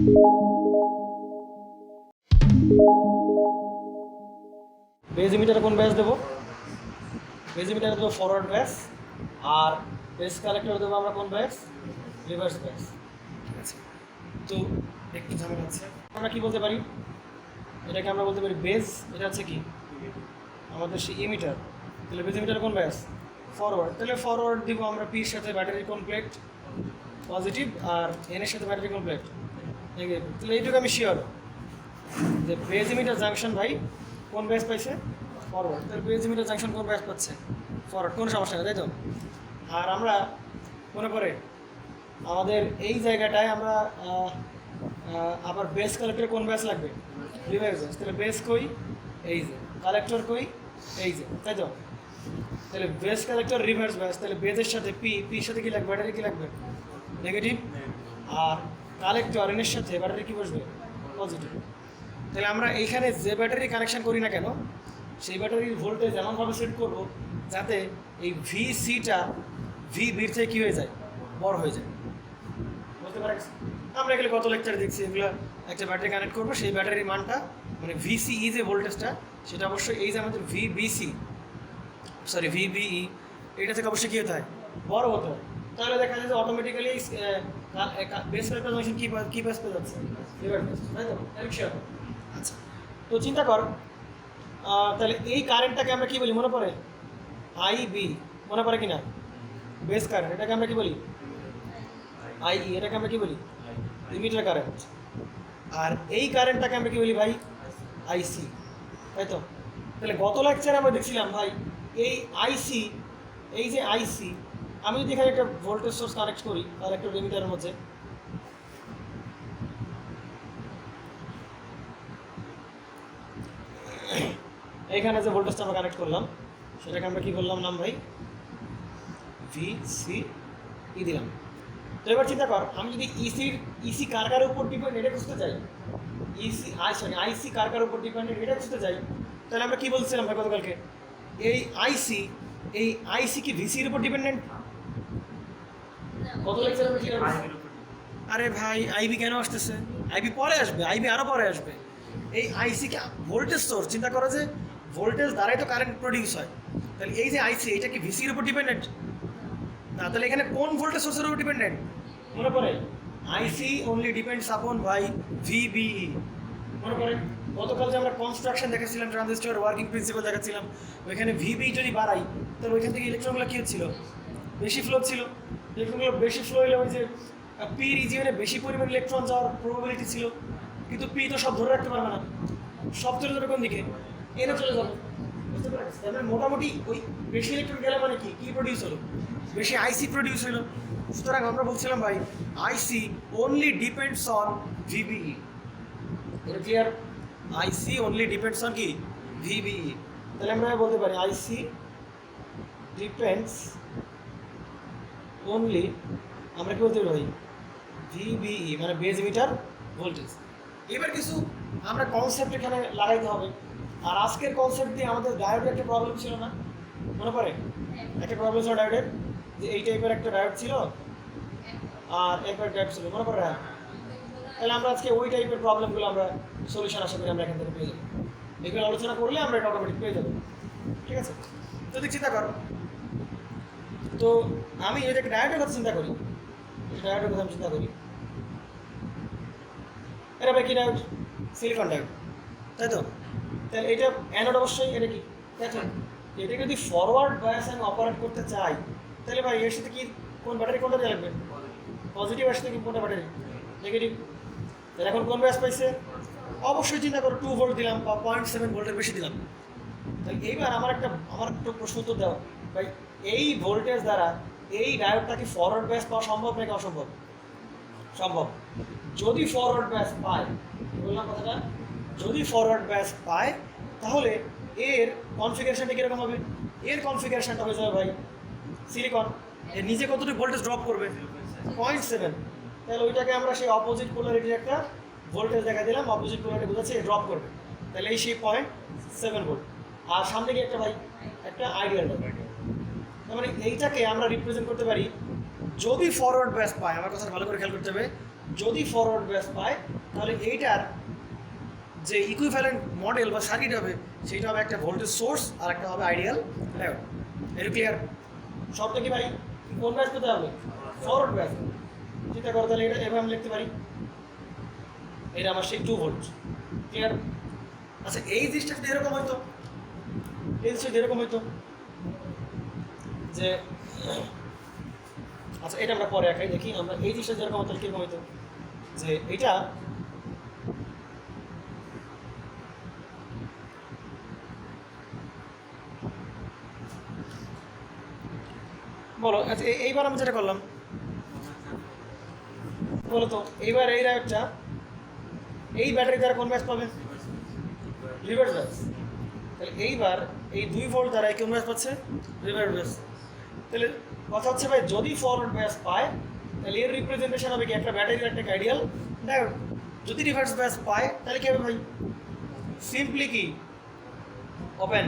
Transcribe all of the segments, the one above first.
Base ইমিটারে কোন ব্যাস দেবো? বেজ ইমিটারে দেবো ফরওয়ার্ড ব্যাস, আর বেস কালেক্টর দেবো আমরা কোন ব্যাস? রিভার্স ব্যাস। ঠিক আছে, তো একটু ঝামেলা আছে। আমরা কি বলতে পারি? এটাকে আমরা বলতে পারি বেজ, এটা হচ্ছে কি আমাদের সেই ইমিটার। তাহলে বেজ ইমিটার কোন ব্যাস? ফরওয়ার্ড। তাহলে ফরওয়ার্ড দিব আমরা পির সাথে ব্যাটারি কোন প্লেট? পজিটিভ, আর এনের সাথে ব্যাটারি কোন প্লেট? নেগেটিভ। তাহলে এইটুকু আমি শিওর যে বেজ ইমিটার জাংশন ভাই কোন ব্যাস পাইছে? ফরওয়ার্ড। তাহলে বেজ ইমিটার জাংশন কোন ব্যাস পাচ্ছে? ফরওয়ার্ড। কোনো সমস্যা নেই, তাই তো? আর আমরা মনে পড়ে আমাদের এই জায়গাটায় আমরা আবার বেস কালেক্টরে কোন ব্যাস লাগবে? রিভার্স ব্যাস। তাহলে বেস কই? এই যে। কালেক্টর কই? এই যে, তাই তো? তাহলে বেস কালেক্টর রিভার্স ব্যাস। তাহলে বেজের সাথে পির সাথে কি লাগবে? ব্যাটারি কি লাগবে? নেগেটিভ। আর কালেক্টর এনের সাথে ব্যাটারি কি বসবে? পজিটিভ। তাহলে আমরা এইখানে যে ব্যাটারি কানেকশন করি না কেন, সেই ব্যাটারির ভোল্টেজ এমনভাবে সেট করবো যাতে এই ভিসিটা বির থেকে কী হয়ে যায়? বড় হয়ে যায়। বুঝতে পারছি? আমরা এগুলো কত লেকচার দেখছি, এগুলো একটা ব্যাটারি কানেক্ট করবো, সেই ব্যাটারির মানটা মানে ভিসিই যে ভোল্টেজটা, সেটা অবশ্যই এই যে আমাদের ভিবিই, এটা থেকে অবশ্যই কী হতে হয়? বড় হতে হয়। তাহলে দেখা যায় যে অটোমেটিক্যালি বেস কালেক্টর কী বেস পেয়ে যাচ্ছে? তাই তো? আচ্ছা, তো চিন্তা কর, তাহলে এই কারেন্টটাকে আমরা কী বলি মনে পড়ে? আইবি। মনে পড়ে কি না? Base current. এটাকে আমরা কী বলি? আইই। এটাকে আমরা কী বলি? Emitter current. আর এই কারেন্টটাকে আমরা কী বলি ভাই? আইসি। তাই তো? তাহলে গত লেকচারে আমরা দেখছিলাম ভাই এই আইসি, এই যে আইসি, আমি যদি এখানে একটা ভোল্টেজ সোর্স কানেক্ট করি তাহলে একটা লিমিটারের মধ্যে, এইখানে যে ভোল্টেজটা আমরা কানেক্ট করলাম সেটাকে আমরা কী বললাম নাম ভাই? ভিসি দিলাম। তো এবার চিন্তা কর, আমি যদি ইসি কার উপর ডিপেন্ড এটা খুঁজতে চাই, আইসি কার উপর ডিপেন্ডেন্ট এটা খুঁজতে চাই, তাহলে আমরা কি বলছিলাম ভাই গতকালকে? এই আইসি কি ভিসির উপর ডিপেন্ডেন্ট? কত লেকচার আমরা ক্লিয়ার করছি? আরে ভাই আইবি কেন আসতেছে? আইবি পরে আসবে, আইবি আরও পরে আসবে। এই আইসি কি ভোল্টেজ সোর্স? চিন্তা করো যে ভোল্টেজ দ্বারাই তো কারেন্ট প্রডিউস হয়। তাহলে এই যে আইসি, এটা কি ভিসির উপর ডিপেন্ডেন্ট? না। তাহলে এখানে কোন ভোল্টেজ সোর্সের উপর ডিপেন্ডেন্ট? মনে পড়ে IC only depends upon by VBE. মনে পড়ে গতকাল যে আমরা কনস্ট্রাকশন দেখেছিলাম, ট্রানজিস্টর ওয়ার্কিং প্রিন্সিপাল দেখাচ্ছিলাম, ওইখানে ভিবি যদি বাড়াই তাহলে ওইখান থেকে ইলেকট্রনগুলো কী হচ্ছিল? বেশি ফ্লো ছিল। ইলেকট্রনগুলো বেশি ফ্লো হলে ওই যে পি রিজিয়নে বেশি পরিমাণ ইলেকট্রন যাওয়ার প্রবাবিলিটি ছিল, কিন্তু পি তো সব ধরে রাখতে পারবে না, সব চলে যাবে কোন দিকে? এনে চলে যাবে। বুঝতে পারছি? তাহলে মোটামুটি ওই বেশি ইলেকট্রন গেলে মানে কি প্রডিউস হলো? বেশি আইসি প্রডিউস হলো। সুতরাং আমরা বলছিলাম ভাই আইসি অনলি ডিপেন্ডস অন ভিবিই। এটা clear? IC only depends on কি? ভিবিই। তাহলে আমরা বলতে পারি আইসি ডিপেন্ডস অনলি, আমরা কি বলতে পারি ভাই? ভিবিই মানে বেজ ইমিটার ভোল্টেজ। এবার কিছু আমরা কনসেপ্ট এখানে লাগাইতে হবে। আর আজকের কনসেপ্ট দিয়ে আমাদের ডায়োডের একটা প্রবলেম ছিল না? মনে পড়ে একটা প্রবলেম ছিল ডায়োডের, যে এই টাইপের একটা ডায়োড ছিল আর একবার ডায়োড ছিল, মনে পড়ে? তাহলে আমরা আজকে ওই টাইপের প্রবলেমগুলো আমরা সলিউশন আশা করি আমরা এখান থেকে পেয়ে যাবো। এগুলো আলোচনা করলে আমরা এটা অটোমেটিক পেয়ে যাবো। ঠিক আছে, যদি চিন্তা করো, তো আমি এটাকে ডায়োডের কথা চিন্তা করি, ডায়োডের কথা আমি চিন্তা করি, এটা ভাই কি ডায়োড? সিলিকন ডায়োড, তাই তো? তাহলে এটা অ্যানোড অবশ্যই, এটা কি ক্যাথোড। এটাকে যদি ফরওয়ার্ড বায়াস আমি অপারেট করতে চাই তাহলে ভাই এর সাথে কি কোন ব্যাটারি কোনটা দিয়ে লাগবে? পজিটিভ আসতে কি কোনটা ব্যাটারি? নেগেটিভ। তাহলে এখন কোন ব্যাস পাইছে? অবশ্যই চিন্তা করো 2 ভোল্ট দিলাম বা 0.7 ভোল্টের বেশি দিলাম। তাহলে এইবার আমার একটা প্রশ্ন উত্তর দেওয়া ভাই, এই ভোল্টেজ দ্বারা এই ডায়োডটা কি ফরওয়ার্ড ব্যাস পাওয়া সম্ভব নাকি অসম্ভব? সম্ভব। যদি ফরওয়ার্ড ব্যাস পায়, বললাম কথাটা, যদি ফরওয়ার্ড ব্যাস পায় তাহলে এর কনফিগারেশনটা কীরকম হবে? এর কনফিগারেশনটা হয়ে যাবে ভাই সিলিকন। এর নিচে কতটুকু ভোল্টেজ ড্রপ করবে? 0.7। তাহলে ওইটাকে আমরা সেই অপোজিট পোলারিটির একটা ভোল্টেজ দেখা দিলাম, অপোজিট পোলারিটি বোঝাচ্ছে ড্রপ করবে, তাহলে এই সেই 0.7 ভোল্ট। আর সামনে গিয়ে একটা ভাই একটা আইডিয়াল ড্রপ। তার মানে এইটাকে আমরা রিপ্রেজেন্ট করতে পারি, যদি ফরওয়ার্ড ব্যাস পায়, আমার কথা ভালো করে খেয়াল করতে হবে, যদি ফরওয়ার্ড ব্যাস পায় তাহলে এইটার যে ইকুইভ্যালেন্ট মডেল বা সার্কিট হবে সেটা হবে একটা ভোল্টেজ সোর্স আর একটা হবে আইডিয়াল ডায়োড। এটা ক্লিয়ার? শর্ত কি ভাই? কোন ব্যাস পেতে হবে? ফরওয়ার্ড ব্যাস। চিন্তা করো তাহলে এটা এভাবে আমি লিখতে পারি, এটা আমার সেই 2 ভোল্ট। ক্লিয়ার? আচ্ছা এই জিনিসটা যদি এরকম হইতো, এই জিনিসটা যদি এরকম হইতো যে, আচ্ছা এটা আমরা পরে একাই দেখি, আমরা এই জিনিসটা যেরকম হতো কীরকম হইতো যে এটা বলো। আচ্ছা এইবার আমি যেটা করলাম বলো তো, এইবার এই ডায়োডটা এই ব্যাটারি দ্বারা কোন ব্যাস পাবে? রিভার্স ব্যাস। তাহলে এইবার এই 2 ভোল্ট দ্বারা কোন ব্যাস পাচ্ছে? রিভার্স ব্যাস। তাহলে কথা হচ্ছে ভাই যদি ফরওয়ার্ড ব্যাস পায় তাহলে এর রিপ্রেজেন্টেশন হবে কি? একটা ব্যাটারির একটা আইডিয়াল ডায়োড। যদি রিভার্স ব্যাস পায় তাহলে কি হবে ভাই? সিম্পলি কি ওপেন,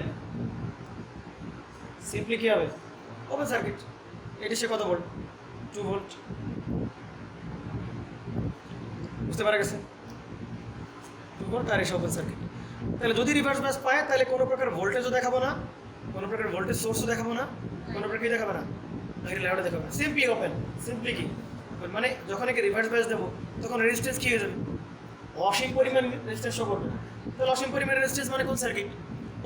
সিম্পলি কি হবে? Open circuit. এটা সে কত ভোল্ট? 2 ভোল্ট। বুঝতে পারা গেছে? 2 ভোল্ট আর এসে ওপেন সার্কিট। তাহলে যদি রিভার্স ব্যাস পায় তাহলে কোনো প্রকার ভোল্টেজও দেখাবো না, কোনো প্রকার ভোল্টেজ সোর্সও দেখাবো না, কোনো প্রকার কি দেখাবো না, লাউডও দেখাবো না। Simply open. সিম্পলি কি মানে যখন একে রিভার্স ব্যাস দেবো তখন রেজিস্ট্যান্স কী হয়ে যাবে? অসীম পরিমাণ রেজিস্ট্যান্স শো করবে। তাহলে অসীম পরিমাণ রেজিস্ট্যান্স মানে কোন সার্কিট?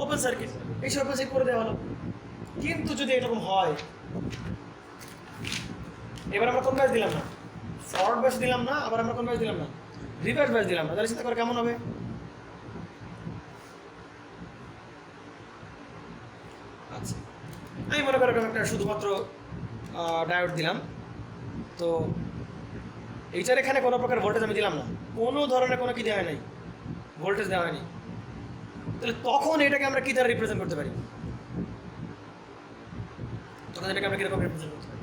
Open circuit. এই সব চেক করে দেওয়া হলো। কিন্তু যদি এরকম হয়, এবার আমরা কোন ব্যাস দিলাম না, ফরওয়ার্ড ব্যাস দিলাম না, আবার আমরা কোন ব্যাস দিলাম না, রিভার্স ব্যাস দিলাম না, তাহলে চিন্তা করে কেমন হবে? আচ্ছা আমি মনে করি একটা শুধুমাত্র ডায়োড দিলাম, তো এইটার এখানে কোনো প্রকার ভোল্টেজ আমি দিলাম না, কোনো ধরনের কোনো কি দেওয়া হয় নাই, ভোল্টেজ দেওয়া হয়নি। তাহলে তখন এটাকে আমরা কী দ্বারা রিপ্রেজেন্ট করতে পারি? তখন এটাকে আমরা কীরকম রিপ্রেজেন্ট করতে পারি?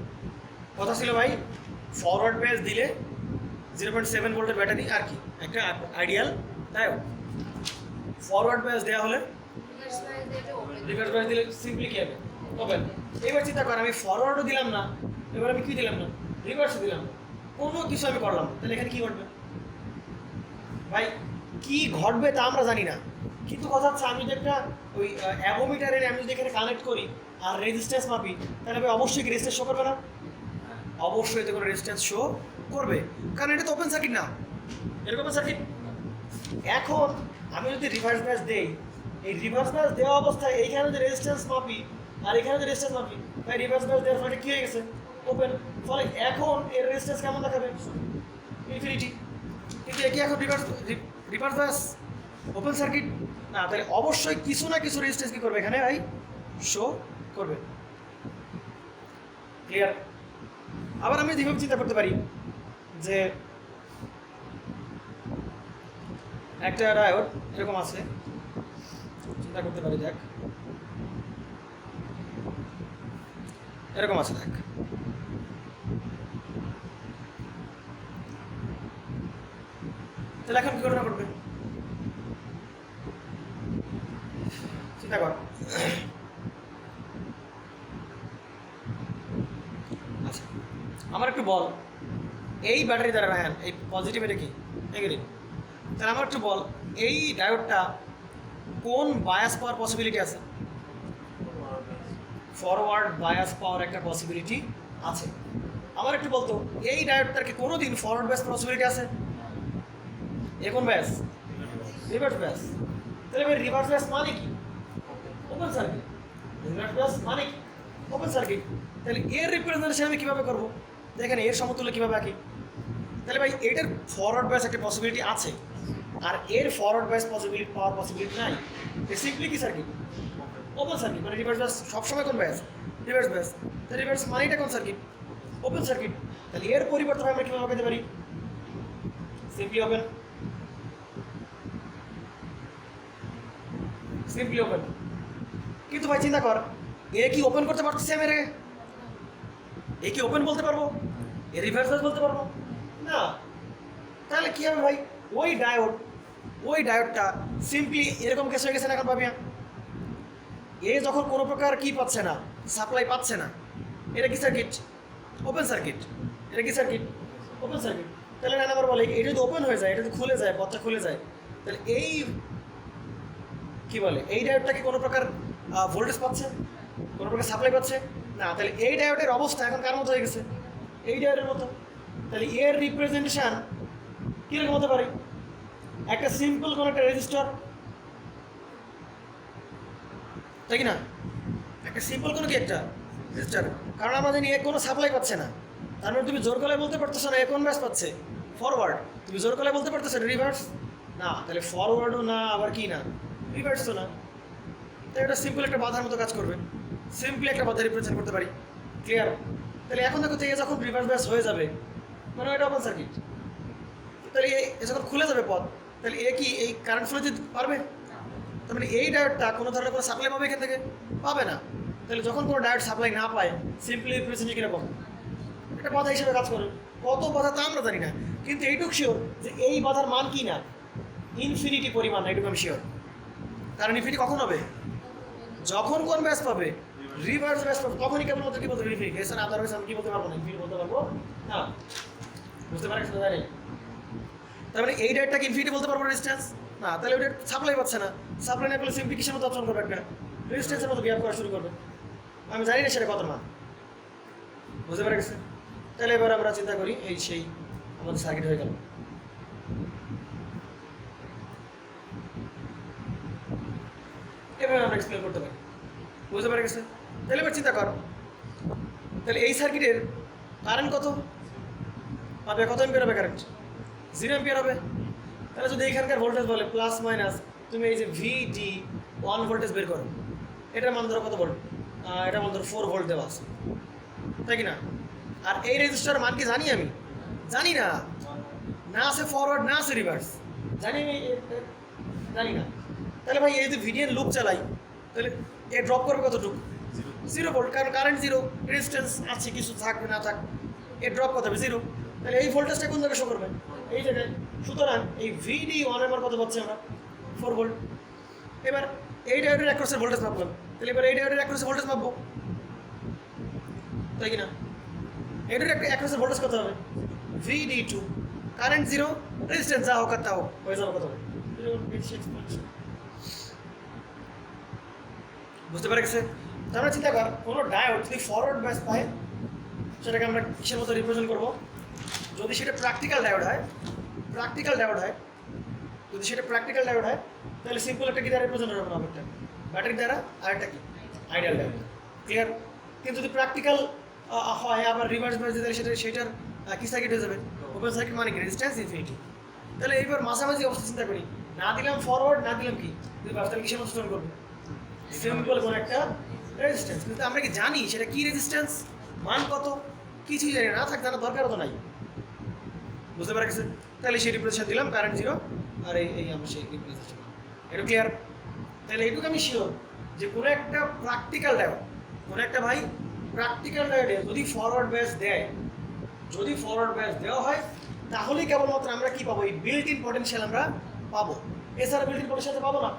কথা ছিল ভাই ফরওয়ার্ড ব্যাস দিলে 0.7 ভোল্টের ব্যাটারি আর কি একটা আইডিয়াল ডায়োড। ফরওয়ার্ড ব্যাস দেওয়া হলে রিভার্স ব্যাস দিলে সিম্পলি কী হবে? ওপেন। এবার চিন্তা কর আমি ফরওয়ার্ডও দিলাম না, এবার আমি কী দিলাম না, রিভার্সও দিলাম না, কোনো কিছু আমি করলাম, তাহলে এখানে কী ঘটবে? ভাই কী ঘটবে তা আমরা জানি না, কিন্তু কথা হচ্ছে আমি যদি একটা ওই অ্যাভোমিটার এনে আমি যদি এখানে কানেক্ট করি আর রেজিস্ট্যান্স মাপি তাহলে ভাই অবশ্যই কি রেজিস্ট্যান্স শো করবে না? অবশ্যই এতে কোনো রেজিস্ট্যান্স শো করবে, কারণ এটা তো ওপেন সার্কিট না, এরকম ওপেন সার্কিট। এখন আমি যদি রিভার্স ব্যাস দেই, এই রিভার্স ব্যাস দেওয়া অবস্থায় এইখানে যদি রেজিস্ট্যান্স মাপি আর এখানে যদি রেজিস্ট্যান্স মাপি, ভাই রিভার্স ব্যাস দেওয়ার ফলে কী হয়ে গেছে? ওপেন। ফলে এখন এর রেজিস্ট্যান্স কেমন দেখাবে? ইনফিনিটি। কিন্তু একে এখন রিভার্স ব্যাস ওপেন সার্কিট না, তাহলে অবশ্যই কিছু না কিছু রেজিস্ট্যান্স কী করবে এখানে ভাই? শো করবে। ক্লিয়ার? আবার আমি যেভাবে চিন্তা করতে পারি যে একটা ডায়োড এরকম আছে, চিন্তা করতে পারি দেখ এরকম আছে, দেখ তাহলে এখন কী ঘটনা ঘটবে? চিন্তা কর। আচ্ছা আমার একটু বল এই ব্যাটারি দ্বারা রায়ন এই পজিটিভ এটা কি নেগেটিভ, তাহলে আমার একটু বল এই ডায়োডটা কোন বায়াস পাওয়ার পসিবিলিটি আছে? ফরওয়ার্ড বায়াস পাওয়ার একটা পসিবিলিটি আছে। আমার একটু বলতো এই ডায়োডটার কি কোনো দিন ফরওয়ার্ড ব্যাস পসিবিলিটি আছে? এখন ব্যাস রিভার্স ব্যাস। তাহলে ভাই রিভার্স ব্যাস মানে কি? Open circuit. রিভার্স ব্যাস মানে কি? Open circuit. তাহলে এর রিপ্রেজেন্টেশন আমি কীভাবে করবো? দেখেন এর সমতুল্য কীভাবে আঁকি? তাহলে ভাই এটার ফরওয়ার্ড ব্যাস একটা পসিবিলিটি আছে আর এর ফরওয়ার্ড ব্যাস পসিবিলিটি পাওয়ার পসিবিলিটি নাই। সিম্পলি কি সার্কিট? Open circuit. মানে রিভার্স ব্যাস সবসময় কোন ব্যাস? রিভার্স ব্যাস। তাহলে রিভার্স মানেটা কোন সার্কিট? Open circuit. তাহলে এর পরিবর্তন আমরা কীভাবে পেতে পারি? Simply open. Simply open. কিন্তু ভাই চিন্তা কর এ কি ওপেন করতে পারতেছে আমি রে? এ কি ওপেন বলতে পারবো? এ রিভার্স ব্যাস বলতে পারবো না। তাহলে কী হবে ভাই? ওই ডায়োডটা সিম্পলি এরকম কেস হয়ে গেছে না এখন ভাবিয়া, এ যখন কোনো প্রকার কি পাচ্ছে না, সাপ্লাই পাচ্ছে না, এটা কি সার্কিট? Open circuit. এটা কি সার্কিট? Open circuit. তাহলে 9 নাম্বার বলে এটা যদি ওপেন হয়ে যায়, এটা যদি খুলে যায়, পথটা খুলে যায়, তাহলে এই কি বলে এই ডায়োডটা কি কোনো প্রকার ভোল্টেজ পাচ্ছে, কোনো প্রকার সাপ্লাই পাচ্ছে না। তাহলে এই ডায়োডের অবস্থা এখন কার মতো হয়ে গেছে, এই ডায়োডের মতো। তাহলে এর রিপ্রেজেন্টেশন কীরকম হতে পারে, একটা সিম্পল কোনো একটা রেজিস্টার, তাই কি না, একটা সিম্পল কোনো কি একটা রেজিস্টার। কারণ আমরা জানি এ কোনো সাপ্লাই পাচ্ছে না, তার মানে তুমি জোর গলায় বলতে পারতেছো না এ কোন ব্যাস পাচ্ছে, ফরওয়ার্ড। তুমি জোর গলায় বলতে পারতেছো রিভার্স না, তাহলে ফরওয়ার্ডও না, আবার কি না, রিভার্সও না। তাই এটা সিম্পল একটা বাধার মতো কাজ করবে, সিম্পলি একটা বাধা রিপ্রেজেন্ট করতে পারি। ক্লিয়ার? তাহলে এখন দেখো এ যখন রিভার্স ব্যাস হয়ে যাবে, মানে এটা ওপেন সার্কিট, তাহলে এ যখন খুলে যাবে পথ, তাহলে এ কি এই কারেন্ট ফ্লো দিতে পারবে? তার মানে এই ডায়োডটা কোনো ধরনের কোনো সাপ্লাই পাবে এখান থেকে? পাবে না। তাহলে যখন কোনো ডায়োড সাপ্লাই না পায়, সিম্পলি রিপ্রেজেন্ট কীরকম, এটা বাধা হিসেবে কাজ করে। কত বাধা তা আমরা জানি না, কিন্তু এইটুকু শিওর যে এই বাধার মান কি না, ইনফিনিটি পরিমাণ, এইটুকু আমি শিওর। কারণ ইনফিনিটি কখন হবে, যখন কোন ব্যাস পাবে, রিভার্স ব্যাস পাবে, তখনই কেবলমাত্র কি বলতে ইনফিনিটি। এছাড়া আদারওয়াইজ আমি কি বলতে পারবো না, ইনফিনিটি বলতে পারবো না। বুঝতে পারছেন? জানি তার মানে এই ডায়োডটাকে ইনফিনিটি বলতে পারবো রেজিস্ট্যান্স না, তাহলে ওটা সাপ্লাই পাচ্ছে না। সাপ্লাই না পেলে সিম্পলি কিসের মতো অপশন করবে, একটা রেজিস্ট্যান্সের মতো বিহেভ করা শুরু করবে। আমি জানি না সেটা কত মান। বুঝতে পেরে গেছে? তাহলে এবার আমরা চিন্তা করি, এই সেই আমাদের সার্কিট হয়ে গেল। এভাবে আমরা এক্সপ্লেন করতে পারি। বুঝতে পেরে গেছে? তাহলে এবার চিন্তা কর, তাহলে এই সার্কিটের কারেন্ট কত পাবে, কত এম্পিয়ার হবে কারেন্ট? 0 এম্পিয়ার হবে। তাহলে যদি এখানকার ভোল্টেজ বলে প্লাস মাইনাস, তুমি এই যে VD 1 ভোল্টেজ বের করো, এটার মান ধরো কত ভোল্ট, এটা মান ধরো 4 ভোল্ট দেওয়া আছে, তাই কি না? আর এই রেজিস্টারের মান কি জানি আমি? জানি না, না আছে ফরওয়ার্ড, না আছে রিভার্স, জানি আমি? জানি না। তাহলে ভাই এই যদি ভিডিওর লুপ চালাই, তাহলে এ ড্রপ করবে কতটুকু? 0 ভোল্ট, কারণ কারেন্ট 0, রেজিস্ট্যান্স আছে, কিছু থাকবে না থাক, এ ড্রপ কত হবে? 0। তাহলে এই ভোল্টেজটা কোন জায়গায় শো করবে? এই জায়গায়। সুতরাং এই VD 1 এর মান কত পাচ্ছি আমরা? 4 ভোল্ট। এবার এই ডায়োডের অ্যাক্রসের ভোল্টেজ মাপলাম, তাহলে এবার এই ডায়োডের অ্যাক্রসের ভোল্টেজ মাপবো, তাই কি না? এটার একটা অ্যাক্রসের ভোল্টেজ কত হবে? VD2, কারেন্ট 0, রেজিস্ট্যান্স যা হোক আর তা হোক, হয়ে যাবে কত হবে? বুঝতে পেরে গেছে? আমরা চিন্তা কর, কোনো ডায়োড যদি ফরওয়ার্ড ব্যাস পায়, সেটাকে আমরা কিসের মতো রিপ্রেজেন্ট করবো? যদি সেটা প্র্যাকটিক্যাল ডায়োড হয়, যদি সেটা প্র্যাকটিক্যাল ডায়োড হয়, তাহলে সিম্পল একটা কি দ্বারা রিপ্রেজেন্ট হবে? একটা ব্যাটারি দ্বারা, আর একটা কি আইডিয়াল ডায়োড। ক্লিয়ার? কিন্তু যদি প্র্যাকটিক্যাল হয় আবার রিভার্স ব্যাস দিলে সেটার কি সার্কিট হয়ে যাবে? ওপেন সার্কিট, মানে কি রেজিস্ট্যান্স ইনফিনিটি। তাহলে এইবার মাঝামাঝি অবস্থা চিন্তা করি, না দিলাম ফরওয়ার্ড, না দিলাম কি রিভার্স, তাহলে কিসের মতো স্টোর করবে? সিম্পল কোনো একটা রেজিস্ট্যান্স। কিন্তু আমরা কি জানি সেটা কি রেজিস্ট্যান্স, মান কত? কিছুই জানি না, থাক জানার দরকারও তো নাই। বুঝতে পারা গেছে? তাহলে সেই রিপ্রেজেন্টেশন দিলাম কারেন্ট 0, আর এই আমরা সেই রিপ্রেজেন্টেশন। এটা ক্লিয়ার? তাহলে এইটুকু আমি শিওর যে কোনো একটা প্র্যাকটিক্যাল ডায়োড, কোনো একটা ভাই প্র্যাকটিক্যাল ডায়োডে যদি ফরওয়ার্ড ব্যাস দেয়, যদি ফরওয়ার্ড ব্যাস দেওয়া হয়, তাহলেই কেবলমাত্র আমরা কি পাবো? এই বিল্ট ইন পটেনশিয়াল আমরা পাবো, এছাড়া বিল্ট ইন পটেনশিয়াল পাবো না।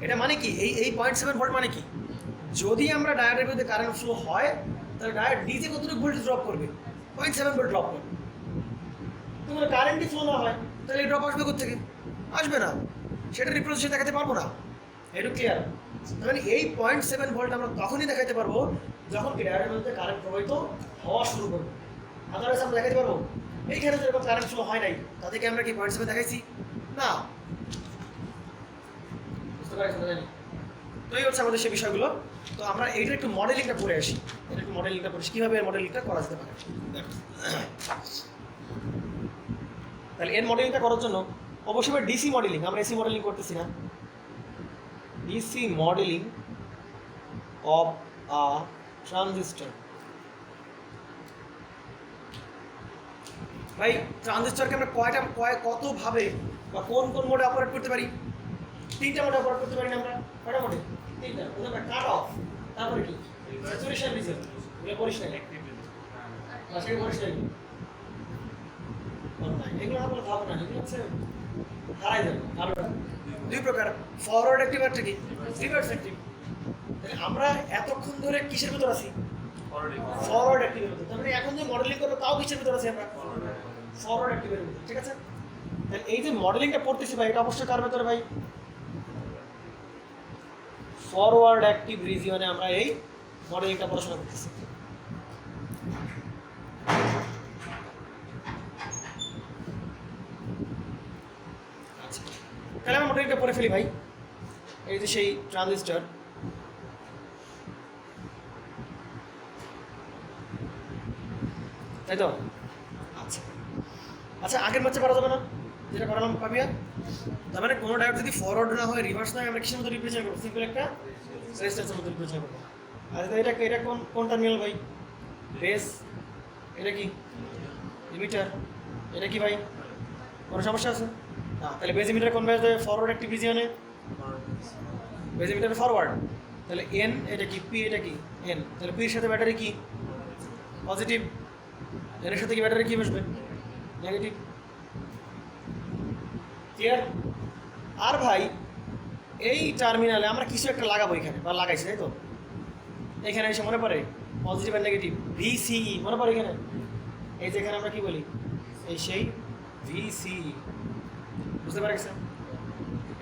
এটা মানে কি, এই 0.7 ভোল্ট মানে কি? যদি আমরা ডায়োডের মধ্যে কারেন্ট ফ্লো হয়, তাহলে ডায়োড নিজে কতটুকু ভোল্টেজ ড্রপ করবে? 0.7 ভোল্ট ড্রপ করবে। তোমার কারেন্টই ফ্লো না হয়, তাহলে এই ড্রপ আসবে কোথেকে? আসবে না, সেটা রিপ্রেজেন্টেশন দেখাতে পারবো না। এটা ক্লিয়ার? মানে এই 0.7 ভোল্ট আমরা তখনই দেখাতে পারবো যখন কি ডায়োডের মধ্যে কারেন্ট প্রবাহিত হওয়া শুরু করবে। আদারওয়াইজ আমরা দেখাতে পারবো এইখানে যেরকম কারেন্ট ফ্লো হয় নাই, তাদেরকে আমরা কি 0.7 দেখাইছি? না। বুঝতে পারছি? জানি তো এই হচ্ছে আমাদের সেই বিষয়গুলো। তো আমরা এইটার একটু মডেলিংটা করে আসি, এটা একটু মডেলিংটা করে কীভাবে মডেলিংটা করা যেতে পারে। তাহলে এর মডেলিংটা করার জন্য অবশ্যই ডিসি মডেলিং, আমরা এসি মডেলিং করতেছি না। DC modelling of a transistor. ভাই ট্রানজিস্টরকে আমরা কতভাবে বা কোন মোডে অপারেট করতে পারি? 3টা মোডে অপারেট করতে পারি না আমরা? কয়টা মোডে? 3টা। প্রথমে কাট অফ, তারপরে কি স্যাচুরেশন রিজন, এগুলো করিস না, সেটা করিস না, এগুলো না বলে থাকবে না, এগুলো হচ্ছে হারাই যাবে। আর 2 প্রকার, ফরওয়ার্ড অ্যাক্টিভ আর কি রিভার্স অ্যাক্টিভ। আমরা এতক্ষণ ধরে কিসের ভিতর আছি? Forward active. তার মানে এখন যে মডেলিং করবো তাও কিসের ভিতর আছি আমরা? ফরওয়ার্ড অ্যাক্টিভের ভিতরে, ঠিক আছে? তাহলে এই যে মডেলিংটা পড়তেছি ভাই, এটা অবশ্যই কার ভেতরে ভাই? ফরওয়ার্ড অ্যাক্টিভ রিজিয়নে আমরা এই মডেলিংটা পড়াশোনা করতেছি। আচ্ছা, তাহলে আমরা মডেলিংটা পড়ে ফেলি ভাই। এই যে সেই ট্রানজিস্টর, তাই তো? আচ্ছা আচ্ছা, আগের ম্যাচে পারা যাবে না যেটা করালাম পাবিয়া? তার মানে কোনো ডায়োড যদি ফরওয়ার্ড না হয়, রিভার্স না হয়, আমরা কিসের মধ্যে রিপ্রেজেন্ট করবো? সিম্পল একটা রেজিস্ট্যান্সের মধ্যে রিপ্রেজেন্ট করবো। আর এটা কোন টার্মিনাল ভাই? বেস। এটা কি লিমিটার? এটা কি ভাই? কোনো সমস্যা আছে না? তাহলে বেস লিমিটার কোন বেস দেবে? ফরওয়ার্ড অ্যাক্টিভ রিজিয়নে বেস লিমিটার ফরওয়ার্ড। তাহলে এন এটা কি? পি এটা কি? এন। তাহলে পির সাথে ব্যাটারি কি? পজিটিভ। এর সাথে কি ব্যাটারি কি বসবে? নেগেটিভ। ক্লিয়ার? আর ভাই এই টার্মিনালে আমরা কিছু একটা লাগাবো এখানে, বা লাগাইছি, তাই তো? এখানে এসে মনে পড়ে পজিটিভ আর নেগেটিভ, ভিসিই মনে পড়ে এখানে? এই যে এখানে আমরা কি বলি? এই সেই ভিসিই, বুঝতে পারছেন?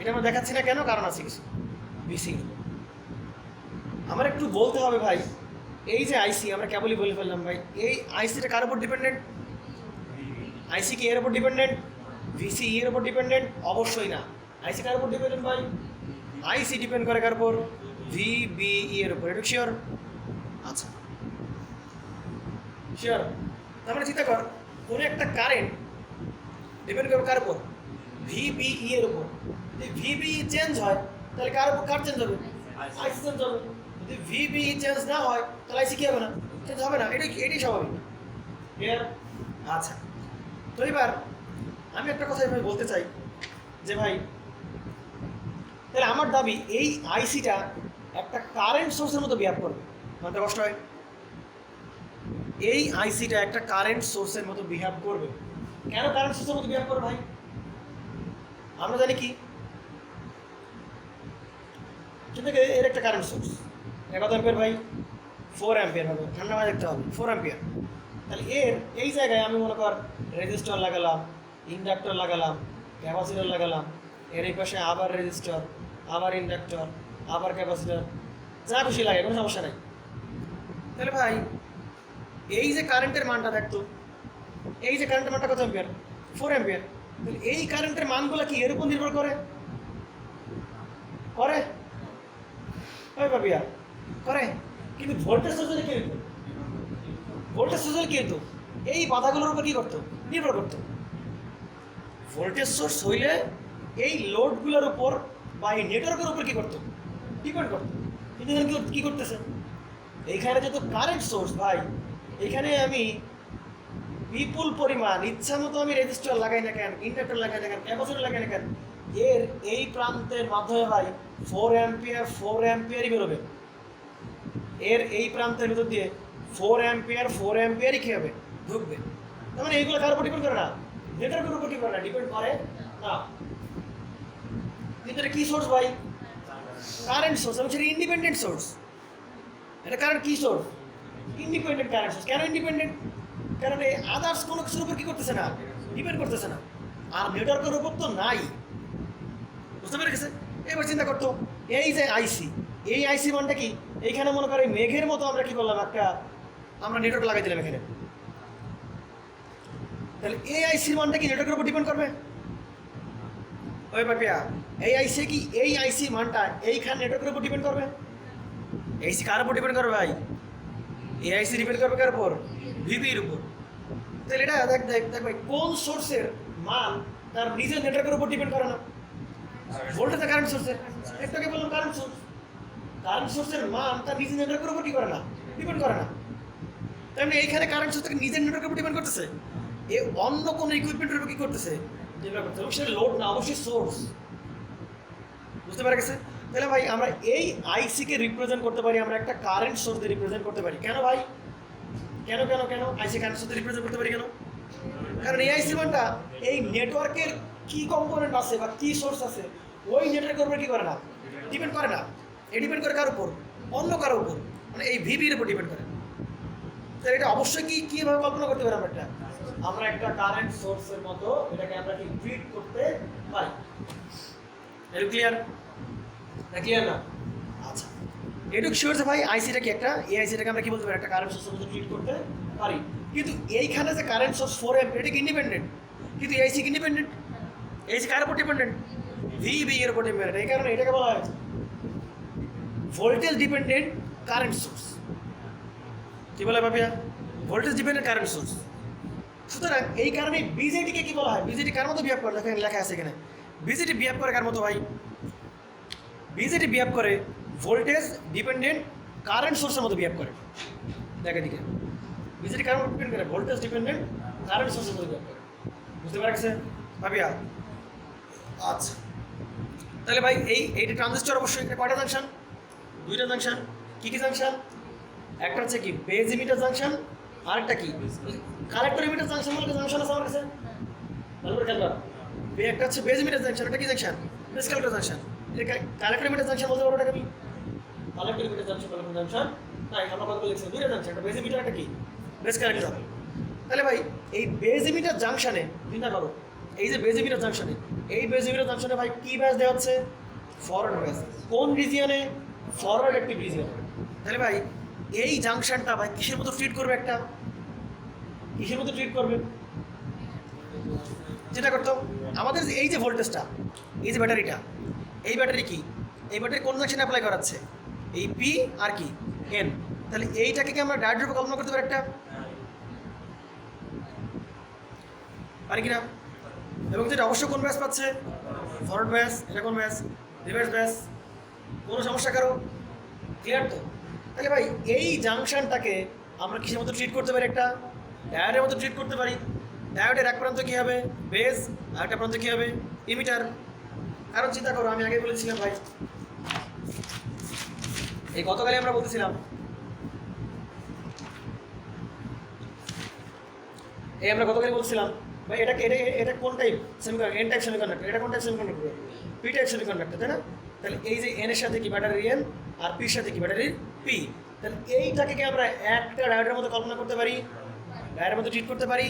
এটা আমরা দেখাচ্ছি না কেন? কারণ আছে কিছু। ভিসি আমার একটু বলতে হবে ভাই। এই যে আইসি আমরা কেবলই বলে ফেললাম ভাই, এই আইসিটা কার উপর ডিপেন্ডেন্ট? আইসি কি এর উপর ডিপেন্ডেন্ট? ভিসি এর উপর ডিপেন্ডেন্ট? অবশ্যই না। আইসি কার উপর ডিপেন্ডেন্ট ভাই? আইসি ডিপেন্ড করে কার উপর? ভিবিই এর উপর। এটা শিওর? আচ্ছা শিওর। তার মানে চিন্তা কর, কোনো একটা কারেন্ট ডিপেন্ড করবে কার উপর? ভিবিই এর উপর। যদি ভিবিই চেঞ্জ হয় তাহলে কার উপর? কার চেঞ্জ হবে? আইসি চেঞ্জ হবে। যদি ভিবিই চেঞ্জ না হয় তাহলে আইসি কি হবে না? চেঞ্জ হবে না। এটাই স্বাভাবিক। ক্লিয়ার? আচ্ছা, তো এবার আমি একটা কথা ভাই বলতে চাই যে ভাই, তাহলে আমার দাবি এই আইসিটা একটা কারেন্ট সোর্সের মতো বিহেভ করবে। মানতে কষ্ট হয়? এই আইসিটা একটা কারেন্ট সোর্সের মতো বিহেভ করবে। কেন কারেন্ট সোর্সের মতো বিহেভ করবে ভাই? আমরা জানি কি, কিন্তু এর একটা কারেন্ট সোর্স কত অ্যাম্পিয়ার ভাই? 4 অ্যাম্পিয়ার হবে। ঠান্ডা মাথায় দেখতে হবে 4 অ্যাম্পিয়ার। তাহলে এর এই জায়গায় আমি মনে কর রেজিস্টর লাগালাম, ইন্ডাক্টর লাগালাম, ক্যাপাসিটর লাগালাম, এর এই পাশে আবার রেজিস্টর, আবার ইন্ডাক্টর, আবার ক্যাপাসিটর, যা খুশি লাগে, কোনো সমস্যা নেই। তাহলে ভাই এই যে কারেন্টের মানটা দেখতো, এই যে কারেন্টের মানটা কত অ্যাম্পিয়ার? 4 অ্যাম্পিয়ার। তাহলে এই কারেন্টের মানগুলো কি এর উপর নির্ভর করে? করে? ওই ভাবিয়া করে। কিন্তু ভোল্টেজ সোর্স হলে কি হতো? ভোল্টেজ সোর্স হলে কি হতো? এই বাধাগুলোর উপর কি করতো? নির্ভর করতো। ভোল্টেজ সোর্স হইলে এই লোডগুলোর উপর বা এই নেটওয়ার্কের উপর কি করতো? ডিপেন্ড করতো। কিন্তু এখানে কি করতেছে? এইখানে যেহেতু কারেন্ট সোর্স ভাই, এখানে আমি বিপুল পরিমাণ ইচ্ছা মতো আমি রেজিস্টার লাগাই না কেন, ইন্ডাক্টর লাগাই না কেন, ক্যাপাসিটর লাগাই না কেন, এর এই প্রান্তের মাধ্যমে ভাই 4 অ্যাম্পিয়ারই বেরোবে। এর এই প্রান্তের ভিতর দিয়ে 4 অ্যাম্পিয়ারই কী হবে? ঢুকবে। তার মানে এইগুলো কার উপর ডিপেন্ড করে না? নেটওয়ার্কের উপর ডিপেন্ড করে না? ডিপেন্ড করে না। কিন্তু এটা কী সোর্স ভাই? কারেন্ট সোর্স, এবং সেটা ইন্ডিপেন্ডেন্ট সোর্স। এটা কারেন্ট কী সোর্স? Independent current source. কেন ইন্ডিপেন্ডেন্ট? কারণ এই আদার্স কোনো কিছুর উপর কী করতেছে না? ডিপেন্ড করতেছে না। আর নেটওয়ার্কের উপর তো নাই। বুঝতে পেরে গেছে? এবার চিন্তা করতো, এই যে আইসি, এই আইসি মানটা কি? এইখানে মনে করে মেঘের মতো আমরা কি করলাম, একটা আমরা নেটওয়ার্ক লাগাই দিলাম এখানে। তাহলে এই আইসির মানটা কি নেটওয়ার্কের উপর ডিপেন্ড করবে? ওই পাপিয়া, এই আইসি কি, এই আইসি মানটা এইখানে নেটওয়ার্কের উপর ডিপেন্ড করবে? এইসি কার উপর ডিপেন্ড করবে ভাই? এই আইসি ডিপেন্ড করবে কার উপর? ভিবির উপর। তাহলে এটা দেখ ভাই, কোন সোর্সের মান তার নিজের নেটওয়ার্কের উপর ডিপেন্ড করে না? ভোল্টেজ কারেন্ট সোর্সের, একটাকে বললাম কারেন্ট সোর্স। কারেন্ট সোর্সের মান তার নিজের নেটওয়ার্কের উপর কি করে না? ডিপেন্ড করে না। তার মানে এইখানে কারেন্ট সোর্স থেকে নিজের নেটওয়ার্কের উপর ডিপেন্ড করতেছে। এ অন্য কোনো ইকুইপমেন্টের উপর কি করতেছে? ডিপেন্ড করতেছে। এবং সেটা লোড না, অবশ্যই সোর্স। বুঝতে পারা গেছে? তাহলে ভাই আমরা এই আইসিকে রিপ্রেজেন্ট করতে পারি, আমরা একটা কারেন্ট সোর্স দিয়ে রিপ্রেজেন্ট করতে পারি। কেন ভাই? কেন আইসি কারেন্ট সোর্স দিয়ে রিপ্রেজেন্ট করতে পারি কেন? কারণ এই আইসি মানটা এই নেটওয়ার্কের কি কম্পোনেন্ট আছে বা কি সোর্স আছে ওই নেটওয়ার্কের উপর কি করে না? ডিপেন্ড করে না। এ ডিপেন্ড করে কার উপর? অন্য কারোর উপর, মানে এই ভিবির উপর ডিপেন্ড করে। তাহলে এটা অবশ্যই কিভাবে কল্পনা করতে পারি আমরা একটা কারেন্ট সোর্সের মতো এটাকে আমরা কি ট্রিট করতে পারি। এটা ক্লিয়ার না? ক্লিয়ার না? আচ্ছা, এটুকু শিওর যে ভাই আইসিটা কি একটা এই আইসিটাকে আমরা কি বলতে পারি একটা কারেন্ট সোর্সের মতো ট্রিট করতে পারি। কিন্তু এইখানে যে কারেন্ট সোর্স 4 অ্যাম্পিয়ার এটা কি ইন্ডিপেন্ডেন্ট, কিন্তু এআইসি কি ইন্ডিপেন্ডেন্ট? এআইসি কার উপর ডিপেন্ডেন্ট? ভিবি এর উপর ডিপেন্ডেন্ট। এই কারণে এটাকে বলা হয় ভোল্টেজ ডিপেন্ডেন্ট কারেন্ট সোর্স। কি বলে ভাবিয়া? Voltage dependent current source. সুতরাং এই কারণে বিজেটিকে কি বলা হয়? বিজেটি কার মতো বিহেভ করে? দেখেন লেখা আছে এখানে, বিজেটি বিহেভ করে কার মতো ভাই? বিজেটি বিহেভ করে ভোল্টেজ ডিপেন্ডেন্ট কারেন্ট সোর্সের মতো বিহেভ করে। দেখে দিকে বিজেটি কার মতো ডিপেন্ড করে? ভোল্টেজ ডিপেন্ডেন্ট কারেন্ট সোর্সের মতো বিহেভ করে। বুঝতে পারছেন ভাবিয়া? আচ্ছা, তাহলে ভাই এইটা ট্রানজিস্টর অবশ্যই এটা কয়টা জাংশন? দুইটা জাংশন। কি জাংশন? একটা হচ্ছে কি বেজ ইমিটার জাংশন, আরেকটা কি কালেক্টর ইমিটার জাংশন বলে জাংশন আছে আমার কাছে। ভালো করে খেয়াল করো, একটা হচ্ছে বেজ ইমিটার জাংশন, এটা কি জাংশন? Base collector junction. এটা কালেক্টর ইমিটার জাংশন বলতে পারো ওটাকে আমি collector emitter junction, collector junction তাই আমরা কত লিখছি? দুইটা জাংশন, একটা বেজ ইমিটার, একটা কি বেজ কালেক্টর। তাহলে ভাই এই বেজ ইমিটার জাংশনে চিন্তা করো, এই যে বেজ ইমিটার জাংশনে, এই বেজ ইমিটার জাংশনে ভাই কি ব্যাস দেওয়া হচ্ছে? ফরওয়ার্ড ব্যাস। কোন রিজিয়নে? Forward active রিজিয়নে। তাহলে ভাই এই জাংশনটা ভাই কিসের মতো ট্রিট করবে? একটা কিসের মতো ট্রিট করবে? যেটা করতো আমাদের এই যে ভোল্টেজটা, এই যে ব্যাটারিটা, এই ব্যাটারি কি এই ব্যাটারি কোন জাংশনে অ্যাপ্লাই করাচ্ছে? এই পি আর কি এন। তাহলে এইটাকে কি আমরা ডায়োড রূপে কল্পনা করতে পারি? একটা পারি কিনা? এবং যেটা অবশ্যই কোন ব্যাস পাচ্ছে? ফরওয়ার্ড ব্যাস। এটা কোন ব্যাস? রিভার্স ব্যাস। কোনো সমস্যা কারো? ক্লিয়ার তো? তাহলে ভাই এই জাংশনটাকে আমরা কিসের মতো ট্রিট করতে পারি? একটা ডায়োডের মতো ট্রিট করতে পারি। ডায়োডের এক প্রান্ত কী হবে? বেস, আর একটা প্রান্ত কী হবে? ইমিটার। কারণ চিন্তা করো, আমি আগে বলেছিলাম ভাই, এই গতকালে আমরা বলতেছিলাম আমরা গতকালই বলছিলাম ভাই এটা এটা এটা কোন type semiconductor? N type semiconductor. এটা কোন type semiconductor? P type semiconductor, তাই না? তাহলে এই যে এন এর সাথে কি ব্যাটারি এন, আর পির সাথে কি ব্যাটারি পি। তাহলে এইটাকে কি আমরা একটা ডায়োডের মতো কল্পনা করতে পারি? ডায়োডের মতো ট্রিট করতে পারি?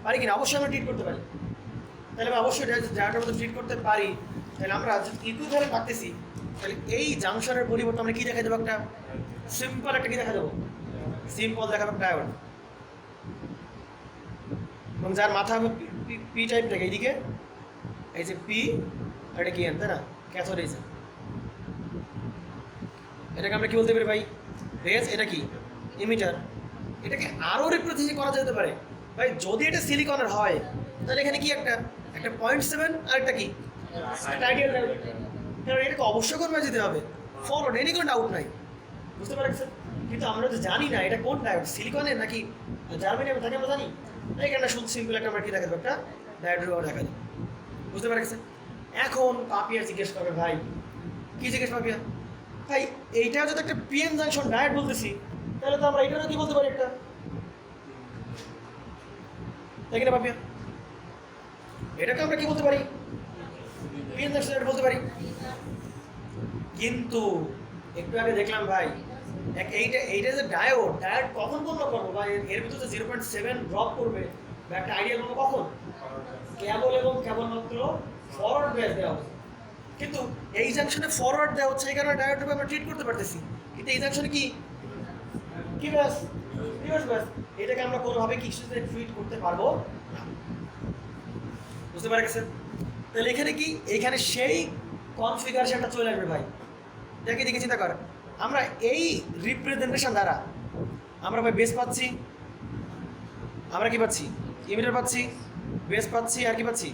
পারি কিনা? অবশ্যই আমরা ট্রিট করতে পারি। তাহলে আমরা অবশ্যই ডায়োডের মতো ট্রিট করতে পারি। তাহলে আমরা ইকুইভ্যালেন্ট রাখতেছি, তাহলে এই জাংশনের পরিবর্তে আমরা কি দেখা দেবো? একটা সিম্পল একটা কি দেখা দেবো? সিম্পল দেখাবো ডায়োড, এবং যার মাথা হবে পি টাইপ থেকে এইদিকে এই যে পি, আর এটা কি এন, তাই না? ক্যাথোড এই যে এটাকে আমরা কি বলতে পারি ভাই? বেস। এটা কি ইমিটার। এটাকে আরও রিপ্রেজেন্ট করা যেতে পারে ভাই, যদি এটা সিলিকনের হয় তাহলে এখানে কি একটা 0.7 আর একটা কি একটা আইডিয়াল ডায়োড। কারণ এটাকে অবশ্যই কোন যেতে হবে? ফরওয়ার্ড, এনি কোনো ডাউট নাই। বুঝতে পারছেন? কিন্তু আমরা তো জানি না এটা কোন ডায়োড, সিলিকনের নাকি জার্মানিয়াম থাকে আমরা জানি। এখানে শুধু সিম্পল একটা আমরা কি দেখা দেবো? একটা ডায়োড দেখা দেবো। বুঝতে পারছেন? এখন পাপিয়া জিজ্ঞেস করবে ভাই, কি জিজ্ঞেস পাপিয়া? ভাই এইটা যদি একটা পিএন জাংশন ডায়োড বলতেছি, তাহলে তো আমরা এটারও কি বলতে পারি? একটা তাই কিনা পাপিয়া? এটাকে আমরা কি বলতে পারি? পিএন জাংশন ডায়োড বলতে পারি। কিন্তু একটু আগে দেখলাম ভাই এইটা যে ডায়োড কখন বন্ধ করবো বা এর ভিতরে 0.7 ড্রপ করবে বা একটা আইডিয়াল বলবো কখন? কেবল এবং কেবলমাত্র ফরওয়ার্ড ব্যাস দেওয়া হচ্ছে। কিন্তু এই জাংশনে ফরওয়ার্ড দেওয়া হচ্ছে, এই কারণে ডায়োড রূপে আমরা ট্রিট করতে পারতেছি। কিন্তু এই জাংশনে কি ব্যাস? রিভার্স ব্যাস। এটাকে আমরা কোনোভাবে কিছুতে ট্রিট করতে পারবো না। বুঝতে পারছেন? তাহলে এখানে কি এইখানে সেই কনফিগারেশনটা চলে আসবে ভাই। দেখে চিন্তা কর, আমরা এই রিপ্রেজেন্টেশন দ্বারা আমরা ভাই বেস পাচ্ছি, আমরা কি পাচ্ছি? ইমিটার পাচ্ছি, বেস পাচ্ছি, আর কি পাচ্ছি?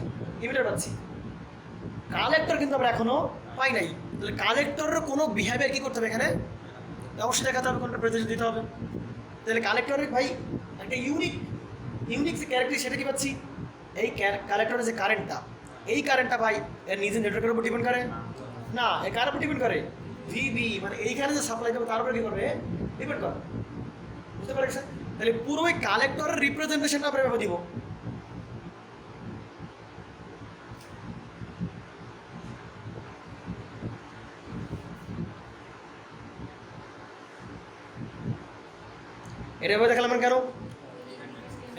ইমিটার পাচ্ছি। কালেক্টর কিন্তু আমরা এখনো পাই নাই। তাহলে কালেক্টরের কোনো বিহেভিয়ার কি করতে হবে এখানে? অবশ্যই দেখাতে হবে, কোনটা প্রেজেন্ট দিতে হবে। তাহলে কালেক্টরের ভাই একটা ইউনিক যে ক্যারেক্টার, সেটা কি পাচ্ছি? এই কালেক্টরের যে কারেন্টটা, এই কারেন্টটা ভাই এর নিজের নেটওয়ার্কের উপর ডিপেন্ড করে না, এর কার উপর ডিপেন্ড করে? ভিবি, মানে এইখানে যে সাপ্লাই দেবো তার উপরে কি করবে? ডিপেন্ড করে। বুঝতে পারছেন? তাহলে পুরো ওই কালেক্টরের রিপ্রেজেন্টেশনটা আমরা এভাবে দিব। এটা এভাবে দেখালাম কেন?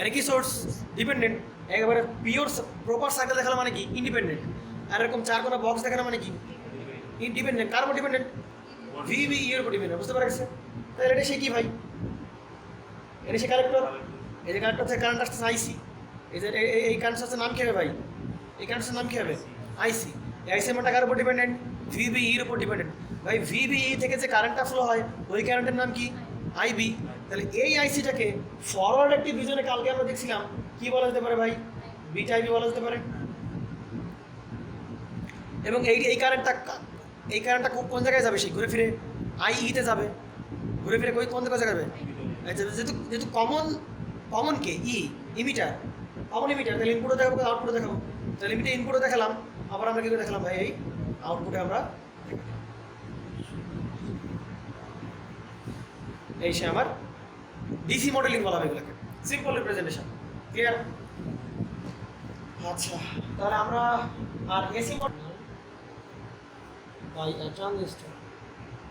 এটা কি সোর্স? ডিপেন্ডেন্ট। একেবারে পিওর প্রপার সার্কেল দেখালাম মানে কি? ইন্ডিপেন্ডেন্ট। আর এরকম চার কোনো বক্স দেখালাম মানে কি? ইন্ডিপেন্ডেন্ট। কার উপর ডিপেন্ডেন্ট? ভিবি এর উপর ডিপেন্ডেন্ট। বুঝতে পারছে? তাহলে এটা সে কি ভাই? এটা সে কালেক্টর। এই যে কালেক্টর থেকে কারেন্ট আসছে আইসি। এই যে এই কারেন্ট আসছে নাম কি হবে ভাই? এই কারেন্টের নাম কি হবে? আইসি। এই আইসি মানটা কার উপর ডিপেন্ডেন্ট? ভিবিই এর উপর ডিপেন্ডেন্ট। ভাই ভিবিই থেকে যে কারেন্টটা ফ্লো হয় ওই কারেন্টের নাম কি? আইবি। তাহলে এই আইসিটাকে ফরওয়ার্ড একটি রিজনে কালকে আমরা দেখছিলাম কি বলা যেতে পারে ভাই? বিটা আইবি বলা যেতে পারে। এবং এই কারেন্টটা কোন জায়গায় যাবে? সেই ঘুরে ফিরে আইইতে যাবে। ঘুরে ফিরে কোন জায়গায় যাবে? যেহেতু কমন কে ই ইমিটার, কমন ইমিটার, তাহলে ইনপুটও দেখাবো আউটপুটও দেখাবো। তাহলে লিমিটে ইনপুটও দেখালাম, আবার আমরা কি করে দেখালাম ভাই? এই আউটপুটে আমরা এই সে আমার ডিসি মডেলিং বলা হয় এগুলোকে, সিম্পল রিপ্রেজেন্টেশন। ক্লিয়ার? আচ্ছা, তাহলে আমরা আর এসি মডেল ভাই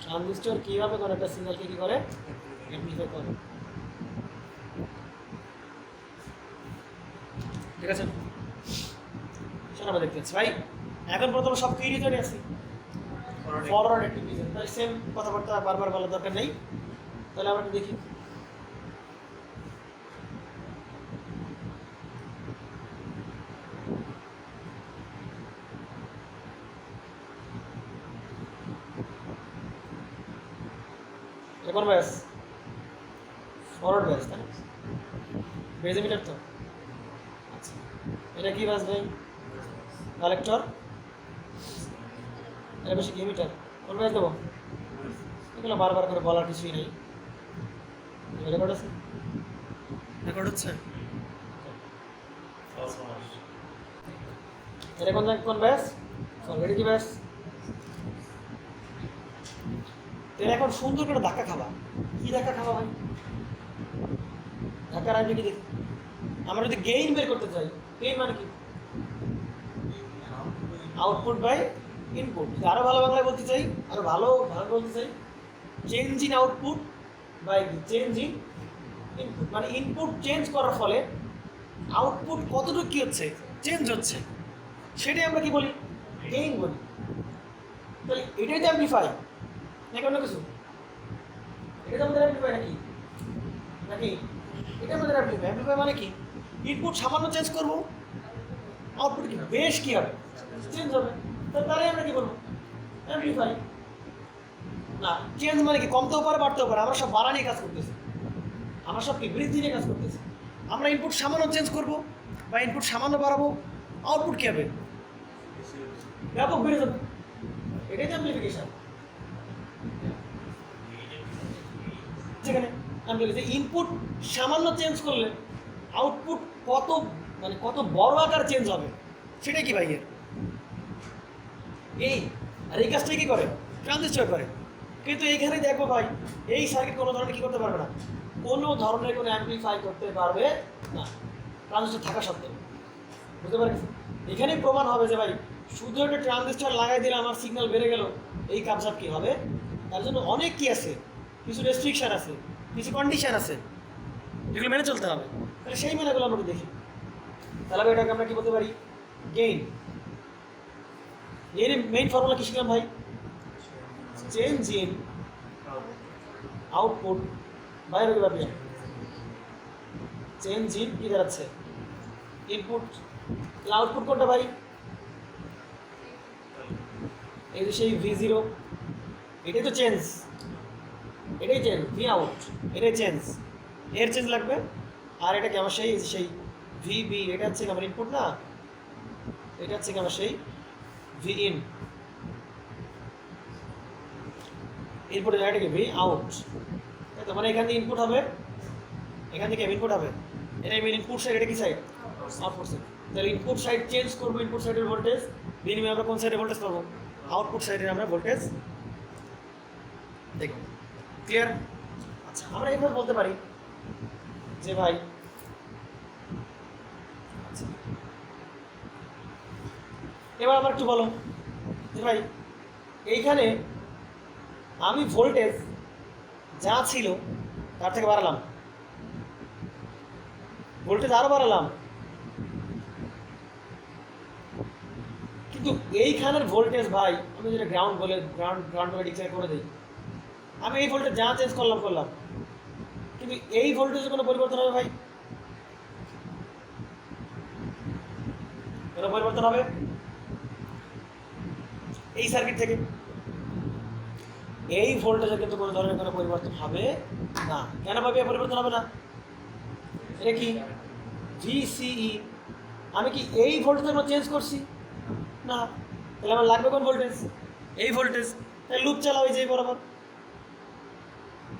ট্রানজিস্টর কীভাবে করে একটা সিগন্যালকে কী করে? অ্যামপ্লিফাই করে। ঠিক আছে, সেটা আমরা দেখতে পাচ্ছি ভাই। এখন প্রথমে সব কি রিজনে আছি? ফরওয়ার্ড একটি রিজন। তাহলে সেম কথাবার্তা বারবার বলার দরকার নেই। তাহলে আমরা একটু দেখি। কোন ব্যাস? ফরওয়ার্ড ব্যাস, তাই না? বেজ এমিটার তো। আচ্ছা, এটা কি ব্যাস ভাই? কালেক্টর। এটা বেশি কি এমিটার? কোন ব্যাস দেবো? এগুলো বারবার করে বলার কিছুই নেই। রেকর্ড আছে? রেকর্ড হচ্ছে? এটা কোন ব্যাস? এটা কি ব্যাস? এখন সুন্দর করে ধাক্কা খাবা। কি ধাক্কা খাবা ভাই? ধাক্কার আগে কি দেখি? আমরা যদি গেইন বের করতে চাই, গেইন মানে কি? Output by input. আরো ভালো বাংলায় বলতে চাই, আরো ভালো বলতে চাই, change in output by change in input. মানে ইনপুট চেঞ্জ করার ফলে আউটপুট কতটুকু কি হচ্ছে? চেঞ্জ হচ্ছে। সেটাই আমরা কি বলি? গেইন বলি। তাহলে এটাই তো অ্যামপ্লিফাই, নাকি অন্য কিছু? এটা তো আমাদের অ্যামপ্লিফাই নাকি এটা আমাদের অ্যামপ্লিফাই। অ্যামপ্লিফাই মানে কি? ইনপুট সামান্য চেঞ্জ করবো, আউটপুট কি বেশ কি হবে? চেঞ্জ হবে। তাহলে আমরা কি বলবো? অ্যামপ্লিফাই। না, চেঞ্জ মানে কি? কমতেও পারে, বাড়তেও পারে। আমরা সব বাড়া নিয়ে কাজ করতেছি, আমরা সব কি বৃদ্ধি নিয়ে কাজ করতেছি। আমরা ইনপুট সামান্য চেঞ্জ করবো বা ইনপুট সামান্য বাড়াবো, আউটপুট কি হবে? ব্যাপক বেড়ে যাবে। এটাই তো অ্যামপ্লিফিকেশন। যেখানে ইনপুট সামান্য চেঞ্জ করলে আউটপুট কত বড় আকার চেঞ্জ হবে, সেটাই কি ভাই? আর এই কাজটাই কি করে? ট্রানজিস্টর করে। কিন্তু এইখানে দেখো ভাই, এই সার্কিট কোনো ধরনের কি করতে পারবে না, কোনো ধরনের কোনো অ্যামপ্লিফাই করতে পারবে না ট্রানজিস্টর থাকা সত্ত্বেও। বুঝতে পারছি? এখানেই প্রমাণ হবে যে ভাই শুধু একটা ট্রানজিস্টর লাগাই দিলে আমার সিগন্যাল বেড়ে গেল, এই কাজটা কি হবে? তার জন্য অনেক কি আছে, কিছু রেস্ট্রিকশন আছে, কিছু কন্ডিশন আছে, যেগুলো মেনে চলতে হবে। তাহলে সেই মেনেগুলো আমরা দেখি। তাহলে এটাকে আমরা কি বলতে পারি? গেইন। এর মেইন ফর্মুলা কি শিখলাম ভাই? চেঞ্জ ইন আউটপুট বাইরে পারবেন। চেঞ্জ ইন কি দাঁড়াচ্ছে? ইনপুট। আউটপুট কোনটা ভাই? এই যে সেই V0, এটাই তো চেঞ্জ, এটাই চেঞ্জ। ভি আউট, এটাই চেঞ্জ। এর চেঞ্জ লাগবে। আর এটা কি আমার সেই VB, এটা হচ্ছে আমার ইনপুট না, এটা হচ্ছে আমার সেই ভি ইন। ইনপুটের জায়গাটা কি? V out. তাই তো, মানে এখান থেকে ইনপুট হবে, এখান থেকে ইনপুট হবে। এটা মেন ইনপুট সাইড, এটা কি সাইড? Output side. তাহলে ইনপুট সাইড চেঞ্জ করবো, ইনপুট সাইডের ভোল্টেজ বিনিময়ে আমরা কোন সাইডে ভোল্টেজ পাবো? আউটপুট সাইডে আমরা ভোল্টেজ দেখব। ক্লিয়ার? আচ্ছা, আমরা এইভাবে বলতে পারি যে ভাই এবার আবার একটু বলো যে ভাই এইখানে আমি ভোল্টেজ যা ছিল তার থেকে বাড়ালাম, ভোল্টেজ আরও বাড়ালাম, কিন্তু এইখানের ভোল্টেজ ভাই আমি যেটা গ্রাউন্ড বলে ডিক্লেয়ার করে দিই, আমি এই ভোল্টেজ যা চেঞ্জ করলাম, কিন্তু এই ভোল্টেজের কোনো পরিবর্তন হবে ভাই? কোনো পরিবর্তন হবে এই সার্কিট থেকে? এই ভোল্টেজের কিন্তু কোনো ধরনের কোনো পরিবর্তন হবে না। কেন ভাবে পরিবর্তন হবে না? এটা কি ভিসিই? আমি কি এই ভোল্টেজের মধ্যে চেঞ্জ করছি না? তাহলে আমার লাগবে কোন ভোল্টেজ? এই ভোল্টেজ। তাহলে লুপ চালাও এই যে বরাবর।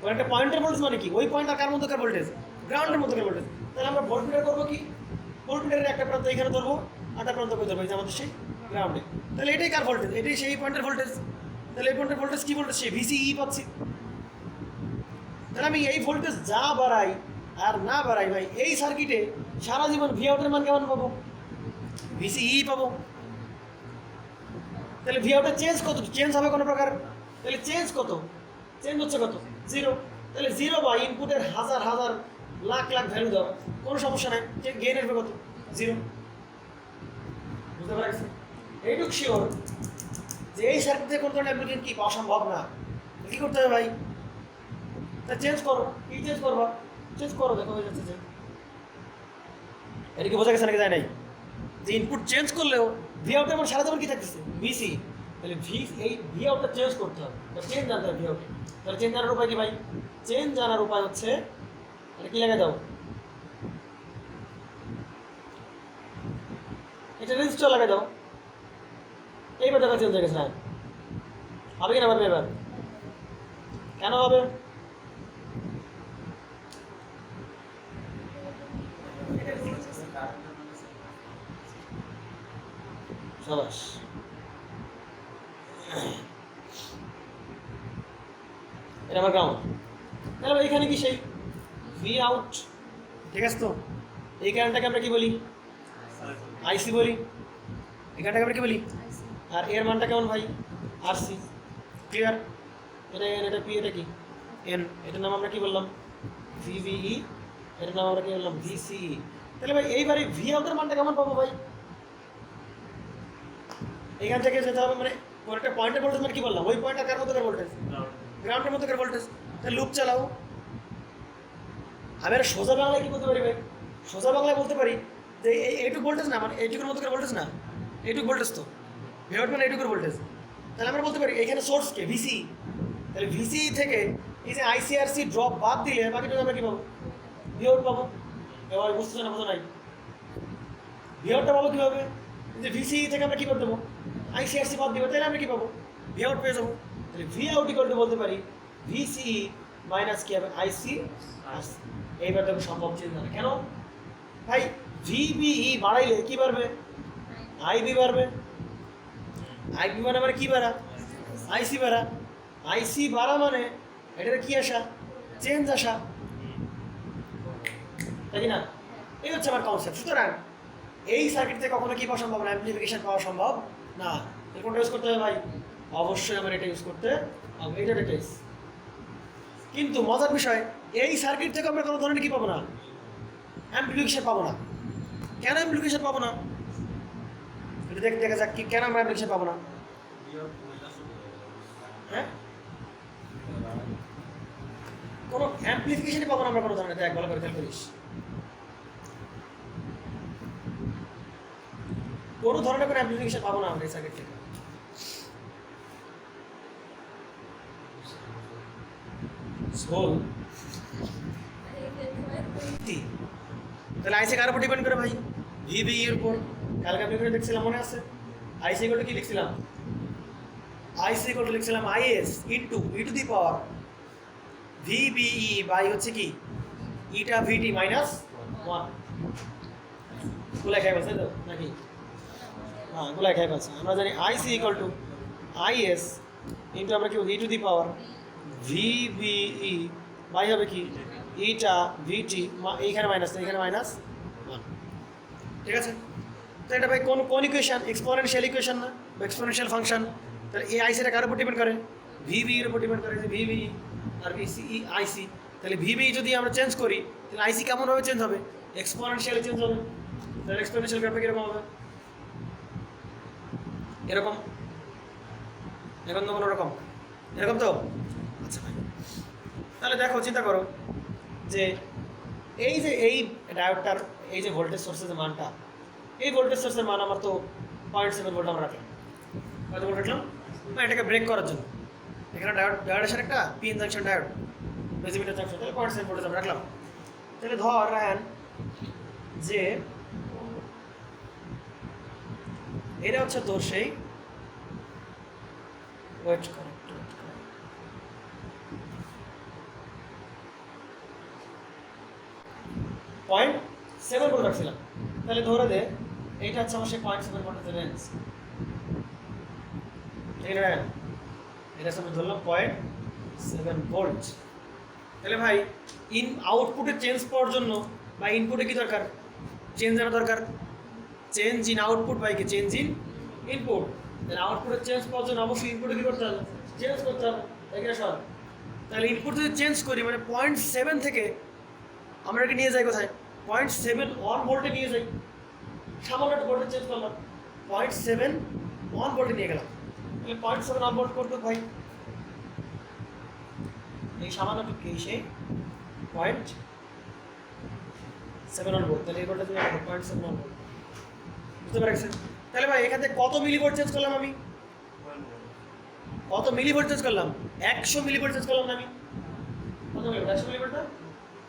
ওর একটা পয়েন্টের ভোল্টেজ মানে কি? ওই পয়েন্ট আর কার মধ্যকার ভোল্টেজ? গ্রাউন্ডের মধ্যকার ভোল্টেজ। তাহলে আমরা ভোল্টমিটার করবো কি? ভোল্টমিটারের একটা প্রান্ত এখানে ধরবো, আরেকটা প্রান্ত করে ধরবো এই যে আমাদের সেই গ্রাউন্ডে। তাহলে এটাই কার ভোল্টেজ? এটাই সেই পয়েন্টের ভোল্টেজ। তাহলে এই পয়েন্টের ভোল্টেজ কি ভোল্টেজ? সে ভিসিই পাচ্ছি। তাহলে আমি এই ভোল্টেজ যা বাড়াই আর না বাড়াই ভাই, এই সার্কিটে সারা জীবন ভি আউটের মান কেমন পাবো? ভিসিই পাবো। তাহলে ভি আউটের চেঞ্জ কত? চেঞ্জ হবে কোনো প্রকার? তাহলে চেঞ্জ কত? চেঞ্জ হচ্ছে কত? 0। তাহলে 0 বা ইনপুটের হাজার হাজার লাখ লাখ ভ্যালু দাও, কোনো সমস্যা নাই, গেইন আসবে কত? 0। বুঝতে পারছি? এইটুক শিওর যে এই সার্কিটে কোনো ধরনের অ্যাপ্লিকেশন কি পাওয়া সম্ভব না। কী করতে হবে ভাই? তা চেঞ্জ করো। কি চেঞ্জ করবা? চেঞ্জ করো, দেখো হয়ে যাচ্ছে। এটা কি বোঝা গেছে নাকি? যায় নাই যে ইনপুট চেঞ্জ করলেও ভি আউট আমার সারা জীবন কি থাকতেছে? ভিসি। তাহলে এই ভি আউটটা চেঞ্জ করতে হবে, চেঞ্জ জানতে হবে ভি আউটে। তাহলে চেঞ্জ জানার উপায় কি ভাই? চেঞ্জ জানার উপায় হচ্ছে এটা কি লাগে দাও, এটা রেজিস্টার লাগে দাও। এইবার দেখা চেঞ্জ হয়ে গেছে। না হবে কিনা ভাববে এবার? কেন হবে? সাবাস। এটা আমার গ্রাউন্ড। তাহলে এইখানে কি সেই ভি আউট, ঠিক আছে তো? এই কারেন্টটাকে আমরা কি বলি? আইসি বলি। এই কারেন্টটাকে আমরা কি বলি? আর এর মানটা কেমন ভাই? আরসি। ক্লিয়ার? এটা এন, এটা পি, এটা কি এন। এটার নাম আমরা কি বললাম? ভিভিই। এটার নাম আমরা কি বললাম? ভিসিই। তাহলে ভাই এইবারে ভি আউটের মানটা কেমন পাবো ভাই? এখান থেকে যেতে হবে, মানে একটা পয়েন্টের ভোল্টেজ মানে কি বললাম? ওই পয়েন্টটা কার মধ্যকার ভোল্টেজ? গ্রাউন্ডের মধ্যকার ভোল্টেজ। তাহলে লুপ চালাও। আমি আর সোজা বাংলায় কি বলতে পারি ভাই? সোজা বাংলায় বলতে পারি যে এইটুকু ভোল্টেজ না, মানে এইটুকুর মধ্যকার ভোল্টেজ না, এইটুকু ভোল্টেজ তো ভি আউট মানে এইটুকুর ভোল্টেজ। তাহলে আমরা বলতে পারি এখানে সোর্সকে ভিসি। তাহলে ভিসি থেকে এই যে আইসিআরসি ড্রপ বাদ দিলে বাকিটুকু আমরা কী পাবো? ভি আউট পাবো। এবার বুঝতে না বোঝো নাই? ভি আউটটা পাবো কীভাবে? যে ভিসি থেকে আমরা কী করে দেবো? আইসিআরসি বাদ দিব, তাহলে আমরা কী পাবো? ভি আউট পেয়ে যাবো। তাহলে ভি আউট ইকুয়াল টু বলতে পারি ভিসিই মাইনাস কী হবে? আইসি। এইবার দেখো সম্ভব চেঞ্জ হবে কেন ভাই? ভিবিই বাড়াইলে কী বাড়বে? আইবি বাড়বে। আইবি মানে মানে কী বাড়া? আইসি বাড়া। আইসি বাড়া মানে এটার কি আসা? চেঞ্জ আসা, তাই কি না? এই হচ্ছে আমার কনসেপ্ট। সুতরাং এই সার্কিট থেকে কখনো কি পাওয়া সম্ভব না? অ্যাম্প্লিফিকেশন পাওয়া সম্ভব না। কোনটা ইউজ করতে হবে ভাই? অবশ্যই আমার এটা ইউজ করতে হবে। এটা ডিটেলস। কিন্তু মজার বিষয়, এই সার্কিট থেকে আমরা কোনো ধরনের কি পাবো না? অ্যাম্প্লিফিকেশন পাবো না। কেন অ্যাম্প্লিফিকেশন পাবো না? এটা দেখা যাক কি কেন আমরা অ্যাম্প্লিফিকেশন পাবো না। হ্যাঁ, কোনো অ্যাম্প্লিফিকেশনই পাবো না আমরা কোনো ধরনের। দেখ ভালো করে খেয়াল করিস, কোনো ধরনের কোনো অ্যাম্প্লিফিকেশন পাবো না আমরা এই সার্কিট থেকে। তাহলে আইসি কার উপর ডিপেন্ড করে ভাই? ভিবি এর উপর। কালকে আপনি করে দেখছিলাম, মনে আছে? আইসি ইকুয়াল টু কি লিখছিলাম? আইসি ইকুয়াল টু লিখছিলাম IS into e to the power VBE by হচ্ছে কি ইটা ভিটি মাইনাস 1। গুলাই খাই পাচ্ছে তো নাকি? হ্যাঁ, গুলাই খাই পাচ্ছে। আমরা জানি IC equal to IS into আমরা কি e to the power VBE by হবে কি ইটা ভিটি, এইখানে মাইনাস, এইখানে মাইনাস 1। ঠিক আছে? তো এটা ভাই কোন কোন ইকুয়েশন? এক্সপোনেনশিয়াল ইকুয়েশন না, এক্সপোনেনশিয়াল ফাংশন। তাহলে এই আইসিটা কার উপর ডিপেন্ড করে? ভিবি এর উপর ডিপেন্ড করে, যে ভিবি আর ভিসিই আইসি। তাহলে ভিবি যদি আমরা চেঞ্জ করি তাহলে আইসি কেমনভাবে চেঞ্জ হবে? এক্সপোনেনশিয়ালি চেঞ্জ হবে। তাহলে এক্সপোনেনশিয়াল গ্রাফে কীরকম হবে? এরকম, এখন তো কোনো রকম এরকম তো। আচ্ছা ভাই, তাহলে দেখো চিন্তা করো যে এই যে এই ডায়োডটার এই যে ভোল্টেজ সোর্সের যে মানটা, এই ভোল্টেজ সোর্সের মান আমার তো 0.7 ভোল্ট আমরা রাখলাম। কত ভোল্ট রাখলাম? না, এটাকে ব্রেক করার জন্য এখানে ডায়োড আসেন একটা পিএন জাংশন ডায়োড, বেজিমিটার জাংশন, তাহলে 0.7 ভোল্টেজ আমরা রাখলাম। তাহলে ধর রাখেন যে এটা হচ্ছে তোর সেই ওয়েট করে 0.7 ভোল্ট রাখছিলাম। তাহলে ধরে দে এইটা হচ্ছে আমার সেই 0.7 ভোল্টের রেঞ্জ। ঠিক আছে, এটা আমি ধরলাম 0.7 ভোল্ট। তাহলে ভাই আউটপুটে চেঞ্জ পাওয়ার জন্য বা ইনপুটে কি দরকার? চেঞ্জ আনা দরকার। চেঞ্জ ইন আউটপুট বাই কি চেঞ্জ ইন ইনপুট। তাহলে আউটপুটে চেঞ্জ পাওয়ার জন্য অবশ্যই ইনপুটে কী করতে হবে? চেঞ্জ করতে হবে। এখানে সব তাহলে ইনপুট যদি চেঞ্জ করি মানে 0.7 থেকে আমরা কি নিয়ে যাই কোথায়? 0.71 ভোল্টে নিয়ে যাই। সামান্য একটা ভোল্টেজ চেঞ্জ করলাম, 0.71 ভোল্টে নিয়ে গেলাম। তাহলে 0.71 ভোল্ট করতো ভাই, এই সামান্যটুকু সেই 0.71 ভোল্ট। তাহলে এই ভোল্টটা তুমি 0.71 ভোল্ট, বুঝতে পেরেছেন? তাহলে ভাই এখান থেকে কত মিলি ভোল্ট চেঞ্জ করলাম আমি? কত মিলি ভোল্ট চেঞ্জ করলাম? 100 মিলি ভোল্ট চেঞ্জ করলাম না আমি? কত মিলি ভোল্ট? 100 মিলি ভোল্ট না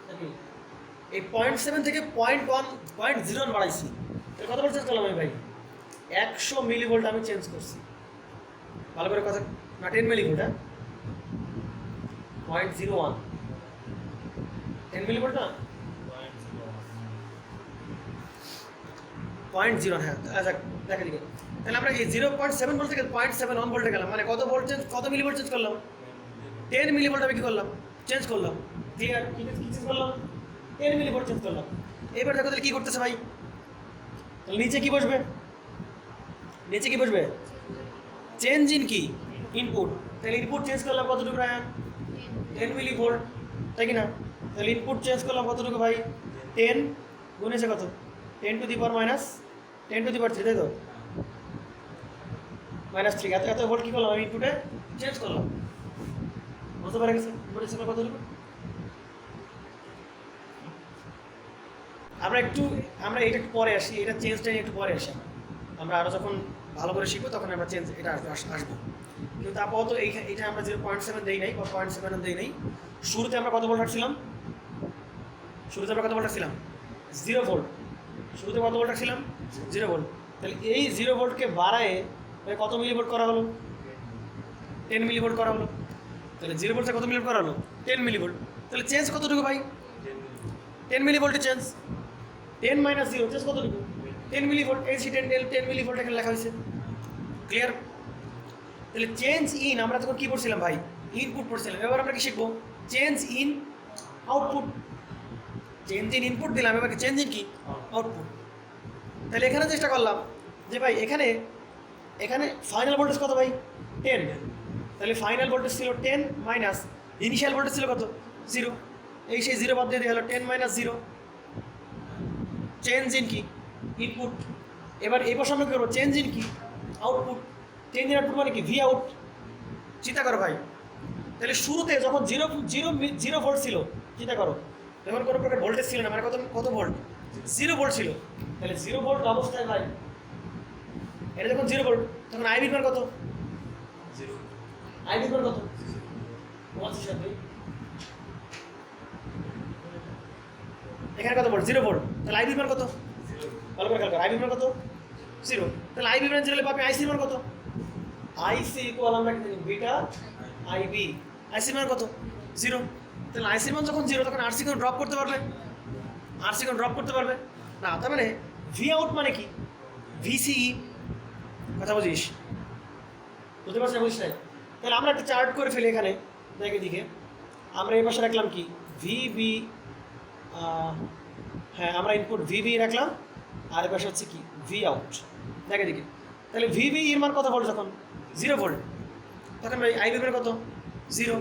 নাকি? এই 0.7 থেকে 0.1 বাড়াইছি। তাহলে কত ভোল্ট চেঞ্জ করলাম আমি ভাই? 100 মিলি ভোল্ট আমি চেঞ্জ করছি। ভালো করে কথা না, 10 মিলি ভোল্ট। হ্যাঁ, 0.01 10 মিলি ভোল্ট না 0.0। হ্যাঁ আচ্ছা, দেখে দিকে। তাহলে আমরা এই 0.7 ভোল্ট থেকে 0.71 ভোল্টে গেলাম, মানে কত ভোল্ট চেঞ্জ, কত মিলি ভোল্ট চেঞ্জ করলাম? 10 মিলি ভোল্ট আমি কী করলাম? চেঞ্জ করলাম। ক্লিয়ার? কী চেঞ্জ করলাম? 10 মিলি ভোল্ট চেঞ্জ করলাম। এবার দেখো তাহলে কী করতেছে ভাই? তাহলে নিচে কী বসবে? নিচে কী বসবে? চেঞ্জ ইন কি ইনপুট। তাহলে ইনপুট চেঞ্জ করলাম কতটুকু ভাই? 10 মিলি ভোল্ট, তাই কি না? তাহলে ইনপুট চেঞ্জ করলাম কতটুকু ভাই? 10 গুণেছে কত? 10 to the power minus 10 to the power 3, তাই তো? -3। এত ভোল্ট কী করলাম আমি ইনপুটে চেঞ্জ করলাম। বুঝতে পারা গেছে ইনপুটের সঙ্গে কতটুকু? আমরা এটা একটু পরে আসি, এটা চেঞ্জটা নিয়ে একটু পরে আসি। আমরা আরও যখন ভালো করে শিখবো তখন আমরা চেঞ্জ এটা আসবো। কিন্তু আপাতত এইটা আমরা 0.7 দেই নাই বা 0.7 দেই নাই। শুরুতে আমরা কত ভোল্ট রাখছিলাম? 0 ভোল্ট। শুরুতে কত ভোল্ট রাখছিলাম? 0 ভোল্ট। তাহলে এই 0 ভোল্টকে বাড়ায় কত মিলি ভোল্ট করা হলো? 10 মিলি ভোল্ট করা হলো। তাহলে 0 ভোল্টে কত মিলি ভোল্ট করা হলো? 10 মিলি ভোল্ট। তাহলে চেঞ্জ কতটুকু ভাই? 10 মিলি ভোল্টে চেঞ্জ। 10 - 0 চেঞ্জ কতটুকু? 10 মিলি ভোল্ট। এই 10 মিলি ভোল্ট এখানে লেখা হয়েছে। ক্লিয়ার? তাহলে চেঞ্জ ইন আমরা তখন কী পড়ছিলাম ভাই? ইনপুট পড়ছিলাম। এবার আমরা কি শিখবো? Change in output. Change in input দিলাম, এবার কি চেঞ্জ ইন কি আউটপুট। তাহলে এখানে চেষ্টা করলাম যে ভাই এখানে ফাইনাল ভোল্টেজ কত ভাই? 10। তাহলে ফাইনাল ভোল্টেজ ছিল 10 মাইনাস ইনিশিয়াল ভোল্টেজ ছিল কত? 0। এই সেই 0 বাদ দিয়ে দেওয়া হলো 10 - 0। চেঞ্জ ইন কি ইনপুট। এবার এই বছর আমরা কী করবো? চেঞ্জ ইন কি আউটপুট। চেঞ্জ ইন আউটপুট মানে কি? V out. চিন্তা করো ভাই, তাহলে শুরুতে যখন 0 ভোল্ট ছিল, চিন্তা করো, যখন কোনো প্রকার ভোল্টেজ ছিল না, মানে কত ভোল্ট? 0 ভোল্ট ছিল। তাহলে 0 ভোল্ট অবস্থায় ভাই এটা যখন 0 ভোল্ট, তখন আইবির মান কত? 0। আইবির মান কত? 85। এখানে কত ভোল্ট? 0 ভোল্ট। তাহলে আইবির মান কত? 0। ভালো করে খেয়াল করো, আইবির মান কত? 0। তাহলে আইবির মান 0 হলে পাবে আইসির মান কত? আইসি ইকুয়াল আমরা কি বিটা আইবি। আইসির মান কত? 0। তাহলে আইসির মান যখন 0 তখন আরসি কোন ড্রপ করতে পারবে? আরসি কোন ড্রপ করতে পারবে না। তার মানে ভি আউট মানে কি? ভিসিই। কথা বুঝিস? বুঝতে পারছি না? বুঝিস না? তাহলে আমরা একটা চার্ট করে ফেলি এখানে। দেখে দিকে আমরা এই পাশে রাখলাম কি ভিবি। হ্যাঁ, আমরা ইনপুট ভিবি রাখলাম, আর এই পাশে হচ্ছে কি ভি আউট। দেখে দিকে তাহলে ভিবি এর মান কত ভোল্ট? যখন 0 ভোল্ট, তখন ভাই আইবি মান কত? 0।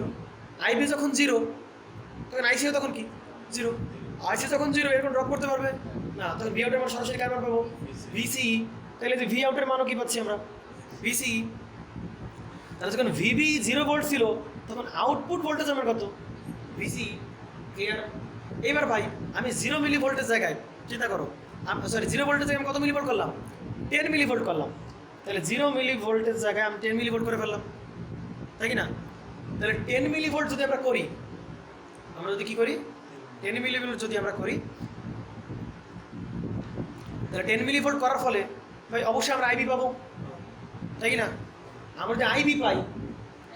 আইবি যখন 0 তখন আইসিও তখন কি 0। আইসি যখন 0 এরকম ড্রপ করতে পারবে না, তখন ভি আউটের মান সরাসরি কার মান পাবো? ভিসিই। তাহলে যে ভি আউটের মানও কি পাচ্ছি আমরা? ভিসিই। তাহলে যখন ভিবি 0 ভোল্ট ছিল তখন আউটপুট ভোল্টেজ আমার কত? ভিসি। ক্লিয়ার? এবার ভাই আমি 0 মিলি ভোল্টের জায়গায় চিন্তা করো, সরি 0 ভোল্টের জায়গায় আমি কত মিলি ভোল্ট করলাম? 10 মিলি ভোল্ট করলাম। তাহলে 0 মিলি ভোল্টের জায়গায় আমি 10 মিলি ভোল্ট করে ফেললাম, তাই কি না? তাহলে 10 মিলি ভোল্ট যদি আমরা করি, আমরা যদি কি করি 10 মিলি ভোল্ট যদি আমরা করি, তাহলে 10 মিলি ভোল্ট করার ফলে ভাই অবশ্যই আমরা আইবি পাবো, তাই কি না? আমরা যদি আইবি পাই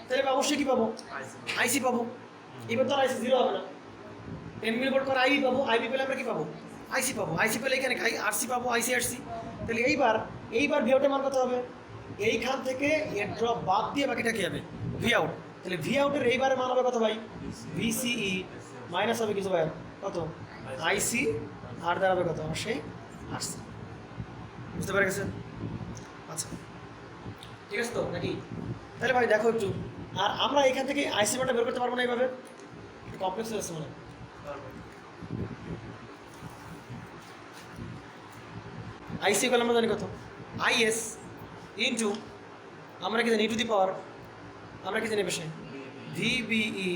তাহলে অবশ্যই কি পাবো? আইসি পাবো। এবার তো আর আইসি 0 হবে না, 10 মিলি ভোল্ট করে আইবি পাবো, আইবি পেলে আমরা কি পাবো? আইসি পাবো। আইসি পেলে এখানে আরসি পাবো, আইসি আরসি। তাহলে এইবার ভি আউটের মান কত হবে? এইখান থেকে এর ড্রপ বাদ দিয়ে বাকিটা কি হবে? V out. তাহলে ভি আউটের এইবারের মান হবে কত ভাই? ভিসিই মাইনাস হবে কিছু ভাই কত? আইসি, আর দাঁড়াবে কত? অবশ্যই আরসি। বুঝতে পেরে গেছেন? আচ্ছা ঠিক আছে তো নাকি? তাহলে ভাই দেখো একটু, আর আমরা এখান থেকে আইসি মানটা বের করতে পারবো না এইভাবে? কমপ্লেক্স হয়ে যাচ্ছে মনে হয়। আইসি বলে আমরা জানি কত? আইএস ইন্টু আমরা কি জানি ই টু দি পাওয়ার, আমরা কি জানি বিষয় ভিবিই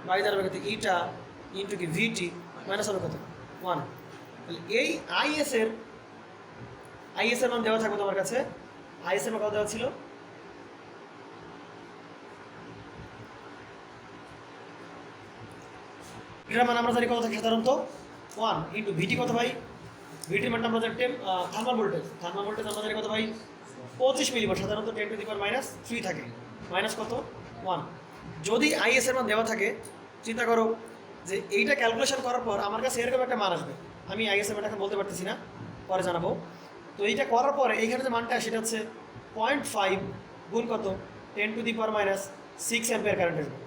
বাই দাঁড়াবে কত? ইটা ইন্টু কি ভিটি মাইনাস হবে কত? 1। তাহলে এই আইএস এর মান দেওয়া থাকবে তোমার কাছে। আইএস এর মান কত দেওয়া ছিল? এটার মান আমরা জানি কত থাকে সাধারণত? 1 ইন্টু ভিটি কত ভাই? ভিটির মানটা আমরা জানি থার্মাল ভোল্টেজ আমরা জানি কত ভাই? 25 মিলিভোল্ট, সাধারণত 10 টু দি পাওয়ার মাইনাস 3 থাকে, মাইনাস কত? 1। যদি আইএস এর মান দেওয়া থাকে, চিন্তা করো যে এইটা ক্যালকুলেশন করার পর আমার কাছে এরকম একটা মান আসবে, আমি আইএস এর মান এখন বলতে পারতেছি না, পরে জানাবো। তো এইটা করার পরে এইখানে যে মানটা সেটা হচ্ছে 0.5 গুণ কত? 10 to the power minus 6 ampere current আসবে।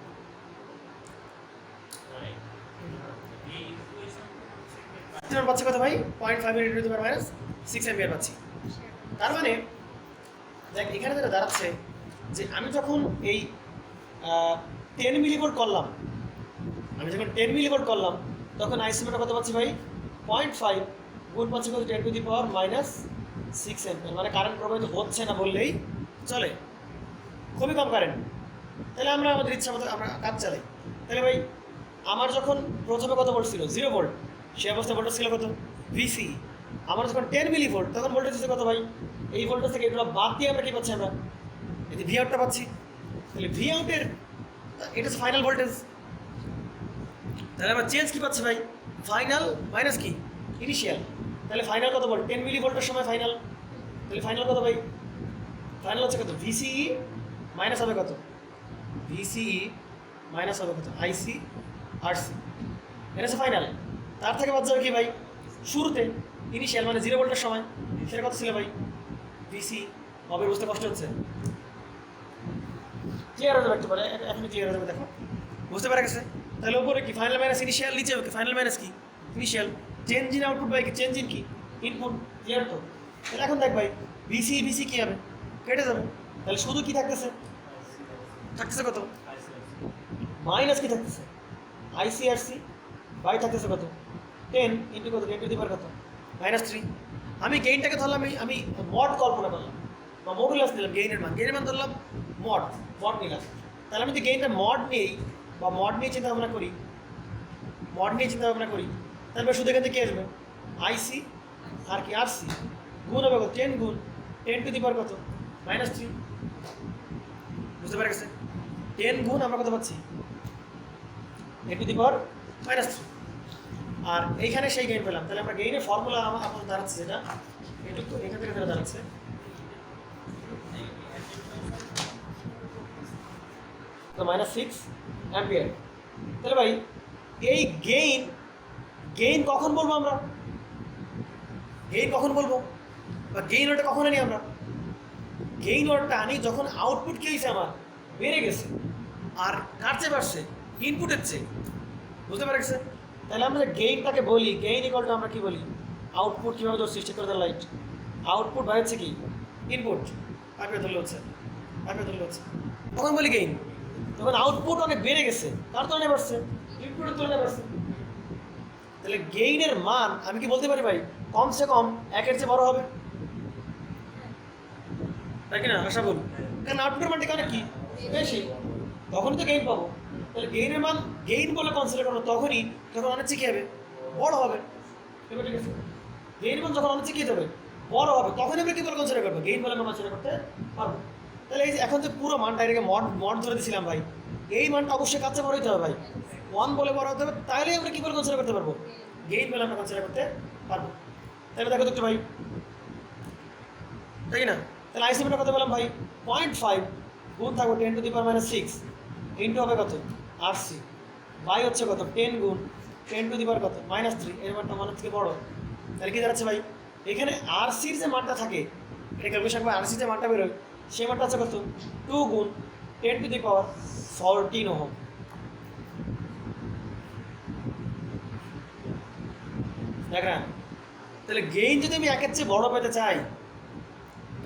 পাচ্ছি কত ভাই? 0.5 into two the power minus 6 ampere পাচ্ছি। তার মানে দেখ এখানে যেটা দাঁড়াচ্ছে যে আমি যখন এই 10 মিলিভোল্ট করলাম, তখন আইসিটা কত পাচ্ছি ভাই? 0.5 গুণ পাচ্ছি কত? 10 to the power minus 6 ampere. মানে কারেন্ট প্রবাহিত হচ্ছে না বললেই চলে, খুবই কম কারেন্ট। তাহলে আমরা আমাদের ইচ্ছা মতো আমরা কাজ চালাই। তাহলে ভাই আমার যখন প্রথমে কত ভোল্ট ছিল? 0 ভোল্ট, সে অবস্থায় ভোল্টেজ ছিল কত? ভিসি। আমার যখন 10 মিলি ভোল্ট তখন ভোল্টেজ ছিল কত ভাই? এই ভোল্টেজ থেকে এগুলো বাদ দিয়ে আমরা কী পাচ্ছি? আমরা এই ভি আউটটা পাচ্ছি। তাহলে ভি আউটের এটা হচ্ছে ফাইনাল ভোল্টেজ। তাহলে আমরা চেঞ্জ কী পাচ্ছি ভাই? ফাইনাল মাইনাস কি? ইনিশিয়াল। তাহলে ফাইনাল কত ভোল্ট? 10 মিলি ভোল্টের সময় ফাইনাল। তাহলে ফাইনাল কত ভাই? ফাইনাল হচ্ছে কত? ভিসিই মাইনাস হবে কত? ভিসিই মাইনাস হবে কত? আইসি আরসি। এটা হচ্ছে ফাইনাল। তার থেকে বাদ যাবে কি ভাই? শুরুতে ইনিশিয়াল মানে 0 ভোল্টের সময়, সেটা কত ছিল ভাই? ভিসি। হবে বুঝতে কষ্ট হচ্ছে? ক্লিয়ার হয়ে যাবে একটু পরে, এখন ক্লিয়ার হয়ে যাবে। দেখো বুঝতে পারা গেছে? তাহলে উপরে কি ফাইনাল মাইনাস ইনিশিয়াল, নিচে কি ফাইনাল মাইনাস কি initial. Change in output by কি চেঞ্জ ইন কি ইনপুট। ক্লিয়ার তো? তাহলে এখন দেখ ভাই ভিসি কী হবে? কেটে যাবে। তাহলে শুধু কি থাকতেছে কত? মাইনাস কি থাকতেছে? আইসিআরসি বাই থাকতেছে কত? 10 ইন্টু কত? 10 টু দি পাওয়ার কত? মাইনাস 3। আমি গেইনটাকে ধরলাম, আমি মড কল্পনা করলাম বা মডুলাস নিলাম। গেইনের মান ধরলাম মড নিলাম। তাহলে আমি যদি গেইনটা মড নিই বা মড নিয়ে চিন্তা ভাবনা করি, তাহলে শুধু এখান থেকে কী আসবে? আইসি আর কি আরসি গুণ হবে কত? 10 গুণ 10 টু দি পাওয়ার কত? মাইনাস 3। বুঝতে পারা গেছে? 10 গুণ আমরা কত পাচ্ছি? 10 টু দি পাওয়ার মাইনাস 3। আর এইখানে সেই গেইন পেলাম। তাহলে আমরা গেইনের ফর্মুলা আমার দাঁড়াচ্ছে যেটা এটুকু এখান থেকে যেটা দাঁড়াচ্ছে মাইনাস 6 অ্যাম্পিয়ার। তাহলে ভাই এই গেইন কখন বলবো আমরা? বা গেইন ওটা কখন আনি আমরা? গেইন ওয়ার্ডটা আনি যখন আউটপুট কী হয়েছে আমার? বেড়ে গেছে। আর কার চেয়ে বাড়ছে? ইনপুটের চেয়ে। বুঝতে পারা গেছে? তাহলে আমরা গেইনটাকে বলি, গেইন ইকুয়ালটা আমরা কি বলি? আউটপুট কীভাবে তোর সৃষ্টি করে দেয় লাইট? আউটপুট বাই হচ্ছে কি? ইনপুট। পাইপে ধরলে হচ্ছে তখন বলি গেইন। তখন আউটপুট অনেক বেড়ে গেছে, কার তুলনায় বাড়ছে? ইনপুটের তুলনায় বাড়ছে। তাহলে গেইনের মান আমি কি বলতে পারি ভাই কমসে কম 1-এর চেয়ে বড় হবে, তাই কি না আশা বলুন? কারণ আউটপুটের মানটা কারণে কি বেশি, তখনই তো গেইন পাবো। তাহলে গেইনের মান গেইন বলে কনসিডার করবো তখনই যখন অনেক চেয়ে কী হবে বড় হবে। এবার ঠিক আছে, গেইন মান যখন অনেক চেয়ে কী হবে বড় হবে তখনই আমরা কী বলে কনসিডার করবো গেইন বলে আমরা কনসিডার করতে পারবো। তাহলে এই যে এখন যে পুরো মানটা এটাকে মড ধরে দিয়েছিলাম ভাই, এই মানটা অবশ্যই কাছে বড় হতে হবে ভাই, 1 বলে বড় হতে হবে, তাহলে আমরা কী বলে কনসিডার করতে পারবো গেইন বলে আমরা কনসিডার করতে পারবো। তাহলে দেখো তো একটু ভাই, তাই না? তাহলে আইসিপিটা কত বললাম ভাই 0.5 গুণ থাকবে 10⁻⁶ ইন্টু হবে কত আরসি, বাই হচ্ছে কত 10 গুণ 10⁻³ কত -3, এর মানটা মানের থেকে বড়। তাহলে কি দাঁড়াচ্ছে ভাই এখানে আরসির যে মানটা থাকে, এটা ক্যালকুলেশন করে আরসির যে মানটা বেরোয় সেই মানটা আছে কত 2 গুণ 10⁻14 ওহম। দেখেন তাহলে গেইন যদি আমি 1-এর চেয়ে বড় পেতে চাই,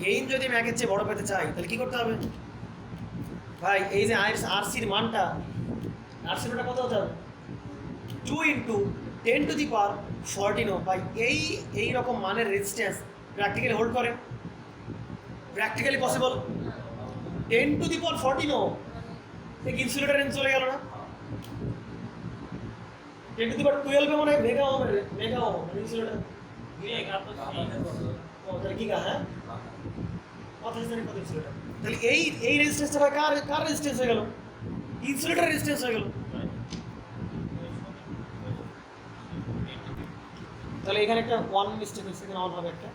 গেইন যদি আমি 1-এর চেয়ে বড় পেতে চাই তাহলে কী করতে হবে ভাই, এই যে আরসির মানটা, আরসির মানটা কত হতে হবে 2 ইন্টু 10⁻14 ওহম। ভাই এই রকম মানের রেজিস্ট্যান্স প্র্যাকটিক্যালি হোল্ড করে, প্র্যাকটিক্যালি পসিবল 10⁻14 ওহম এক ইনসুলেটার রেঞ্জ চলে গেল না, 10⁻12 মানে mega ohm, mega ohm insulator তাহলে কি হ্যাঁ তাহলে এই রেজিস্ট্যান্সটা ভাই কার রেজিস্ট্যান্স হয়ে গেল ইনসুলেটার রেজিস্ট্যান্স হয়ে গেল। তাহলে এখানে একটা 1 মিস্টেক হয়েছে, এখানে 1 হবে একটা,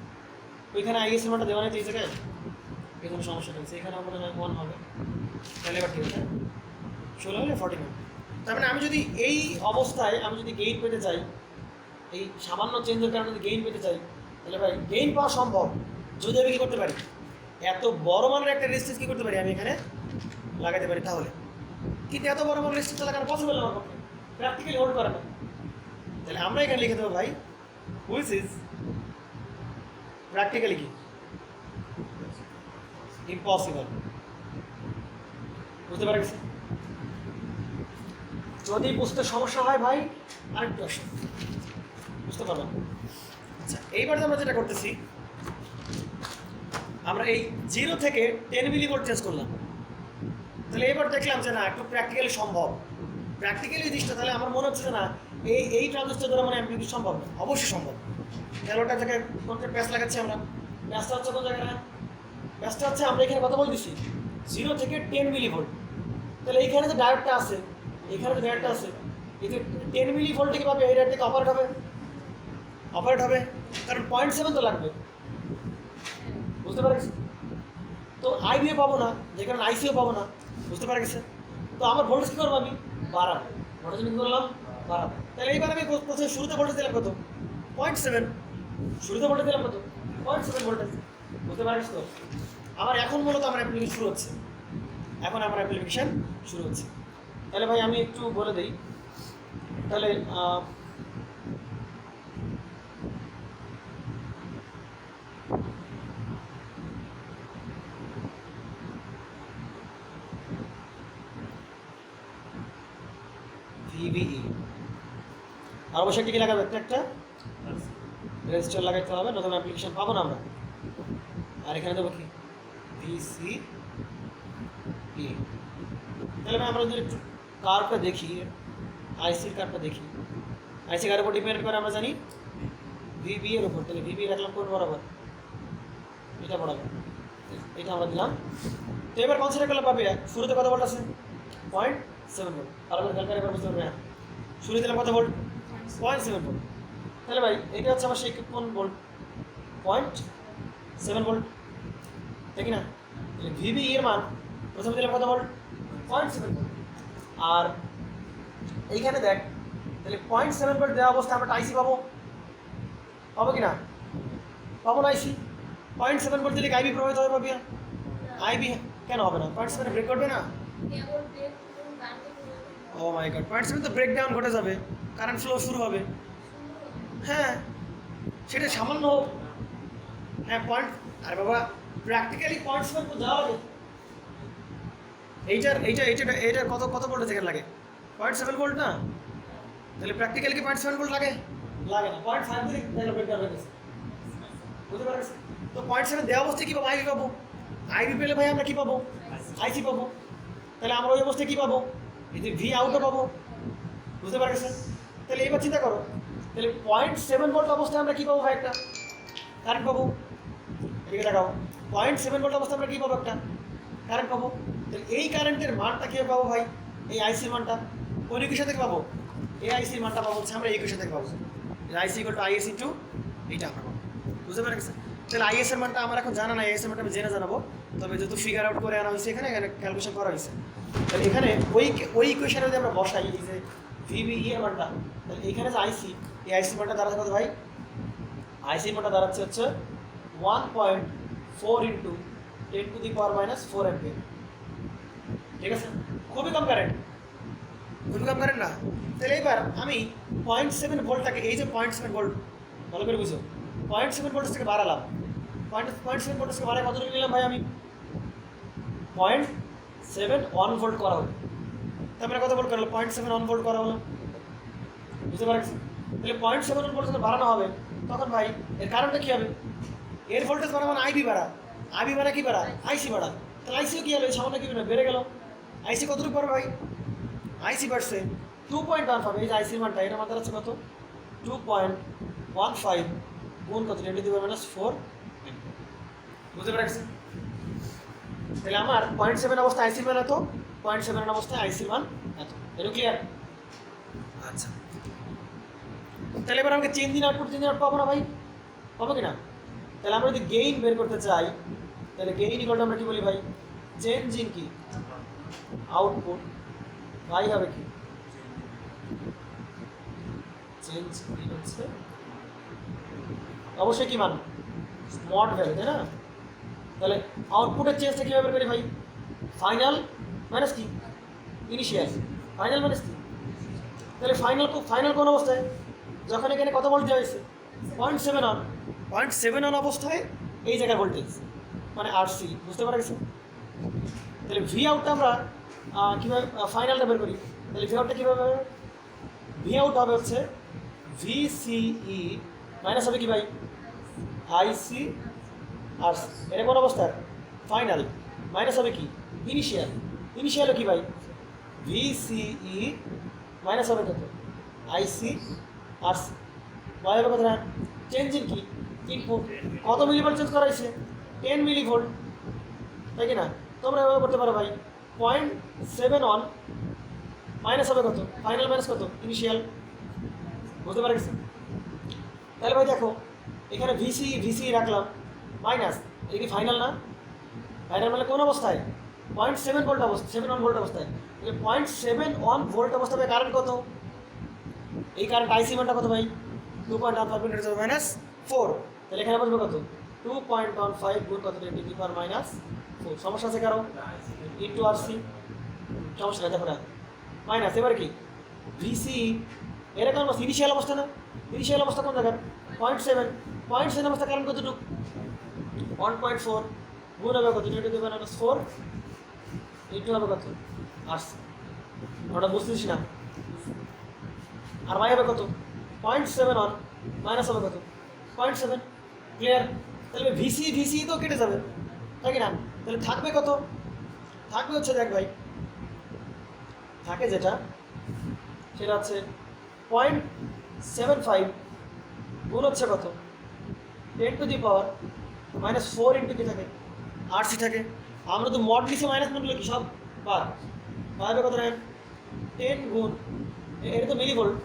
ওইখানে আইএস এর মানটা দেওয়া নেই তো এই জায়গায়, এখানে সমস্যাটা হয়েছে, এখানে মনে হয় 1 হবে। তাহলে এবার ঠিক আছে 16 হলে 14। তার মানে আমি যদি এই অবস্থায় আমি যদি গেইন পেতে চাই, এই সামান্য চেঞ্জের কারণে যদি গেইন পেতে চাই, তাহলে ভাই গেইন পাওয়া সম্ভব যদি আমি কী করতে পারি এত বড় মানের একটা রেজিস্ট্যান্স কী করতে পারি আমি এখানে লাগাতে পারি। তাহলে কিন্তু এত বড় মানের রেজিস্ট্যান্স লাগানো পসিবল আমার পক্ষে, প্র্যাকটিক্যালি হোল্ড করে না। তাহলে আমরা এখানে লিখে দেবো ভাই হুইচ ইজ প্র্যাকটিক্যালি কি ইম্পসিবল। বুঝতে পারা গেছে? যদি বুঝতে সমস্যা হয় ভাই আরেকটু আসুন, বুঝতে পারলাম। আচ্ছা এইবার আমরা যেটা করতেছি, আমরা এই 0 থেকে 10 মিলিভোল্ট চেঞ্জ করলাম। তাহলে এবার দেখলাম যে না একটু প্র্যাকটিক্যালি সম্ভব, প্র্যাকটিক্যালি জিনিসটা তাহলে আমার মনে হচ্ছে যে না এই ট্রানজিস্টার দ্বারা মানে অ্যাম্প্লিফিকেশন সম্ভব না, অবশ্যই সম্ভব। তাহলে ওটা থেকে কোনটা প্যাচ লাগাচ্ছি আমরা, প্যাচটা হচ্ছে কোন জায়গায়, প্যাচটা হচ্ছে আমরা এখানে কথা বলতেছি 0 থেকে 10 মিলিভোল্ট। তাহলে এইখানে যে ডায়োডটা আছে, এখানে যে ডায়োডটা আছে, এই যে 10 মিলিভোল্ট থেকে পাবে এই ডায়োড থেকে অপারেট হবে, কারণ 0.7 তো লাগবে। বুঝতে পারা গেছে? তো আইবিও পাবো না, যে কারণে আইসিও পাবো না। বুঝতে পারা গেছে? তো আমার ভোল্টেজ কী করবো আমি বাড়াবো, ভোল্টেজ কী করলাম বাড়াবো। তাহলে এইবার আমি প্রথমে শুরুতে ভোল্টেজ দিলাম কত 0.7, শুরুতে ভোল্টেজ দিলাম কত 0.7 ভোল্টেজ। বুঝতে পারা গেছে? তো আমার এখন মূলত আমার অ্যাপ্লিকেশন শুরু হচ্ছে, এখন আমার অ্যাপ্লিকেশন শুরু হচ্ছে। তাহলে ভাই আমি একটু বলে দিই, তাহলে ভিভিই আর অবশ্যই টিকে লাগাবে, একটা রেজিস্টার লাগাইতে হবে, নতুন অ্যাপ্লিকেশন পাবো না আমরা। আর এখানে দেবো কি ভিসিই। তাহলে আমরা যদি একটু কার্ভটা দেখি, আইসির কার্ভটা দেখি, আইসি কার উপর ডিপেন্ড করে আমরা জানি ভিবি এর উপর। তাহলে ভিবি রাখলাম কোন বরাবর, এটা বরাবর, এটা আমরা দিলাম। তো এবার কনসিডার করলে পাবে শুরুতে কত ভোল্ট আছে 0.7 ভোল্ট, ভালো করে ক্যালকুলেট করে বুঝতে পারবে। হ্যাঁ শুরু দিলাম কত ভোল্ট 0.7 ভোল্ট। তাহলে ভাই এটা হচ্ছে আমার সেই কোন ভোল্ট 0.7 ভোল্ট, ঠিক না? তাহলে ভিবি এর মান প্রথমে দিলাম কত ভোল্ট 0.7 ভোল্ট। আর এইখানে দেখ তাহলে 0.7 ভোল্ট দেওয়া অবস্থায় আমরা আইসি পাবো কি না? পাবো না আইসি। 0.7 ভোল্ট দিলে আইবি প্রবাহিত হবে পাবি, আইবি কেন হবে না? 0.7 ব্রেক করবে না? ও মাই গড, 0.7 তো ব্রেক ডাউন ঘটে যাবে, কারেন্ট ফ্লো শুরু হবে। হ্যাঁ সেটা সামান্য হোক, হ্যাঁ পয়েন্ট, আর বাবা প্র্যাকটিক্যালি 0.7 তো যাওয়া হবে। এইটার কত ভোল্ট থেকে লাগে 0.7 ভোল্ট না? তাহলে প্র্যাকটিক্যালি কি 0.7 ভোল্ট লাগে? লাগে না। 0.5 দিয়ে তাহলে ব্রেকডাউন হয়ে গেছে। বুঝতে পারছেন? তো 0.7 দেওয়া অবস্থায় কী পাবো? আইভি পাবো। আইভি পেলে ভাই আমরা কী পাবো? আইসি পাবো। তাহলে আমরা ওই অবস্থায় কী পাবো? এই যে ভি আউটও পাবো। বুঝতে পারছেন? তাহলে এবার চিন্তা করো, তাহলে 0.7 ভোল্ট অবস্থায় আমরা কী পাবো ভাই? একটা কারেন্ট পাবো। এদিকে দেখাও, 0.7 ভোল্ট অবস্থায় আমরা কী পাবো? একটা কারেন্ট পাবো। তাহলে এই কারেন্টের মানটা কী পাবো ভাই? এই আইসির মানটা কোন ইকুয়েশন থেকে পাবো? এই আইসির মানটা পাবো হচ্ছে আমরা এই ইকুয়েশন থেকে পাবো। আইসি ইকুয়াল টু আইএস ইন্টু এইটা আমরা পাবো। বুঝতে পারছেন? তাহলে আইএস এর মানটা আমার এখন জানা নাই, আইএস এর মানটা আমি জেনে জানাবো। তবে যেহেতু ফিগার আউট করে আনা হয়েছে এখানে ক্যালকুলেশন করা হয়েছে, তাহলে এখানে ওই ইকুয়েশনে যদি আমরা বসাই এই যে ভিবিই এর মানটা, তাহলে এখানে যে আইসি, এই আইসির মানটা দাঁড়াচ্ছে কত ভাই? আইসির মানটা দাঁড়াচ্ছে হচ্ছে 1.4 ইন্টু 10⁻⁻⁴ অ্যাম্পিয়ার। ঠিক আছে? খুবই কম কারেন্ট, খুবই কম কারেন্ট না? তাহলে এবার আমি 0.7 ভোল্টটাকে, এই যে 0.7 ভোল্ট ভালো করে বুঝো, 0.7 ভোল্ট থেকে বাড়ালাম। 0.7 ভোল্ট থেকে বাড়ায় কতটুকু নিলাম ভাই? আমি 0.71 ভোল্ট করা হলো। তারপরে কত ভোল্ট করা হলো? 0.71 ভোল্ট করা হলো। বুঝতে পারছি? তাহলে 0.71 ভোল্ট যখন বাড়ানো হবে তখন ভাই এর কারণটা কী হবে? এর ভোল্টেজ বাড়া মানে আইবি বাড়া, আইবি বাড়া কি বাড়া? আইসি বাড়া। তাহলে আইসিও কী হলো? এই সামান্য কি বেড়ে গেল। আইসি কতটুকু পারবে ভাই? আইসি বাড়ছে 2.15। এই যে আইসির মানটা, এটা মাত্রা হচ্ছে কত? 2.15 গুণ কত? 10⁻⁴। বুঝতে পারছি? তাহলে আমার 0.7 অবস্থায় আইসির মান এত, 0.7 অবস্থায় আইসির মান এত। এটা ক্লিয়ার? আচ্ছা, তাহলে এবার আমাকে চেঞ্জ ইন আউটপুট পাবো না ভাই? পাবো কি না? তাহলে আমরা যদি গেইন বের করতে চাই, তাহলে গেইন ইকুয়াল টু আমরা কি বলি ভাই? চেঞ্জ ইন কি আউটপুট ভাই হবে কি? চেঞ্জ ইন হচ্ছে অবশ্যই কি মান? মড ভ্যালু, তাই না? তাহলে আউটপুটের চেঞ্জটা কীভাবে বের করি ভাই? ফাইনাল মাইনাস কি ইনিশিয়াল। ফাইনাল মাইনাস কি? তাহলে ফাইনাল কোন অবস্থায়? যখন এখানে কত ভোল্ট দেওয়া হয়েছে? 0.7 0.7 অবস্থায় এই জায়গার ভোল্টেজ মানে আরসি। বুঝতে পারা গেছে? তাহলে ভি আউটটা আমরা কীভাবে ফাইনালটা বের করি? তাহলে ভি আউটটা কীভাবে হবে? ভি আউট হবে হচ্ছে ভিসিই মাইনাস হবে কি ভাই? আইসি আর এটা কোন অবস্থায়? ফাইনাল মাইনাস হবে কি? ইনিশিয়াল। ইনিশিয়ালও কি ভাই? ভিসিই মাইনাস হবে কত? আইসি আর ভাই হবে কত না? চেঞ্জ ইন কি ইনপুট। কত মিলিভোল্ট চেঞ্জ করা হয়েছে? 10 মিলিভোল্ট, তাই কি না? তোমরা এভাবে করতে পারো ভাই। 0.71 মাইনাস হবে কত? ফাইনাল মাইনাস কত? ইনিশিয়াল। বুঝতে পারা গেছে? তাহলে ভাই দেখো, এখানে ভিসি রাখলাম মাইনাস, এটা কি ফাইনাল না? ফাইনাল মানে কোন অবস্থায়? 0.7 ভোল্ট অবস্থায়, 71 ভোল্ট অবস্থায়। তাহলে 0.71 ভোল্ট অবস্থায় কারেন্ট কত? এই কারেন্ট আইসি মানটা কত ভাই? 2.15 -4। তাহলে এখানে বসবে কত? 2.15 গুণ কত? 10⁻⁴। সমস্যা আছে কারো? Into RC. সমস্যা নেই, দেখো না মাইনাস। এবার কি ভিসি এরকম অবস্থা? ইনিশিয়াল অবস্থা না? ইনিশিয়াল অবস্থা কোন জায়গার? 0.7 অবস্থা কারেন্ট কতটুকু? 1.4 গুণ হবে কত? 10⁻⁴ ইন্টু হবে কত? আরসি। ওটা বুঝতেছিস না? আর ভাই হবে কত? 0.71 মাইনাস হবে কত? 0.7। ক্লিয়ার? তাহলে ভিসি তো কেটে যাবে, তাই কি না? তাহলে থাকবে কত? থাকবে হচ্ছে, দেখ ভাই, থাকে যেটা সেটা হচ্ছে 0.75 গুণ হচ্ছে কত? 10⁻⁻⁴ ইন্টু কি থাকে? আরসি থাকে। আমরা তো মড নিচে মাইনাস মডগুলো কি সব বাদ। হবে কত? 10 গুণ, এটা তো মিলিভোল্ট,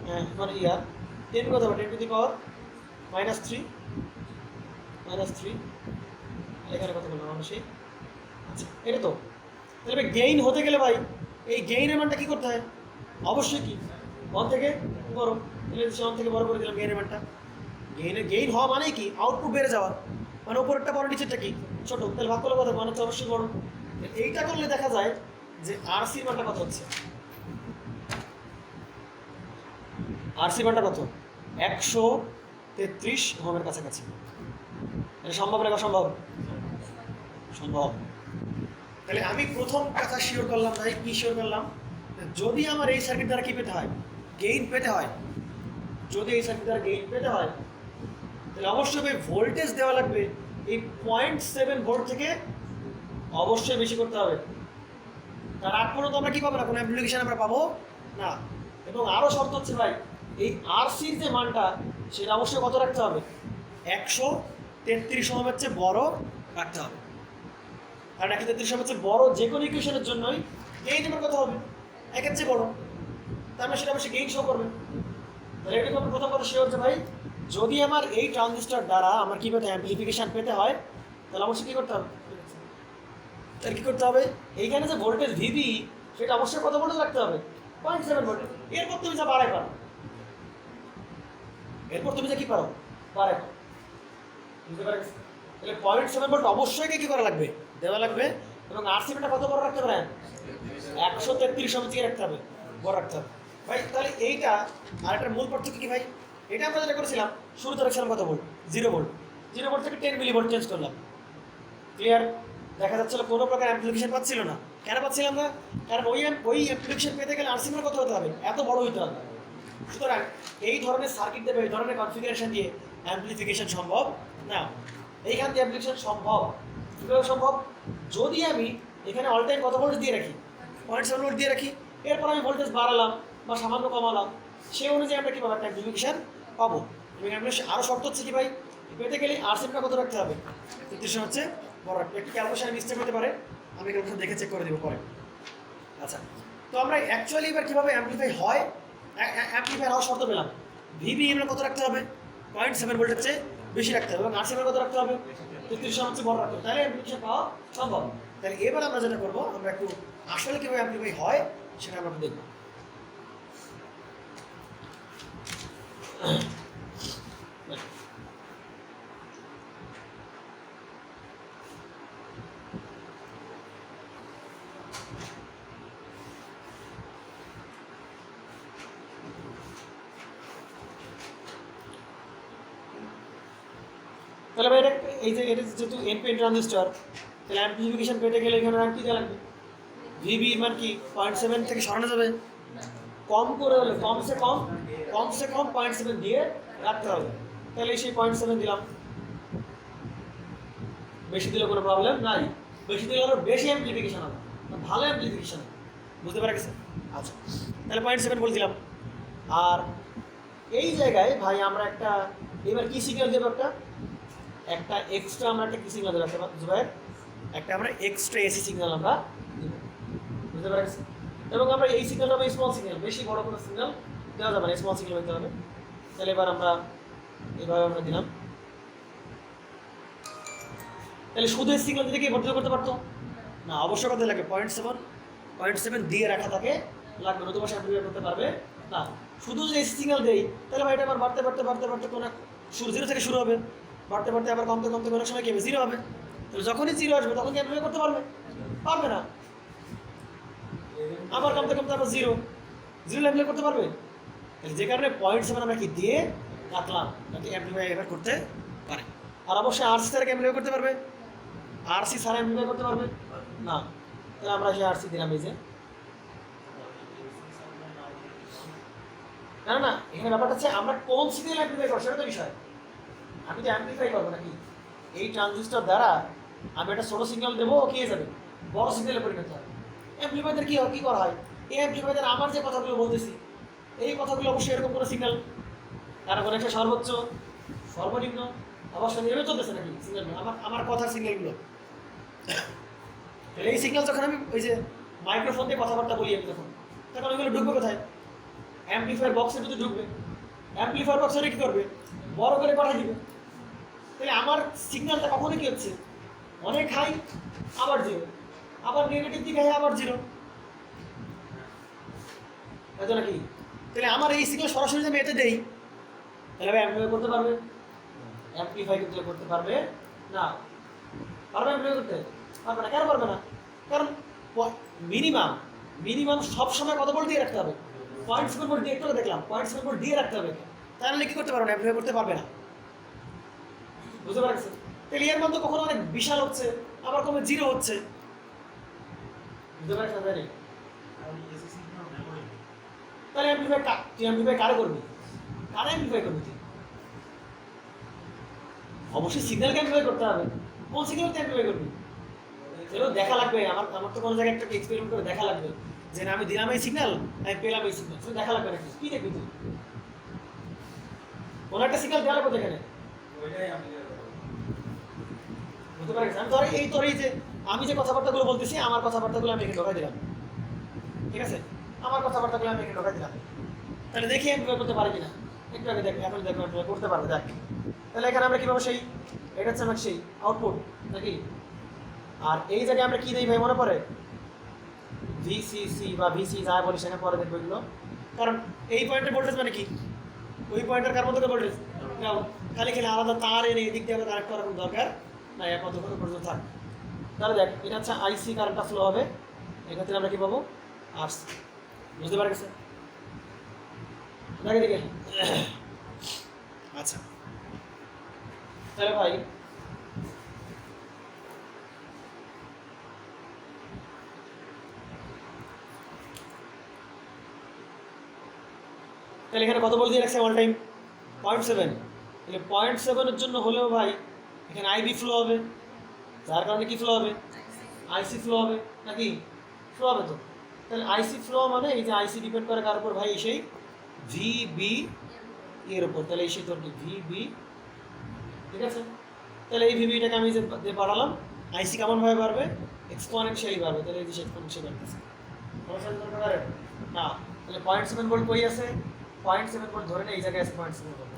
হ্যাঁ মানে 10 কত হবে? 10⁻⁻3 এখানে কত বললাম অবশ্যই। আচ্ছা, এটা তো তাহলে গেইন হতে গেলে ভাই এই গেইনের মানটা কী করতে হয়? অবশ্যই কি 1 থেকে বড়। তাহলে 1 থেকে বড় করে দিলাম গেইনের মানটা। গেইন হওয়া মানে কি? আউটপুট বেড়ে যাওয়া, মানে উপরেরটা বড় নিচেরটা কি ছোটো। তাহলে ভাগ করলে কত? মানে হচ্ছে অবশ্যই বড়। এইটা করলে দেখা যায় যে আরসির মানটা কত হচ্ছে? আরসি মানটা কত? 133 ওহমের কাছাকাছি। এটা সম্ভব না? অসম্ভব? সম্ভব। তাহলে আমি প্রথম কথা শিওর করলাম ভাই, কি শিওর করলাম? যদি আমার এই সার্কিট দ্বারা কি পেতে হয়, গেইন পেতে হয়, যদি এই সার্কিট দ্বারা গেইন পেতে হয়, তাহলে অবশ্যই ভোল্টেজ দেওয়া লাগবে এই 0.7 ভোল্ট থেকে অবশ্যই বেশি করতে হবে। তার আগ পর্যন্ত আমরা কি পাবো না, কোনো অ্যাপ্লিকেশন আমরা পাবো না। এবং আরও শর্ত হচ্ছে ভাই, এই আরসির যে মানটা সেটা অবশ্যই কত রাখতে হবে, 133 ওহমের চেয়ে বড় রাখতে হবে। কারণ 133 ওহমের চেয়ে বড় যে কোনো ইকুয়েশনের জন্যই গেইন আমার কত হবে, একের চেয়ে বড়, তার মানে সেটা অবশ্যই গেইন শো করবে। তাহলে এটা আমার প্রথম কথা সে হচ্ছে ভাই, যদি আমার এই ট্রানজিস্টর দ্বারা আমার কী পেতে অ্যাম্পলিফিকেশান পেতে হয়, তাহলে অবশ্যই কী করতে হবে, তাহলে কী করতে হবে, এইখানে যে ভোল্টেজ ভিবি সেটা অবশ্যই কত ভোল্টেজ রাখতে হবে, 0.7 ভোল্টেজ। এরপর তুমি যা বাড়াই পারো, এরপর তুমি যা কী পারো বাড়াই পারো, বুঝতে পারছি। তাহলে 0.7 ভোল্ট অবশ্যই কী করা লাগবে, দেওয়া লাগবে। এবং আরসিপিটা কত বড় রাখতে পারেন, 133 ওহম থেকে রাখতে হবে, বড় রাখতে হবে ভাই। তাহলে এইটা আর একটা মূল পার্থক্য কি ভাই, এটা আমরা যেটা করেছিলাম শুরুতে রাখছিলাম কত ভোল্ট, 0 ভোল্ট, 0 ভোল্ট থেকে 10 মিলি ভোল্ট চেঞ্জ করলাম। ক্লিয়ার? দেখা যাচ্ছিল কোনো প্রকার অ্যাপ্লিকেশন পাচ্ছিল না। কেন পাচ্ছিলাম না? কারণ ওই অ্যাপ্লিকেশন পেতে গেলে আরসিপিটা কত হতে হবে, এত বড় হতে হবে। সুতরাং এই ধরনের সার্কিট দেবে, এই ধরনের কনফিগারেশন দিয়ে অ্যাম্পলিফিকেশন সম্ভব না। এইখান দিয়ে অ্যাপ্লিকেশন সম্ভব, কীভাবে সম্ভব, যদি আমি এখানে অল টাইম কত ভোল্ট দিয়ে রাখি, 0.7 ভোল্ট দিয়ে রাখি, এরপর আমি ভোল্টেজ বাড়ালাম বা সামান্য কমালাম, সেই অনুযায়ী আমরা কী পাবো, একটা অ্যাম্পলিফিকেশন পাবো। এবং অ্যাম্পলিফিকেশন আরও শর্ত হচ্ছে কি ভাই, পেতে গেলে আরসিপিটা কত রাখতে হবে, 33 হচ্ছে বড়। একটু ক্যালকুলেশন মিস্টেক হতে পারে, আমি ক্যালকুলেশন দেখে চেক করে দেবো পরে। আচ্ছা, তো আমরা অ্যাকচুয়ালি এবার কীভাবে অ্যাম্পলিফাই হয়, অ্যাম্পলিফাই হওয়ার শর্ত পেলাম, ভিবি আমরা কত রাখতে হবে, 0.7 ভোল্টের চেয়ে বেশি রাখতে হবে, এবং আরসিপিটা কত রাখতে হবে, 33 হচ্ছে বড় রাখতে হবে, তাহলে অ্যাম্পলিফিকেশন পাওয়া সম্ভব। তাহলে এবার আমরা যেটা করবো, আমরা একটু আসলে কীভাবে অ্যাম্পলিফাই হয় সেটা আমরা দেখব। তাহলে ভাই এটা এই যে এটা যেহেতু এনপিএন ট্রানজিস্টর, তাহলে অ্যাম্পলিফিকেশন পেতে গেলে এখানে আর কী দেওয়া লাগবে, ভিবি মান কি 0.7 থেকে সরানো যাবে, কম করে হলে কমসে কম 0.7 দিয়ে রাখতে হবে। তাহলে সেই 0.7 দিলাম, বেশি দিলে কোনো প্রবলেম নাই, বেশি দিলে আরও বেশি অ্যাম্পলিফিকেশন হবে, ভালো অ্যাম্পলিফিকেশন হবে, বুঝতে পারা গেছে। আচ্ছা, তাহলে 0.7 বলছিলাম। আর এই জায়গায় ভাই আমরা একটা এবার কী সিগন্যাল দেবো, একটা এক্সট্রা আমরা একটা কী সিগন্যাল দেবো, একটা আমরা এক্সট্রা এসি সিগন্যাল আমরা দেবো, বুঝতে পারছি। এবং আমরা এই সিগন্যালটা হবে স্মল সিগন্যাল, বেশি বড় কোনো সিগন্যাল দেওয়া যাবে না, স্মল সিগন্যাল দিতে হবে। তাহলে এবার আমরা এভাবে আমরা দিলাম, তাহলে শুধু এই সিগন্যাল দিতে কি ভর্তি করতে পারতো না, অবশ্যই কত লাগে, 0.7 দিয়ে রাখা থাকে লাগবে, নতুন ভাষা অ্যাপ্লিকেট করতে পারবে না। শুধু যদি এসি সিগন্যাল দেই, তাহলে ভাই এটা আবার বাড়তে কোনো শুরু 0 থেকে শুরু হবে, বাড়তে আবার কমতে কোনো সময় কি হবে, 0 হবে। তাহলে যখনই 0 আসবে তখন কি অ্যাপ্লিকেট করতে পারবে না, আবার কমতে আবার 0 অ্যাপ্লাই করতে পারবে। যে কারণে 0.7 আমরা কি দিয়ে রাখলাম, যাতে অ্যাম্পলিফাই এবার করতে পারে। আর অবশ্যই আরসি ছাড়া অ্যাম্পলিফাই করতে পারবে, আরসি ছাড়া অ্যাম্পলিফাই করতে পারবে না। তাহলে আমরা সেই আরসি দিলাম, এই যে না এখানে ব্যাপারটা হচ্ছে আমরা কোন সিগন্যাল অ্যাম্পলিফাই করবো সেটা তো বিষয়। আমি তো অ্যাম্পলিফাই করবো নাকি, এই ট্রানজিস্টর দ্বারা আমি একটা ছোটো সিগন্যাল দেবো, কি হয়ে যাবে, বড় সিগন্যালে পরিণত হবে। অ্যাম্পলিফাইদের কী করা হয়, এই অ্যাম্পলিফাইদের আমার যে কথাগুলো বলতেছি, এই কথাগুলো অবশ্যই এরকম কোনো সিগন্যাল, কারণ কোনো একটা সর্বোচ্চ সর্বনিম্ন অবশ্যই এভাবে চলতেছে নাকি সিগন্যালগুলো, আমার কথার সিগন্যালগুলো। তাহলে এই সিগন্যাল যখন আমি ওই যে মাইক্রোফোন দিয়ে কথাবার্তা বলি আমি তখন ওইগুলো ঢুকবে কোথায়, অ্যাম্পলিফায়ার বক্সের ভিতরে ঢুকবে, অ্যাম্পলিফায়ার বক্সে কী করবে, বড় করে পাঠিয়ে দিবে। তাহলে আমার সিগন্যালটা কখনো কী হচ্ছে, অনেক হাই আবার 0, আবার নেগেটিভ দিকে হাই আবার 0, তাই নাকি। তাহলে আমার এই সিগন্যাল সরাসরি আমি এতে দেই, তাহলে অ্যাম্পলিফাই করতে পারবে, অ্যাম্পলিফাই করতে পারবে না, পারবে অ্যাম্পলিফাই করতে পারবে না। কেন পারবে না, কারণ মিনিমাম সবসময় কত ভোল্ট দিয়ে রাখতে হবে, 0.7 ভোল্ট দিয়ে, একটু দেখলাম 0.7 ভোল্ট দিয়ে রাখতে হবে, তাহলে কি করতে পারবে না, অ্যাম্পলিফাই করতে পারবে না, বুঝতে পারছি। তাহলে এর মান তো কখনো অনেক বিশাল হচ্ছে, আবার কমে 0 হচ্ছে, বুঝতে পারছি। তাহলে তুই অ্যাম্পলিফাই কারে করবি? কারে অ্যাম্পলিফাই করবি তুই? অবশ্যই সিগন্যালকে অ্যাম্পলিফাই করতে হবে। কোন সিগন্যালকে অ্যাম্পলিফাই করবি? এগুলো দেখা লাগবে। আমার তো কোনো জায়গায় একটা এক্সপেরিমেন্ট করে দেখা লাগবে যে না আমি দিলাম এই সিগন্যাল, আমি পেলাম এই সিগন্যাল, সেটা দেখা লাগবে নাকি? কি দেখবি তুই? কোনো একটা সিগন্যাল দেওয়া লাগবে এখানে, বুঝতে পারিস? আমি ধর এই যে আমি যে কথাবার্তাগুলো বলতেছি, আমার কথাবার্তাগুলো আমি এখানে ঢোকাই দিলাম, ঠিক আছে? আমার কথাবার্তাগুলো আমি এখানে ঢোকাই দিলাম, তাহলে দেখি আমি করতে পারি কিনা। একটু আগে দেখো, এখন দেখো করতে পারবো, দেখ। তাহলে এখানে আমরা কীভাবে সেই, এটা হচ্ছে আমার সেই আউটপুট নাকি? আর এই জায়গায় আমরা কী দিই ভাই মনে পড়ে? ভিসিসি বা ভিসি যা বলি সেখানে পরে দেখবো এগুলো। কারণ এই পয়েন্টের ভোল্টেজ মানে কি, ওই পয়েন্টের কার মতো ভোল্টেজ খালি খালি আলাদা তার এনে এদিক দিয়ে কানেক্ট করার কোনো দরকার না, এক কতক্ষণ পর্যন্ত থাক। তাহলে দেখ, এটা হচ্ছে আইসি কারেন্টটা ফ্লো হবে, এক্ষেত্রে আমরা কী পাবো? আর্টস। বুঝতে পারা গেছে? দেখ এদিকে। আচ্ছা, তাহলে ভাই তাহলে এখানে কত বলে দিয়ে রাখছে অল টাইম? 0.7। তাহলে 0.7-এর জন্য হলেও ভাই এখানে আইবি ফ্লো হবে, যার কারণে কি ফ্লো হবে? আইসি ফ্লো হবে নাকি? ফ্লো হবে তো। তাহলে আইসি ফ্লো মানে এই যে আইসি ডিপেন্ড করে কার উপর ভাই? সেই ভিবি এর উপর। তাহলে এই সেই তোর ভিবি, ঠিক আছে? তাহলে এই ভিবিটাকে আমি যে বাড়ালাম, আইসি কেমনভাবে বাড়বে? এক্সপোনেনশিয়ালি বাড়বে। তাহলে এই যে এক্সপোনেনশিয়ালি বাড়তেছে না। তাহলে 0.7 ভোল্ট কই আছে? 0.7 ভোল্ট ধরে না, এই জায়গায় আছে 0.7 ভোল্ট।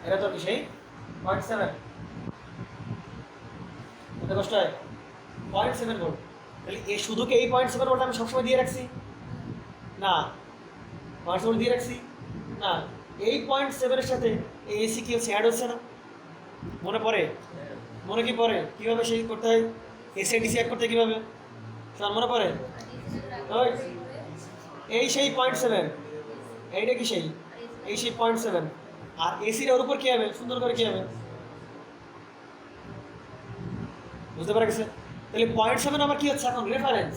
এটা তো কি সেই 0.7? এটা কষ্ট হয় 0.7 ভোল্ট। তাহলে এই শুধু কি এই 0.7 ভোল্ট আমি সবসময় দিয়ে রাখছি? না। 0.7 ভোল্ট দিয়ে রাখছি না। এই 0.7-এর সাথে এই এসি কি হচ্ছে? অ্যাড হচ্ছে না? মনে পড়ে? মনে কি পড়ে কীভাবে সেই করতে হয়? এসি ডিসি অ্যাড করতে কীভাবে সব মনে পড়ে? এই সেই 0.7, এইটা কি সেই? এই সেই 0.7। আর এসির ওর উপর কী হবে? সুন্দর করে কী হবে? বুঝতে পারা গেছে? তাহলে 0.7 আমার কী হচ্ছে এখন? রেফারেন্স।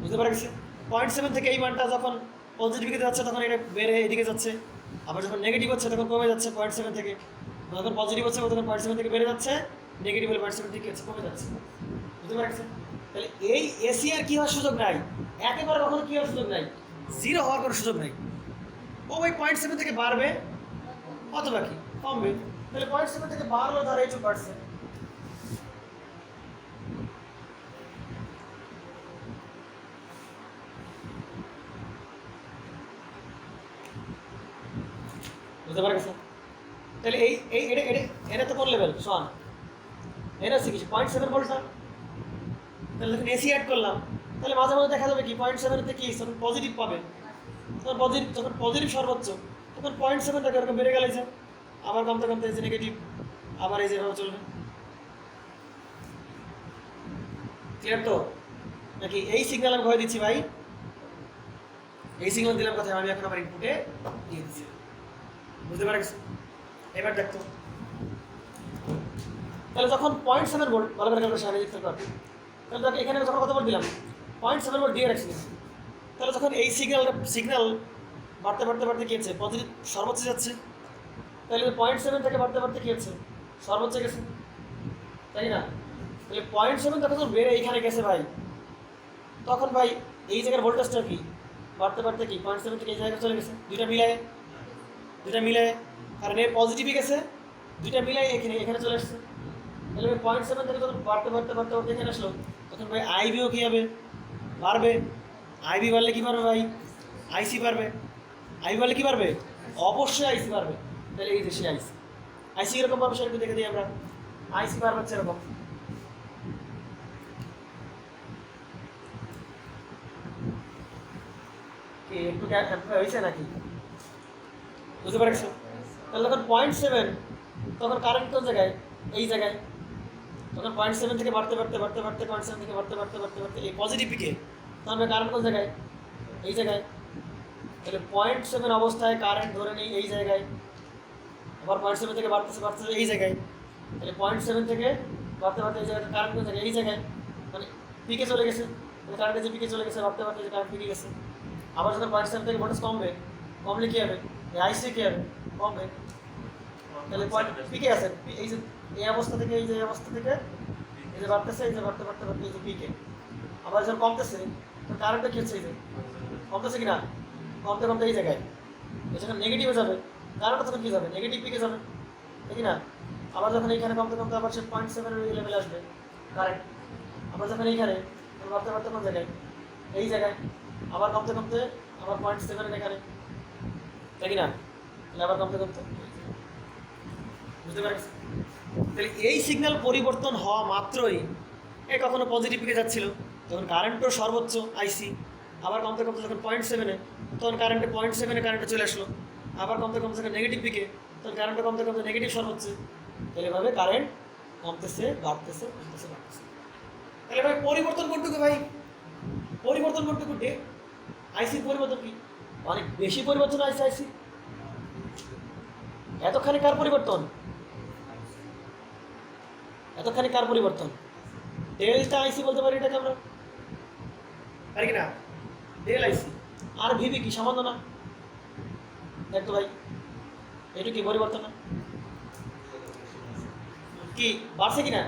বুঝতে পারা গেছে? 0.7 থেকে এই মানটা যখন পজিটিভ দিকে যাচ্ছে তখন এটা বেড়ে এদিকে যাচ্ছে, আবার যখন নেগেটিভ হচ্ছে তখন কমে যাচ্ছে 0.7 থেকে। যখন পজিটিভ হচ্ছে তখন 0.7 থেকে বেড়ে যাচ্ছে, নেগেটিভ হলে 0.7 থেকে কমে যাচ্ছে। বুঝতে পারা গেছে? তাহলে এই এসি আর কী হওয়ার সুযোগ নাই, একেবারে কখনো কী হওয়ার সুযোগ নাই, জিরো হওয়ার কোনো সুযোগ নাই। ও ওই 0.7 থেকে বাড়বে অথবা কি কমবে। তাহলে 0.7 থেকে বাড়লো ধর এইটুকু বাড়ছে, বুঝতে পারা গেছে? তাহলে এই এই এটা এটা এটা তো কোন লেভেল শোন, এটা হচ্ছে কিছু 0.7 ভোল্টটা। তাহলে যখন এসি অ্যাড করলাম, তাহলে মাঝে মাঝে দেখা যাবে কি 0.7-তে কি যখন পজিটিভ পাবে, তখন পজিটিভ সর্বোচ্চ, তখন 0.7টাকে এরকম বেড়ে গেলে যে আবার কমতে কমতে এই যে নেগেটিভ, আবার এই যেভাবে চলবে। ক্লিয়ার তো? নাকি এই সিগন্যাল আমি ভয় দিচ্ছি ভাই? এই সিগন্যাল দিলাম কথা আমি এখন আমার ইনপুটে দিয়ে দিচ্ছি। বুঝতে পারা গেছে? এবার দেখতো তাহলে যখন 0.7 ভোল্ট ভালো করে আমরা সামনে দেখতে পারবো, তাহলে দেখো এখানে যখন কত ভোল্ট দিলাম? 0.7 ভোল্ট দিয়ে রাখছি। তাহলে যখন এই সিগন্যাল বাড়তে বাড়তে বাড়তে কী হচ্ছে? পজিটিভ সর্বোচ্চ যাচ্ছে। তাহলে 0.7 থেকে বাড়তে বাড়তে কী হচ্ছে? সর্বোচ্চ গেছে, তাই না? তাহলে 0.7 যখন বেড়ে এইখানে গেছে ভাই, তখন ভাই এই জায়গার ভোল্টেজটা কি বাড়তে বাড়তে কি 0.7 থেকে এই জায়গায় চলে গেছে। দুইটা মিলায় কারণ এর পজিটিভই গেছে, দুইটা মিলাই এখানে চলে আসছে। তাহলে 0.7 থেকে যখন বাড়তে বাড়তে বাড়তে বাড়তে এখানে আসলো, তখন ভাই আইবিও কী হবে? বাড়বে। আইবি বাড়লে কী পারবে ভাই? আইসি পারবে। আইবি বাড়লে কী পারবে? অবশ্যই আইসি পারবে। তাহলে এই যে সে আইসি এরকম পারবে, সেরকম দেখে দিই আমরা। আইসি পারবে হচ্ছে এরকম, কি একটু হয়েছে নাকি? বুঝতে পারছো? তাহলে তখন 0.7, তখন কারেন্ট কোন জায়গায়? এই জায়গায়। তখন 0.7 থেকে বাড়তে বাড়তে বাড়তে বাড়তে 0.7 থেকে বাড়তে বাড়তে বাড়তে বাড়তে এই পজিটিভ পিকে, তখন কারেন্ট কোন জায়গায়? এই জায়গায়। তাহলে 0.7 অবস্থায় কারেন্ট ধরে নেই এই জায়গায়, আবার 0.7 থেকে বাড়তেছে বাড়তেছে এই জায়গায়। তাহলে 0.7 থেকে বাড়তে বাড়তে এই জায়গায় কারেন্ট কোন জায়গায়? এই জায়গায়। মানে পিকে চলে গেছে, কারেন্টে যে পিকে চলে গেছে, ভাবতে পারতে যে কারেন্ট পিকে গেছে। আবার যখন 0.7 থেকে ভোল্টেজ কমলে কি হবে, এই আইসি কি হবে, কমবে। তাহলে পয়েন্ট পিকে আছে, এই যে এই অবস্থা থেকে এই যে অবস্থা থেকে এই যে বাড়তেছে, এই যে বাড়তে বাড়তে বাড়তে এই যে পিকে। আবার যখন কমতেছে তো কারেন্টটা কি হচ্ছে, এই যে কমতেছে কিনা, কমতে কমতে এই জায়গায় যখন নেগেটিভে যাবে কারেন্টটা তখন কি যাবে, নেগেটিভ পিকে যাবে, ঠিক না। আবার যখন এইখানে কমতে কমতে আবার সে 0.7 লেভেলে আসবে কারেন্ট। আবার যখন এইখানে বাড়তে বাড়তে কোন জায়গায়, এই জায়গায় আবার কমতে কমতে আবার 0.7 এখানে, তাই কি না। আবার কমতে কমতে, বুঝতে পারছি। তাহলে এই সিগন্যাল পরিবর্তন হওয়া মাত্রই এ কখনো পজিটিভ দিকে যাচ্ছিল, তখন কারেন্টও সর্বোচ্চ আইসি। আবার কমতে কমতে যখন 0.7 তখন কারেন্টে 0.7 কারেন্টে চলে আসলো। আবার কমতে কমতে যখন নেগেটিভ দিকে তখন কারেন্টটা কমতে কমতে নেগেটিভ সর্বোচ্চ। তাহলে এভাবে কারেন্ট কমতেছে বাড়তেছে কমতেছে বাড়তেছে। তাহলে ভাই পরিবর্তন কোনটুকু, ভাই পরিবর্তন কোনটুকু, আইসির পরিবর্তন কি অনেক বেশি পরিবর্তন আইসি, আইসি এতখানি কার পরিবর্তন, এতখানি কার পরিবর্তন, ডেল্টা আইসি বলতে পারি এটাকে আমরা, পারি কি না, ডেল আইসি। আর ভিবি কি সামান্য না, দেখ তো ভাই এটা কি পরিবর্তন না, কি বাড়ছে কিনা,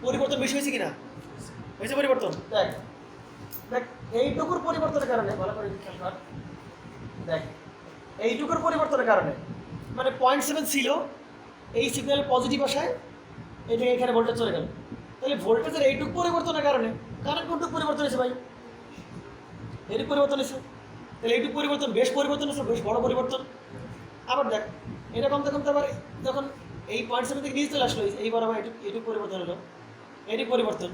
পরিবর্তন বেশি হয়েছে কিনা, হয়েছে পরিবর্তন। দেখ দেখ এইটুকুর পরিবর্তনের কারণে, ভালো করে খেয়াল কর, দেখ এইটুকুর পরিবর্তনের কারণে মানে 0.7 ছিল, এই সিগন্যাল পজিটিভ আসায় এইটাকে এখানে ভোল্টেজ চলে গেল। তাহলে ভোল্টেজের এইটুকু পরিবর্তনের কারণে কারেন্ট কোনটুকু পরিবর্তন হয়েছে ভাই, এইটুকু পরিবর্তন হয়েছে। তাহলে এইটুকু পরিবর্তন বেশ পরিবর্তন হয়েছে, বেশ বড় পরিবর্তন। আবার দেখ এটা কমতে কমতে আবার যখন এই 0.7 থেকে নিচে চলে আসলো, এইবার আবার এইটুকু পরিবর্তন হলো, এইটুকু পরিবর্তন।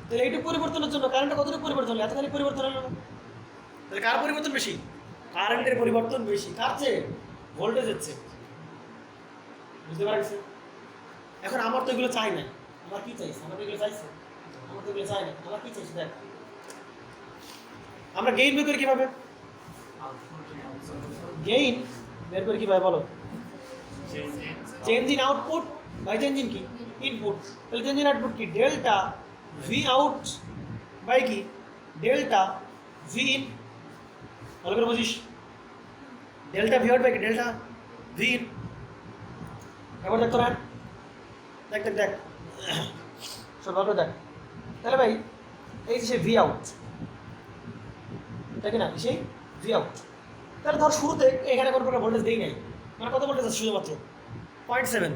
তাহলে এইটুকু পরিবর্তনের জন্য কারেন্টটা কতটুকু পরিবর্তন হলো, এতখানি পরিবর্তন হলো না। তাহলে কার পরিবর্তন বেশি, কারেন্টের পরিবর্তন বেশি, কার চেয়ে, ভোল্টেজের চেয়ে, বুঝতে পারছি। এখন আমার তো এগুলো চাই না, আমার কি চাইছে, আমার এগুলো চাইছে, আমার তো এগুলো চাই না, আমার কি চাইছে দেখ। আমরা গেইন বের করি কিভাবে, গেইন বের করি কিভাবে বলো, change in output by change in কি ইনপুট। তাহলে চেঞ্জ ইন আউটপুট কি, ডেল্টা ভি আউট বাই কি, ডেল্টা ভি ইন। ভালো করে বুঝিস, ডেল্টা ভি আউট বাই কি, ডেল্টা ভি ইন। এবার দেখ তো না, দেখ দেখ দেখ সব ভালো দেখ। তাহলে ভাই এই যে ভি আউট, তাই কি না, সেই ভি আউট। তাহলে ধর শুরুতে এখানে কোনো প্রকার ভোল্টেজ দেই নাই, মানে কত ভোল্টেজ আছে শুধুমাত্র 0.7।